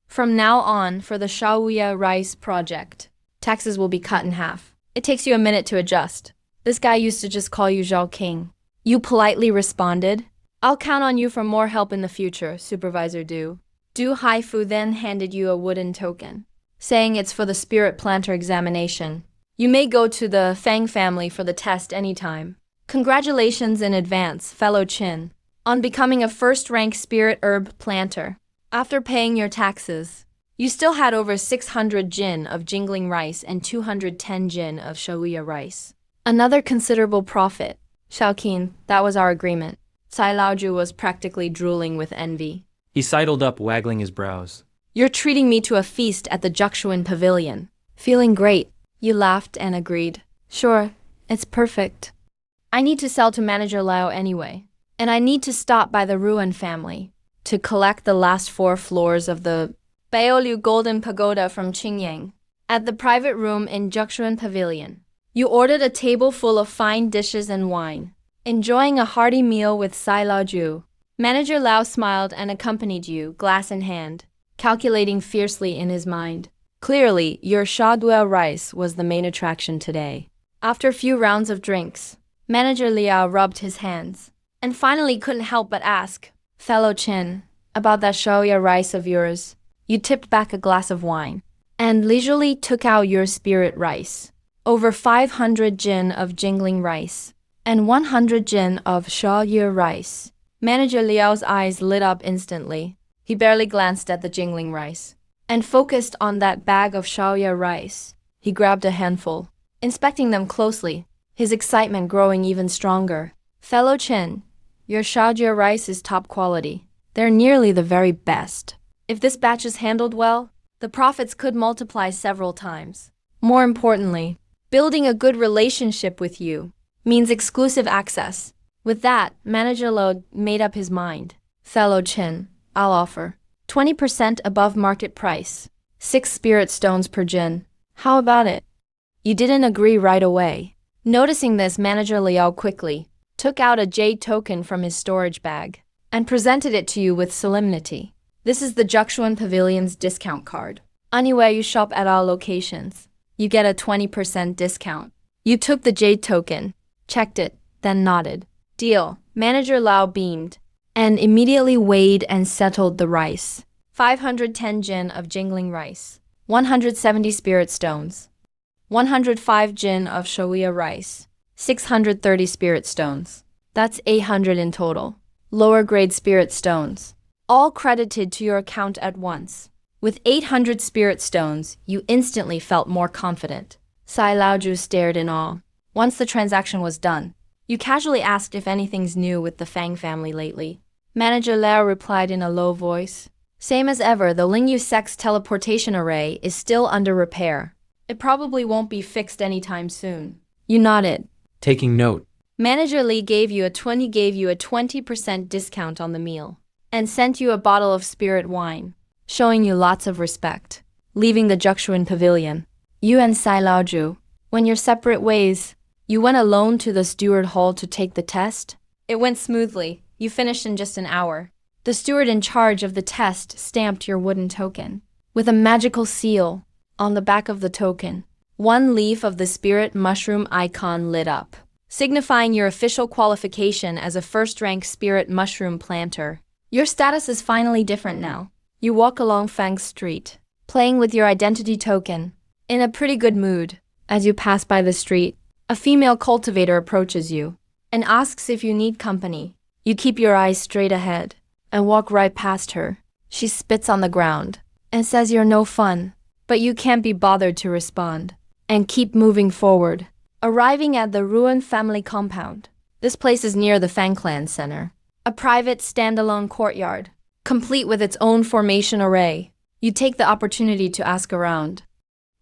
From now on, for the Shaoya rice project, taxes will be cut in half. It takes you a minute to adjust. This guy used to just call you Zhao King. You politely responded, I'll count on you for more help in the future, Supervisor Du. Du Haifu then handed you a wooden token, saying it's for the spirit planter examination. You may go to the Fang family for the test anytime. Congratulations in advance, fellow Qin, on becoming a first-rank spirit herb planter. After paying your taxes, you still had over 600 jin of jingling rice and 210 jin of Shaoya rice. Another considerable profit. Xiaoqin, that was our agreement. Cai Laoju was practically drooling with envy. He sidled up, waggling his brows. You're treating me to a feast at the Juxuan Pavilion. Feeling great. You laughed and agreed. Sure, it's perfect. I need to sell to Manager Lao anyway. And I need to stop by the Ruan family to collect the last 4 floors of the Baoliu Golden Pagoda from Qingyang. At the private room in Juxuan Pavilion, you ordered a table full of fine dishes and wine. Enjoying a hearty meal with Cai Laoju, Manager Lao smiled and accompanied you, glass in hand, calculating fiercely in his mind. Clearly, your Shadua rice was the main attraction today. After a few rounds of drinks, Manager Liao rubbed his hands, and finally couldn't help but ask, Fellow Qin, about that Shaoya rice of yours. You tipped back a glass of wine, and leisurely took out your spirit rice. Over 500 jin of jingling rice, and 100 jin of Shaoya rice. Manager Liao's eyes lit up instantly. He barely glanced at the jingling rice, and focused on that bag of Shaoya rice. He grabbed a handful, inspecting them closely, his excitement growing even stronger. Fellow Qin, your Shaoya rice is top quality. They're nearly the very best. If this batch is handled well, the profits could multiply several times. More importantly, building a good relationship with you means exclusive access. With that, Manager Lo made up his mind. Fellow Qin, I'll offer 20% above market price, 6 spirit stones per jin. How about it? You didn't agree right away. Noticing this, Manager Liao quickly took out a jade token from his storage bag and presented it to you with solemnity. This is the Juxuan Pavilion's discount card. Anywhere you shop at our locations, you get a 20% discount. You took the jade token, checked it, then nodded. Deal. Manager Lao beamed and immediately weighed and settled the rice. 510 jin of jingling rice, 170 spirit stones, 105 jin of Shaoya rice, 630 spirit stones. That's 800 in total. Lower grade spirit stones, all credited to your account at once. With 800 spirit stones, you instantly felt more confident. Cai Laoju stared in awe. Once the transaction was done, you casually asked if anything's new with the Fang family lately. Manager Lao replied in a low voice. Same as ever, the Lingyu Sect's teleportation array is still under repair. It probably won't be fixed anytime soon. You nodded. Taking note. Manager Li gave you a 20% discount on the meal and sent you a bottle of spirit wine, showing you lots of respect. Leaving the Juxuan Pavilion, you and Cai Laoju, went your separate ways. You went alone to the steward hall to take the test. It went smoothly. You finished in just an hour. The steward in charge of the test stamped your wooden token with a magical seal. On the back of the token, 1 leaf of the spirit mushroom icon lit up, signifying your official qualification as a first-rank spirit mushroom planter. Your status is finally different now. You walk along Fang Street, playing with your identity token, in a pretty good mood. As you pass by the street, a female cultivator approaches you and asks if you need company. You keep your eyes straight ahead and walk right past her. She spits on the ground and says you're no fun, but you can't be bothered to respond and keep moving forward. Arriving at the Ruan family compound, this place is near the Fang Clan Center, a private standalone courtyard, complete with its own formation array. You take the opportunity to ask around.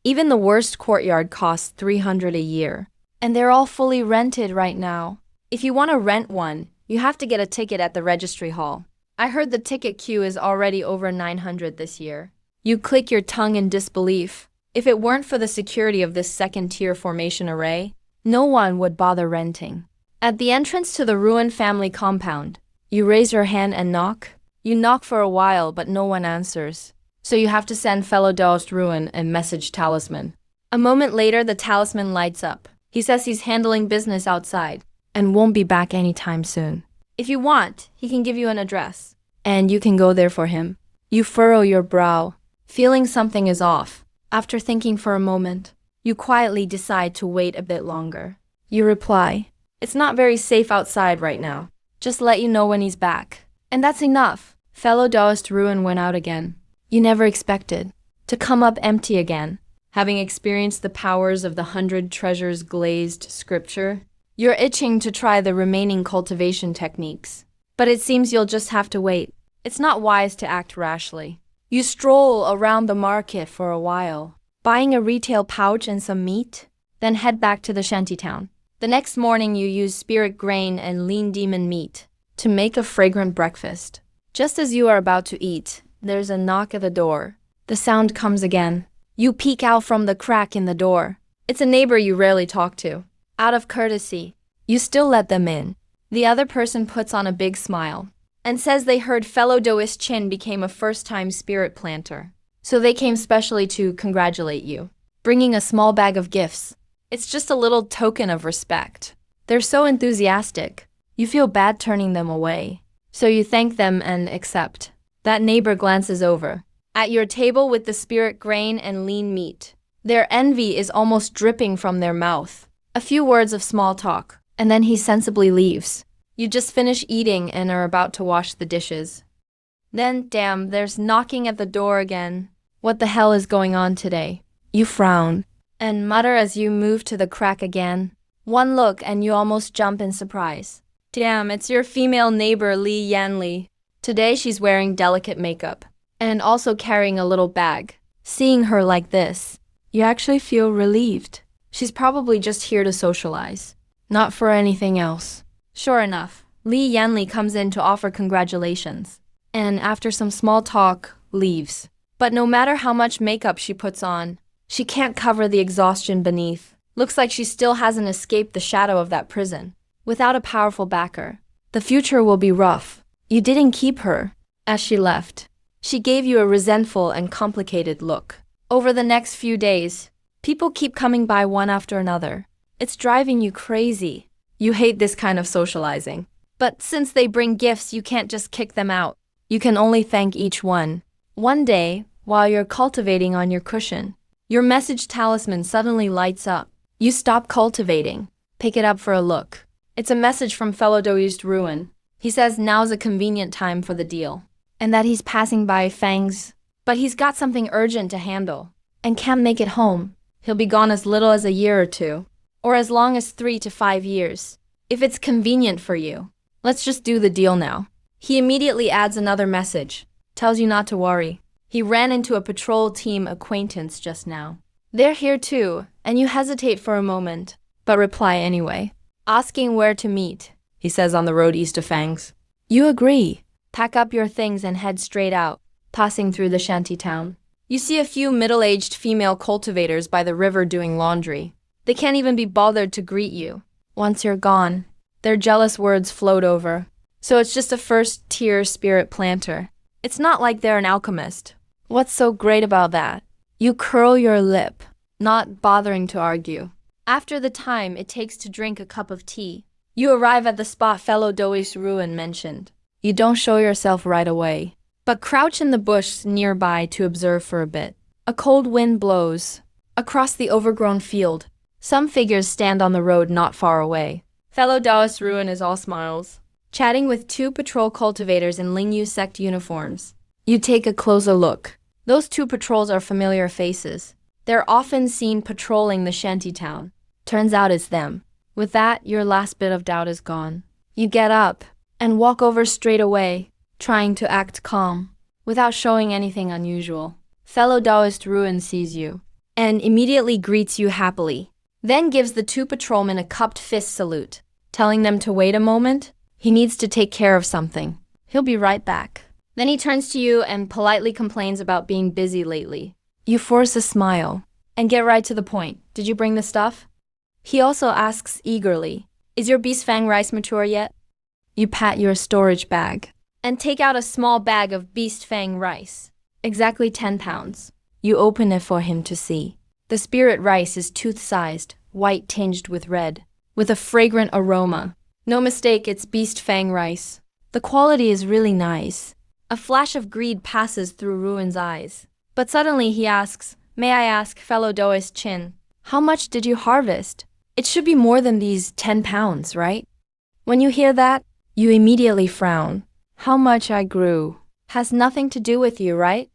Even the worst courtyard costs 300 a year, and they're all fully rented right now. If you want to rent one, you have to get a ticket at the registry hall. I heard the ticket queue is already over 900 this year. You click your tongue in disbelief. If it weren't for the security of this second-tier formation array, no one would bother renting. At the entrance to the Ruan family compound, you raise your hand and knock. You knock for a while, but no one answers. So you have to send fellow Daoist Ruan a message talisman. A moment later, the talisman lights up. He says he's handling business outside and won't be back anytime soon. If you want, he can give you an address, and you can go there for him. You furrow your brow, feeling something is off. After thinking for a moment, you quietly decide to wait a bit longer. You reply, "It's not very safe outside right now. Just let you know when he's back." And that's enough. Fellow Daoist Ruin went out again. You never expected to come up empty again. Having experienced the powers of the 100 treasures glazed scripture, you're itching to try the remaining cultivation techniques. But it seems you'll just have to wait. It's not wise to act rashly. You stroll around the market for a while, buying a retail pouch and some meat, then head back to the shantytown. The next morning you use spirit grain and lean demon meat to make a fragrant breakfast. Just as you are about to eat, there's a knock at the door. The sound comes again. You peek out from the crack in the door. It's a neighbor you rarely talk to. Out of courtesy, you still let them in. The other person puts on a big smile and says they heard fellow Doist Chin became a first-time spirit planter. So they came specially to congratulate you, bringing a small bag of gifts. It's just a little token of respect. They're so enthusiastic, you feel bad turning them away. So you thank them and accept. That neighbor glances over at your table with the spirit grain and lean meat. Their envy is almost dripping from their mouth. A few words of small talk, and then he sensibly leaves. You just finish eating and are about to wash the dishes. Then, damn, there's knocking at the door again. What the hell is going on today? You frown and mutter as you move to the crack again. One look and you almost jump in surprise. Damn, it's your female neighbor Li Yanli. Today she's wearing delicate makeup and also carrying a little bag. Seeing her like this, you actually feel relieved. She's probably just here to socialize, not for anything else. Sure enough, Li Yanli comes in to offer congratulations, and after some small talk, leaves. But no matter how much makeup she puts on, she can't cover the exhaustion beneath. Looks like she still hasn't escaped the shadow of that prison. Without a powerful backer, the future will be rough. You didn't keep her. As she left, she gave you a resentful and complicated look. Over the next few days, people keep coming by one after another. It's driving you crazy. You hate this kind of socializing. But since they bring gifts, you can't just kick them out. You can only thank each one. One day, while you're cultivating on your cushion, your message talisman suddenly lights up. You stop cultivating, pick it up for a look. It's a message from fellow Doist Ruin. He says now's a convenient time for the deal, and that he's passing by Fang's, but he's got something urgent to handle, and can't make it home. He'll be gone as little as a year or two, or as long as 3 to 5 years. If it's convenient for you, let's just do the deal now. He immediately adds another message, tells you not to worry. He ran into a patrol team acquaintance just now. They're here too, and you hesitate for a moment, but reply anyway. Asking where to meet, he says on the road east of Fang's. You agree. Pack up your things and head straight out, passing through the shanty town. You see a few middle-aged female cultivators by the river doing laundry. They can't even be bothered to greet you. Once you're gone, their jealous words float over. So it's just a first-tier spirit planter. It's not like they're an alchemist. What's so great about that? You curl your lip, not bothering to argue. After the time it takes to drink a cup of tea, you arrive at the spot fellow Doist Ruin mentioned. You don't show yourself right away, but crouch in the bush nearby to observe for a bit. A cold wind blows across the overgrown field. Some figures stand on the road not far away. Fellow Doist Ruin is all smiles, chatting with 2 patrol cultivators in Lingyu sect uniforms. You take a closer look. Those 2 patrols are familiar faces. They're often seen patrolling the shantytown. Turns out it's them. With that, your last bit of doubt is gone. You get up and walk over straight away, trying to act calm, without showing anything unusual. Fellow Daoist Ruin sees you, and immediately greets you happily, then gives the 2 patrolmen a cupped fist salute, telling them to wait a moment. He needs to take care of something. He'll be right back. Then he turns to you and politely complains about being busy lately. You force a smile and get right to the point. Did you bring the stuff? He also asks eagerly, is your beast fang rice mature yet? You pat your storage bag and take out a small bag of beast fang rice, exactly 10 pounds. You open it for him to see. The spirit rice is tooth-sized, white tinged with red, with a fragrant aroma. No mistake, it's beast fang rice. The quality is really nice. A flash of greed passes through Ruin's eyes. But suddenly he asks, May I ask, fellow Doist Chin, how much did you harvest? It should be more than these 10 pounds, right? When you hear that, you immediately frown. How much I grew has nothing to do with you, right?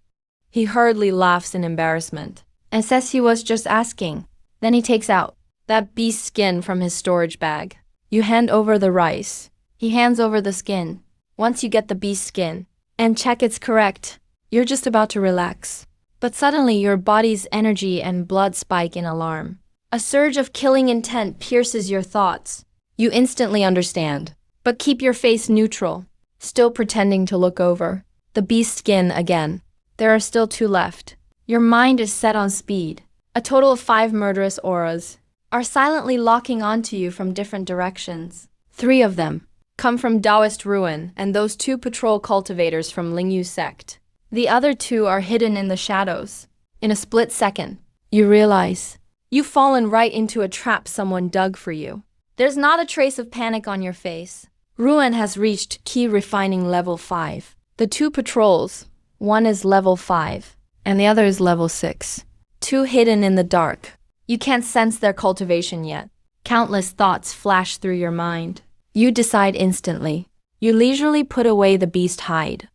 He hurriedly laughs in embarrassment and says he was just asking. Then he takes out that beast skin from his storage bag. You hand over the rice. He hands over the skin. Once you get the beast skin and check it's correct, you're just about to relax. But suddenly your body's energy and blood spike in alarm. A surge of killing intent pierces your thoughts. You instantly understand, but keep your face neutral, still pretending to look over the beast skin again. There are still 2 left. Your mind is set on speed. A total of 5 murderous auras are silently locking onto you from different directions. 3 of them come from Taoist ruin and those 2 patrol cultivators from Lingyu sect. The other 2 are hidden in the shadows. In a split second, you realize you've fallen right into a trap someone dug for you. There's not a trace of panic on your face. Ruin has reached key refining level 5. The 2 patrols, one is level 5, and the other is level 6. 2 hidden in the dark. You can't sense their cultivation yet. Countless thoughts flash through your mind. You decide instantly. You leisurely put away the beast hide.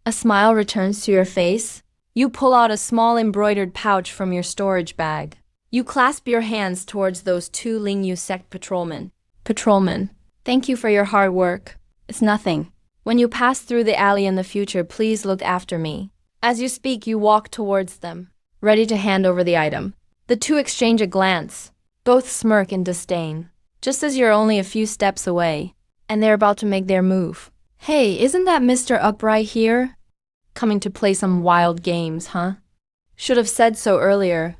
A smile returns to your face. You pull out a small embroidered pouch from your storage bag. You clasp your hands towards those 2 Lingyu sect patrolmen. Patrolmen, thank you for your hard work. It's nothing. When you pass through the alley in the future, please look after me. As you speak, you walk towards them, ready to hand over the item. The 2 exchange a glance. Both smirk in disdain, just as you're only a few steps away, and they're about to make their move. Hey, isn't that Mr. Upright here? Coming to play some wild games, huh? Should have said so earlier.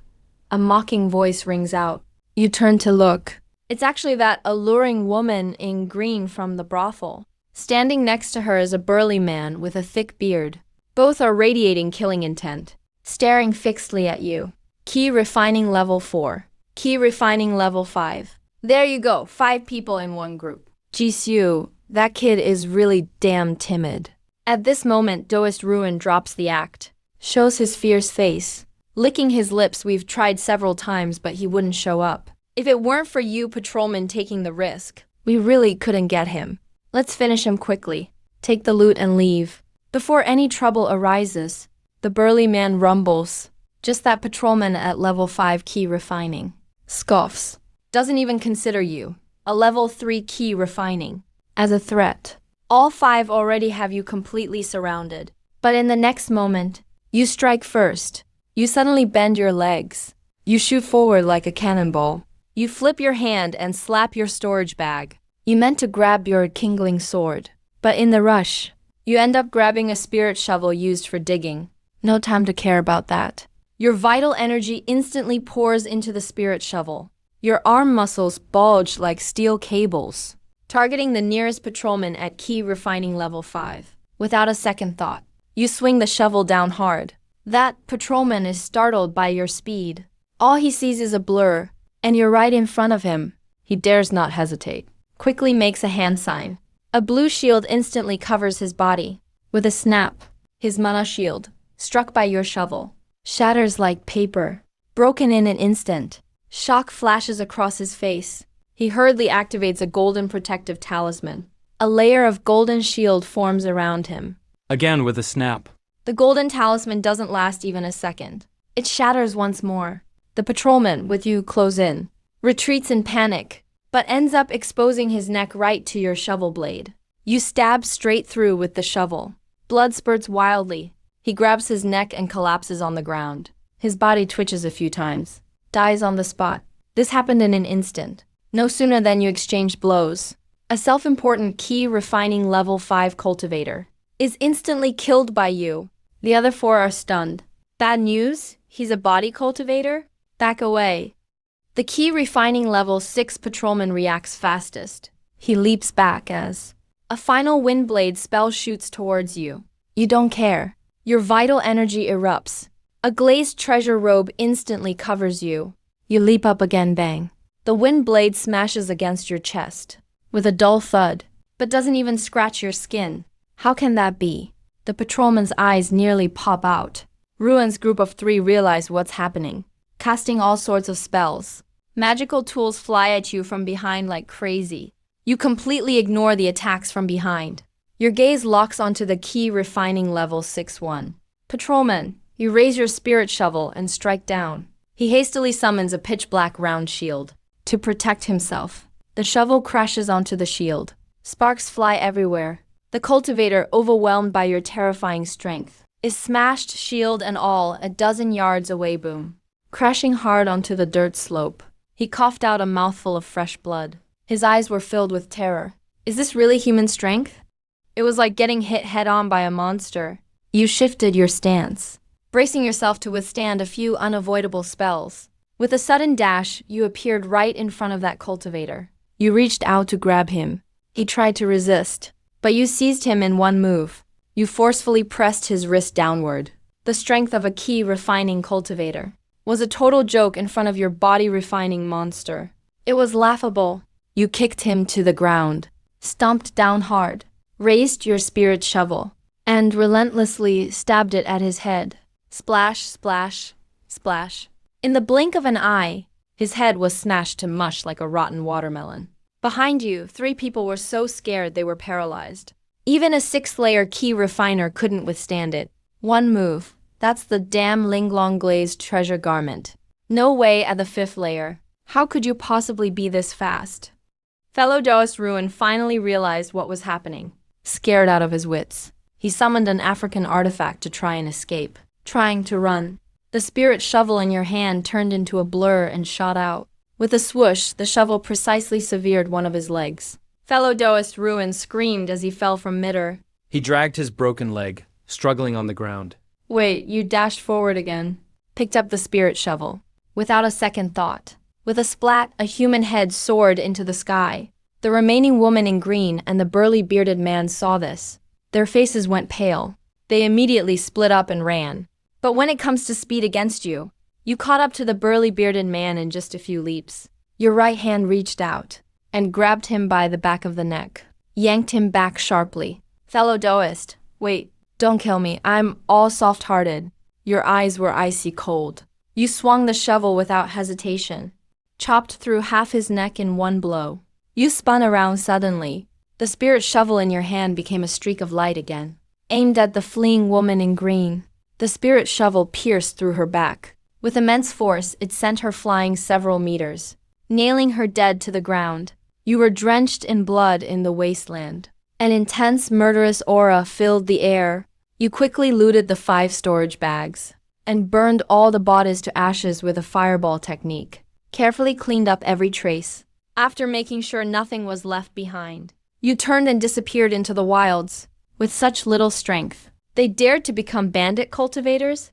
A mocking voice rings out. You turn to look. It's actually that alluring woman in green from the brothel. Standing next to her is a burly man with a thick beard. Both are radiating killing intent, staring fixedly at you. Key refining level 4. Key refining level 5. There you go, 5 people in one group. Jisoo, that kid is really damn timid. At this moment, Doist Ruin drops the act, shows his fierce face. Licking his lips, we've tried several times, but he wouldn't show up. If it weren't for you patrolmen taking the risk, we really couldn't get him. Let's finish him quickly. Take the loot and leave. Before any trouble arises, the burly man rumbles. Just that patrolman at level 5 key refining. Scoffs. Doesn't even consider you. A level 3 key refining. As a threat. All 5 already have you completely surrounded. But in the next moment, you strike first. You suddenly bend your legs. You shoot forward like a cannonball. You flip your hand and slap your storage bag. You meant to grab your kindling sword. But in the rush, you end up grabbing a spirit shovel used for digging. No time to care about that. Your vital energy instantly pours into the spirit shovel. Your arm muscles bulge like steel cables, targeting the nearest patrolman at key refining level 5. Without a second thought, you swing the shovel down hard. That patrolman is startled by your speed. All he sees is a blur, and you're right in front of him. He dares not hesitate. Quickly makes a hand sign. A blue shield instantly covers his body. With a snap, his mana shield, struck by your shovel, shatters like paper. Broken in an instant. Shock flashes across his face. He hurriedly activates a golden protective talisman. A layer of golden shield forms around him. Again with a snap. The golden talisman doesn't last even a second. It shatters once more. The patrolman, with you close in, retreats in panic, but ends up exposing his neck right to your shovel blade. You stab straight through with the shovel. Blood spurts wildly. He grabs his neck and collapses on the ground. His body twitches a few times. Dies on the spot. This happened in an instant. No sooner than you exchanged blows. A self-important key refining level 5 cultivator is instantly killed by you. The other 4 are stunned. Bad news? He's a body cultivator? Back away. The key refining level 6 patrolman reacts fastest. He leaps back as a final windblade spell shoots towards you. You don't care. Your vital energy erupts. A glazed treasure robe instantly covers you. You leap up again, bang. The wind blade smashes against your chest with a dull thud, but doesn't even scratch your skin. How can that be? The patrolman's eyes nearly pop out. Ruin's group of 3 realize what's happening, casting all sorts of spells. Magical tools fly at you from behind like crazy. You completely ignore the attacks from behind. Your gaze locks onto the key refining level 6-1. Patrolman, you raise your spirit shovel and strike down. He hastily summons a pitch-black round shield to protect himself. The shovel crashes onto the shield. Sparks fly everywhere. The cultivator, overwhelmed by your terrifying strength, is smashed, shield and all, a dozen yards away. Boom. Crashing hard onto the dirt slope. He coughed out a mouthful of fresh blood. His eyes were filled with terror. Is this really human strength? It was like getting hit head-on by a monster. You shifted your stance, bracing yourself to withstand a few unavoidable spells. With a sudden dash, you appeared right in front of that cultivator. You reached out to grab him. He tried to resist, but you seized him in one move. You forcefully pressed his wrist downward. The strength of a key refining cultivator was a total joke in front of your body refining monster. It was laughable. You kicked him to the ground, stomped down hard, raised your spirit shovel, and relentlessly stabbed it at his head. Splash, splash, splash. In the blink of an eye, his head was smashed to mush like a rotten watermelon. Behind you, 3 people were so scared they were paralyzed. Even a 6-layer key refiner couldn't withstand it. One move. That's the damn Linglong glazed treasure garment. No way at the 5th layer. How could you possibly be this fast? Fellow Daoist Ruin finally realized what was happening. Scared out of his wits, he summoned an African artifact to try and escape. Trying to run. The spirit shovel in your hand turned into a blur and shot out. With a swoosh, the shovel precisely severed one of his legs. Fellow Daoist Ruin screamed as he fell from midair. He dragged his broken leg, struggling on the ground. Wait, you dashed forward again. Picked up the spirit shovel. Without a second thought. With a splat, a human head soared into the sky. The remaining woman in green and the burly bearded man saw this. Their faces went pale. They immediately split up and ran. But when it comes to speed against you, you caught up to the burly bearded man in just a few leaps. Your right hand reached out and grabbed him by the back of the neck, yanked him back sharply. Fellow Daoist, wait, don't kill me. I'm all soft-hearted. Your eyes were icy cold. You swung the shovel without hesitation, chopped through half his neck in one blow. You spun around suddenly. The spirit shovel in your hand became a streak of light again, aimed at the fleeing woman in green. The spirit shovel pierced through her back. With immense force, it sent her flying several meters, nailing her dead to the ground. You were drenched in blood in the wasteland. An intense, murderous aura filled the air. You quickly looted the 5 storage bags and burned all the bodies to ashes with a fireball technique. Carefully cleaned up every trace. After making sure nothing was left behind, you turned and disappeared into the wilds. With such little strength, they dared to become bandit cultivators?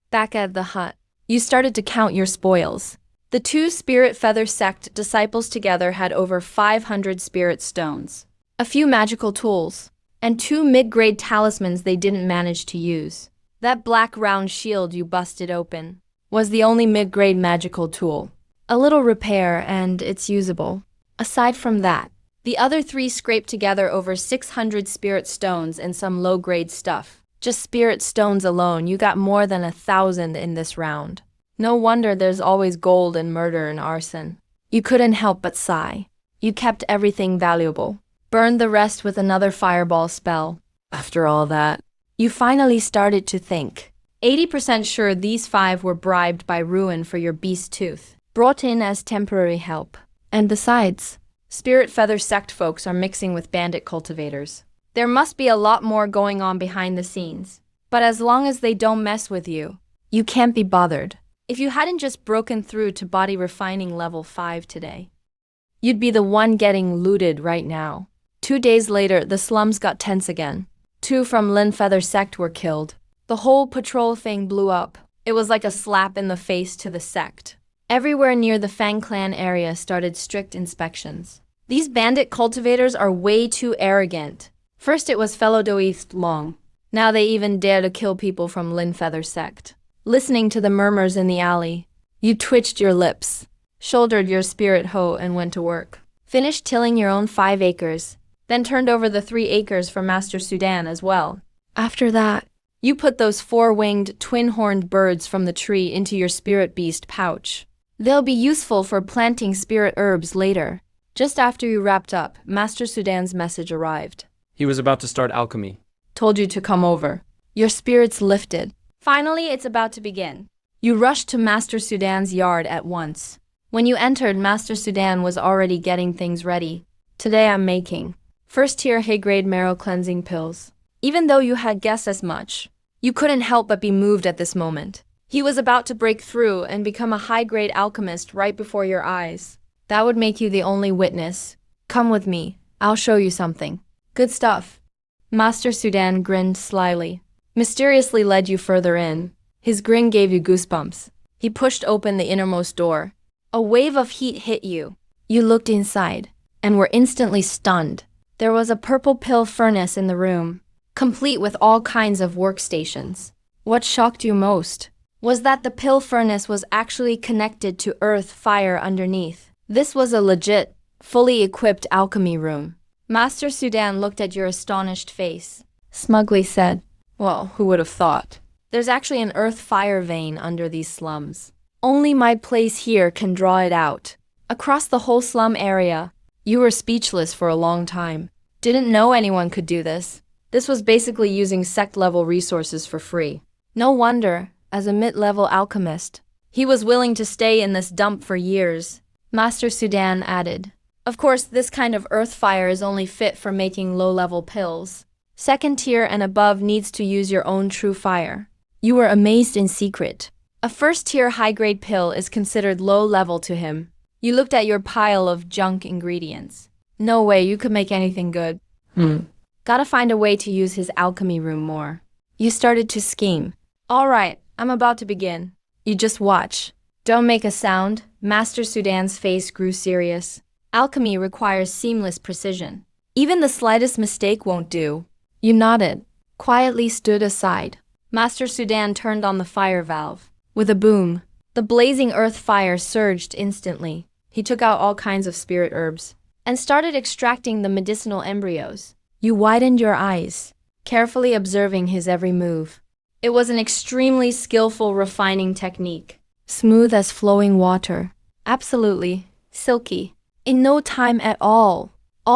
Back at the hut, you started to count your spoils. The 2 Spirit Feather Sect disciples together had over 500 spirit stones, a few magical tools, and 2 mid-grade talismans they didn't manage to use. That black round shield you busted open was the only mid-grade magical tool. A little repair and it's usable. Aside from that, the other 3 scraped together over 600 spirit stones and some low-grade stuff. Just spirit stones alone, you got more than 1,000 in this round. No wonder there's always gold and murder and arson. You couldn't help but sigh. You kept everything valuable. Burned the rest with another fireball spell. After all that, you finally started to think. 80% sure these 5 were bribed by Ruin for your beast tooth, brought in as temporary help. And besides, Spirit Feather Sect folks are mixing with bandit cultivators. There must be a lot more going on behind the scenes. But as long as they don't mess with you, you can't be bothered. If you hadn't just broken through to body refining level 5 today, you'd be the one getting looted right now. 2 days later, the slums got tense again. 2 from Lin Feather Sect were killed. The whole patrol thing blew up. It was like a slap in the face to the sect. Everywhere near the Fang Clan area started strict inspections. These bandit cultivators are way too arrogant. First it was fellow Daoist Long. Now they even dare to kill people from Lin Feather Sect. Listening to the murmurs in the alley, you twitched your lips, shouldered your spirit hoe and went to work. Finished tilling your own 5 acres, then turned over the 3 acres for Master Sudan as well. After that, You put those four-winged, twin-horned birds from the tree into your spirit beast pouch. They'll be useful for planting spirit herbs later. Just after you wrapped up, Master Sudan's message arrived. He was about to start alchemy. Told you to come over. Your spirits lifted. Finally, it's about to begin. You rushed to Master Sudan's yard at once. When you entered, Master Sudan was already getting things ready. Today I'm making first-tier high-grade marrow cleansing pills. Even though you had guessed as much, you couldn't help but be moved at this moment. He was about to break through and become a high-grade alchemist right before your eyes. That would make you the only witness. Come with me. I'll show you something. Good stuff. Master Sudan grinned slyly, mysteriously led you further in. His grin gave you goosebumps. He pushed open the innermost door. A wave of heat hit you. You looked inside and were instantly stunned. There was a purple pill furnace in the room, complete with all kinds of workstations. What shocked you most was that the pill furnace was actually connected to earth fire underneath. This was a legit, fully equipped alchemy room. Master Sudan looked at your astonished face, smugly said, "Well, who would have thought? There's actually an earth fire vein under these slums. Only my place here can draw it out." Across the whole slum area, you were speechless for a long time. Didn't know anyone could do this. This was basically using sect-level resources for free. No wonder, as a mid-level alchemist, he was willing to stay in this dump for years. Master Sudan added, "Of course, this kind of earth fire is only fit for making low-level pills. Second tier and above needs to use your own true fire." You were amazed in secret. A first-tier high-grade pill is considered low-level to him. You looked at your pile of junk ingredients. No way you could make anything good. Gotta find a way to use his alchemy room more. You started to scheme. All right, I'm about to begin. You just watch. Don't make a sound. Master Sudan's face grew serious. Alchemy requires seamless precision. Even the slightest mistake won't do. You nodded, quietly stood aside. Master Sudan turned on the fire valve. With a boom, the blazing earth fire surged instantly. He took out all kinds of spirit herbs and started extracting the medicinal embryos. You widened your eyes, carefully observing his every move. It was an extremely skillful refining technique, smooth as flowing water, absolutely silky. In no time at all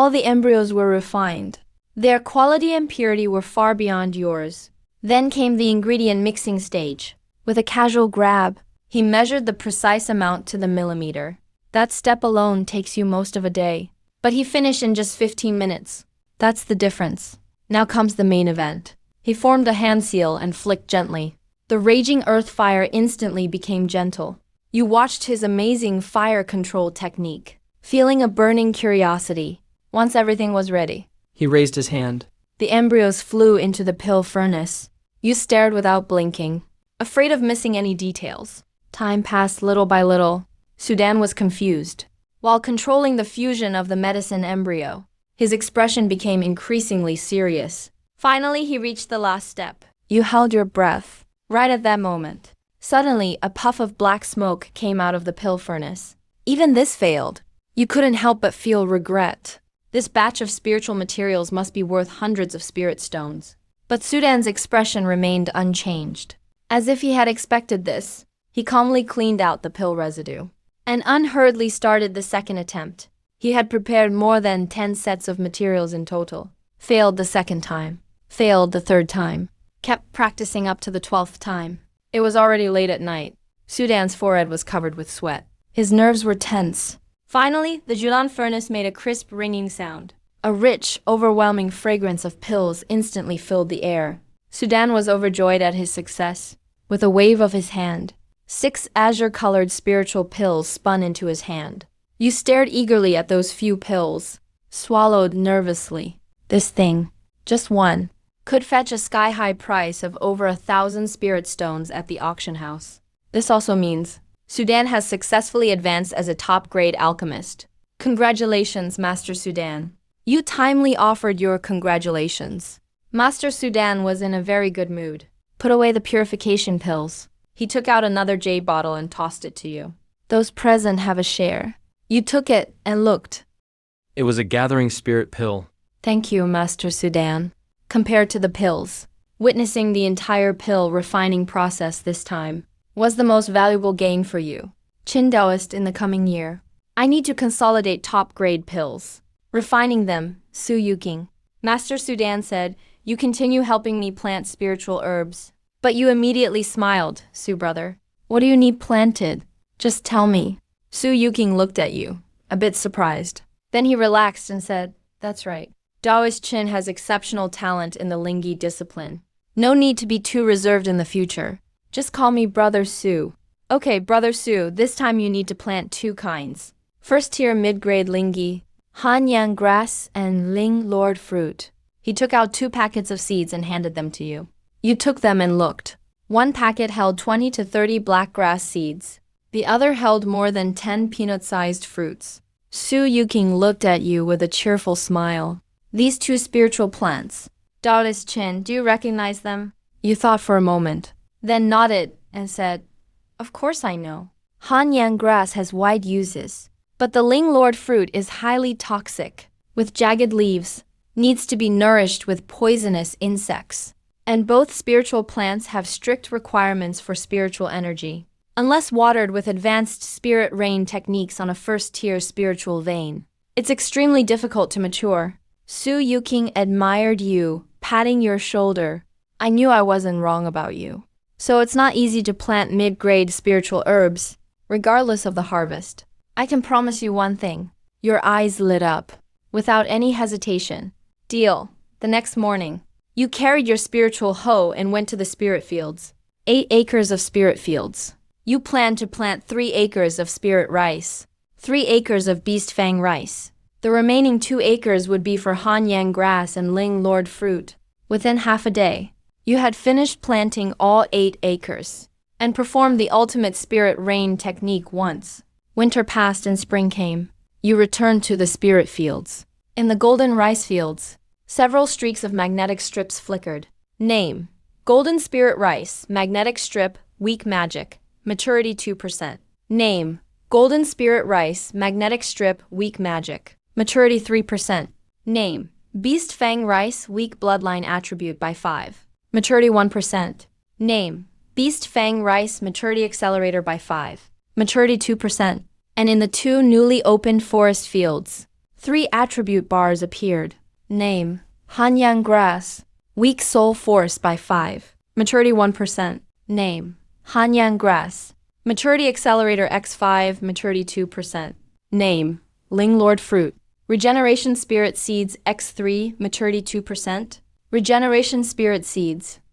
the embryos were refined. Their quality and purity were far beyond yours. Then came the ingredient mixing stage. With a casual grab, he measured the precise amount to the millimeter. That step alone takes you most of a day, but he finished in just 15 minutes. That's the difference. Now comes the main event. He formed a hand seal and flicked gently. The raging earth fire instantly became gentle. You watched his amazing fire control technique, feeling a burning curiosity. Once everything was ready, He raised his hand. the embryos flew into the pill furnace. You stared without blinking, afraid of missing any details. Time passed little by little. Sudan was confused. While controlling the fusion of the medicine embryo, his expression became increasingly serious. Finally, he reached the last step. You held your breath. Right at that moment, suddenly a puff of black smoke came out of the pill furnace. Even this failed. You couldn't help but feel regret. This batch of spiritual materials must be worth hundreds of spirit stones. But Sudan's expression remained unchanged. As if he had expected this, he calmly cleaned out the pill residue and unhurriedly started the second attempt. He had prepared more than 10 sets of materials in total. Failed the second time. Failed the third time. Kept practicing up to the 12th time. It was already late at night. Sudan's forehead was covered with sweat. His nerves were tense. Finally, the Julan furnace made a crisp ringing sound. A rich, overwhelming fragrance of pills instantly filled the air. Sudan was overjoyed at his success. With a wave of his hand, 6 azure-colored spiritual pills spun into his hand. You stared eagerly at those few pills, swallowed nervously. This thing, just one, could fetch a sky-high price of over 1,000 spirit stones at the auction house. This also means Sudan has successfully advanced as a top-grade alchemist. Congratulations, Master Sudan. You timely offered your congratulations. Master Sudan was in a very good mood. Put away the purification pills. He took out another jade bottle and tossed it to you. Those present have a share. You took it and looked. It was a gathering spirit pill. Thank you, Master Sudan. Compared to the pills, Witnessing the entire pill refining process this time was the most valuable gain for you. Qin Taoist in the coming year. I need to consolidate top-grade pills. Refining them, Su Yuking. Master Sudan said, you continue helping me plant spiritual herbs. But you immediately smiled, Su brother. What do you need planted? Just tell me. Su Yuking looked at you, a bit surprised. Then he relaxed and said, that's right. Taoist Qin has exceptional talent in the Lingyi discipline. No need to be too reserved in the future. Just call me Brother Su. Okay, Brother Su, this time you need to plant 2 kinds. First tier mid-grade Lingyi, Hanyang grass and Ling Lord fruit. He took out 2 packets of seeds and handed them to you. You took them and looked. One packet held 20 to 30 black grass seeds. The other held more than 10 peanut-sized fruits. Su Yuking looked at you with a cheerful smile. These 2 spiritual plants. Taoist Qin, do you recognize them? You thought for a moment, then nodded and said, of course I know. Hanyang grass has wide uses, but the Ling Lord fruit is highly toxic, with jagged leaves, needs to be nourished with poisonous insects. And both spiritual plants have strict requirements for spiritual energy, unless watered with advanced spirit rain techniques on a first-tier spiritual vein. It's extremely difficult to mature. Su Yuking admired you, patting your shoulder. I knew I wasn't wrong about you. So it's not easy to plant mid-grade spiritual herbs, regardless of the harvest. I can promise you one thing. Your eyes lit up, without any hesitation. Deal. The next morning, you carried your spiritual hoe and went to the spirit fields. 8 acres of spirit fields. You planned to plant 3 acres of spirit rice, 3 acres of beast fang rice. The remaining 2 acres would be for Hanyang grass and Ling Lord fruit. Within half a day, you had finished planting all 8 acres and performed the ultimate spirit rain technique once. Winter passed and spring came. You returned to the spirit fields. In the golden rice fields, several streaks of magnetic strips flickered. Name: Golden Spirit Rice, Magnetic Strip, Weak Magic, Maturity 2%. Name: Golden Spirit Rice, Magnetic Strip, Weak Magic, Maturity 3%. Name: Beast Fang Rice, Weak Bloodline Attribute by 5. Maturity 1%. Name: Beast Fang Rice, Maturity Accelerator by 5. Maturity 2%. And in the 2 newly opened forest fields, 3 attribute bars appeared. Name: Hanyang Grass, Weak Soul Force by 5. Maturity 1%. Name: Hanyang Grass, Maturity Accelerator X5, Maturity 2%. Name: Ling Lord Fruit, Regeneration Spirit Seeds X3, Maturity 2%. Regeneration Spirit Seeds,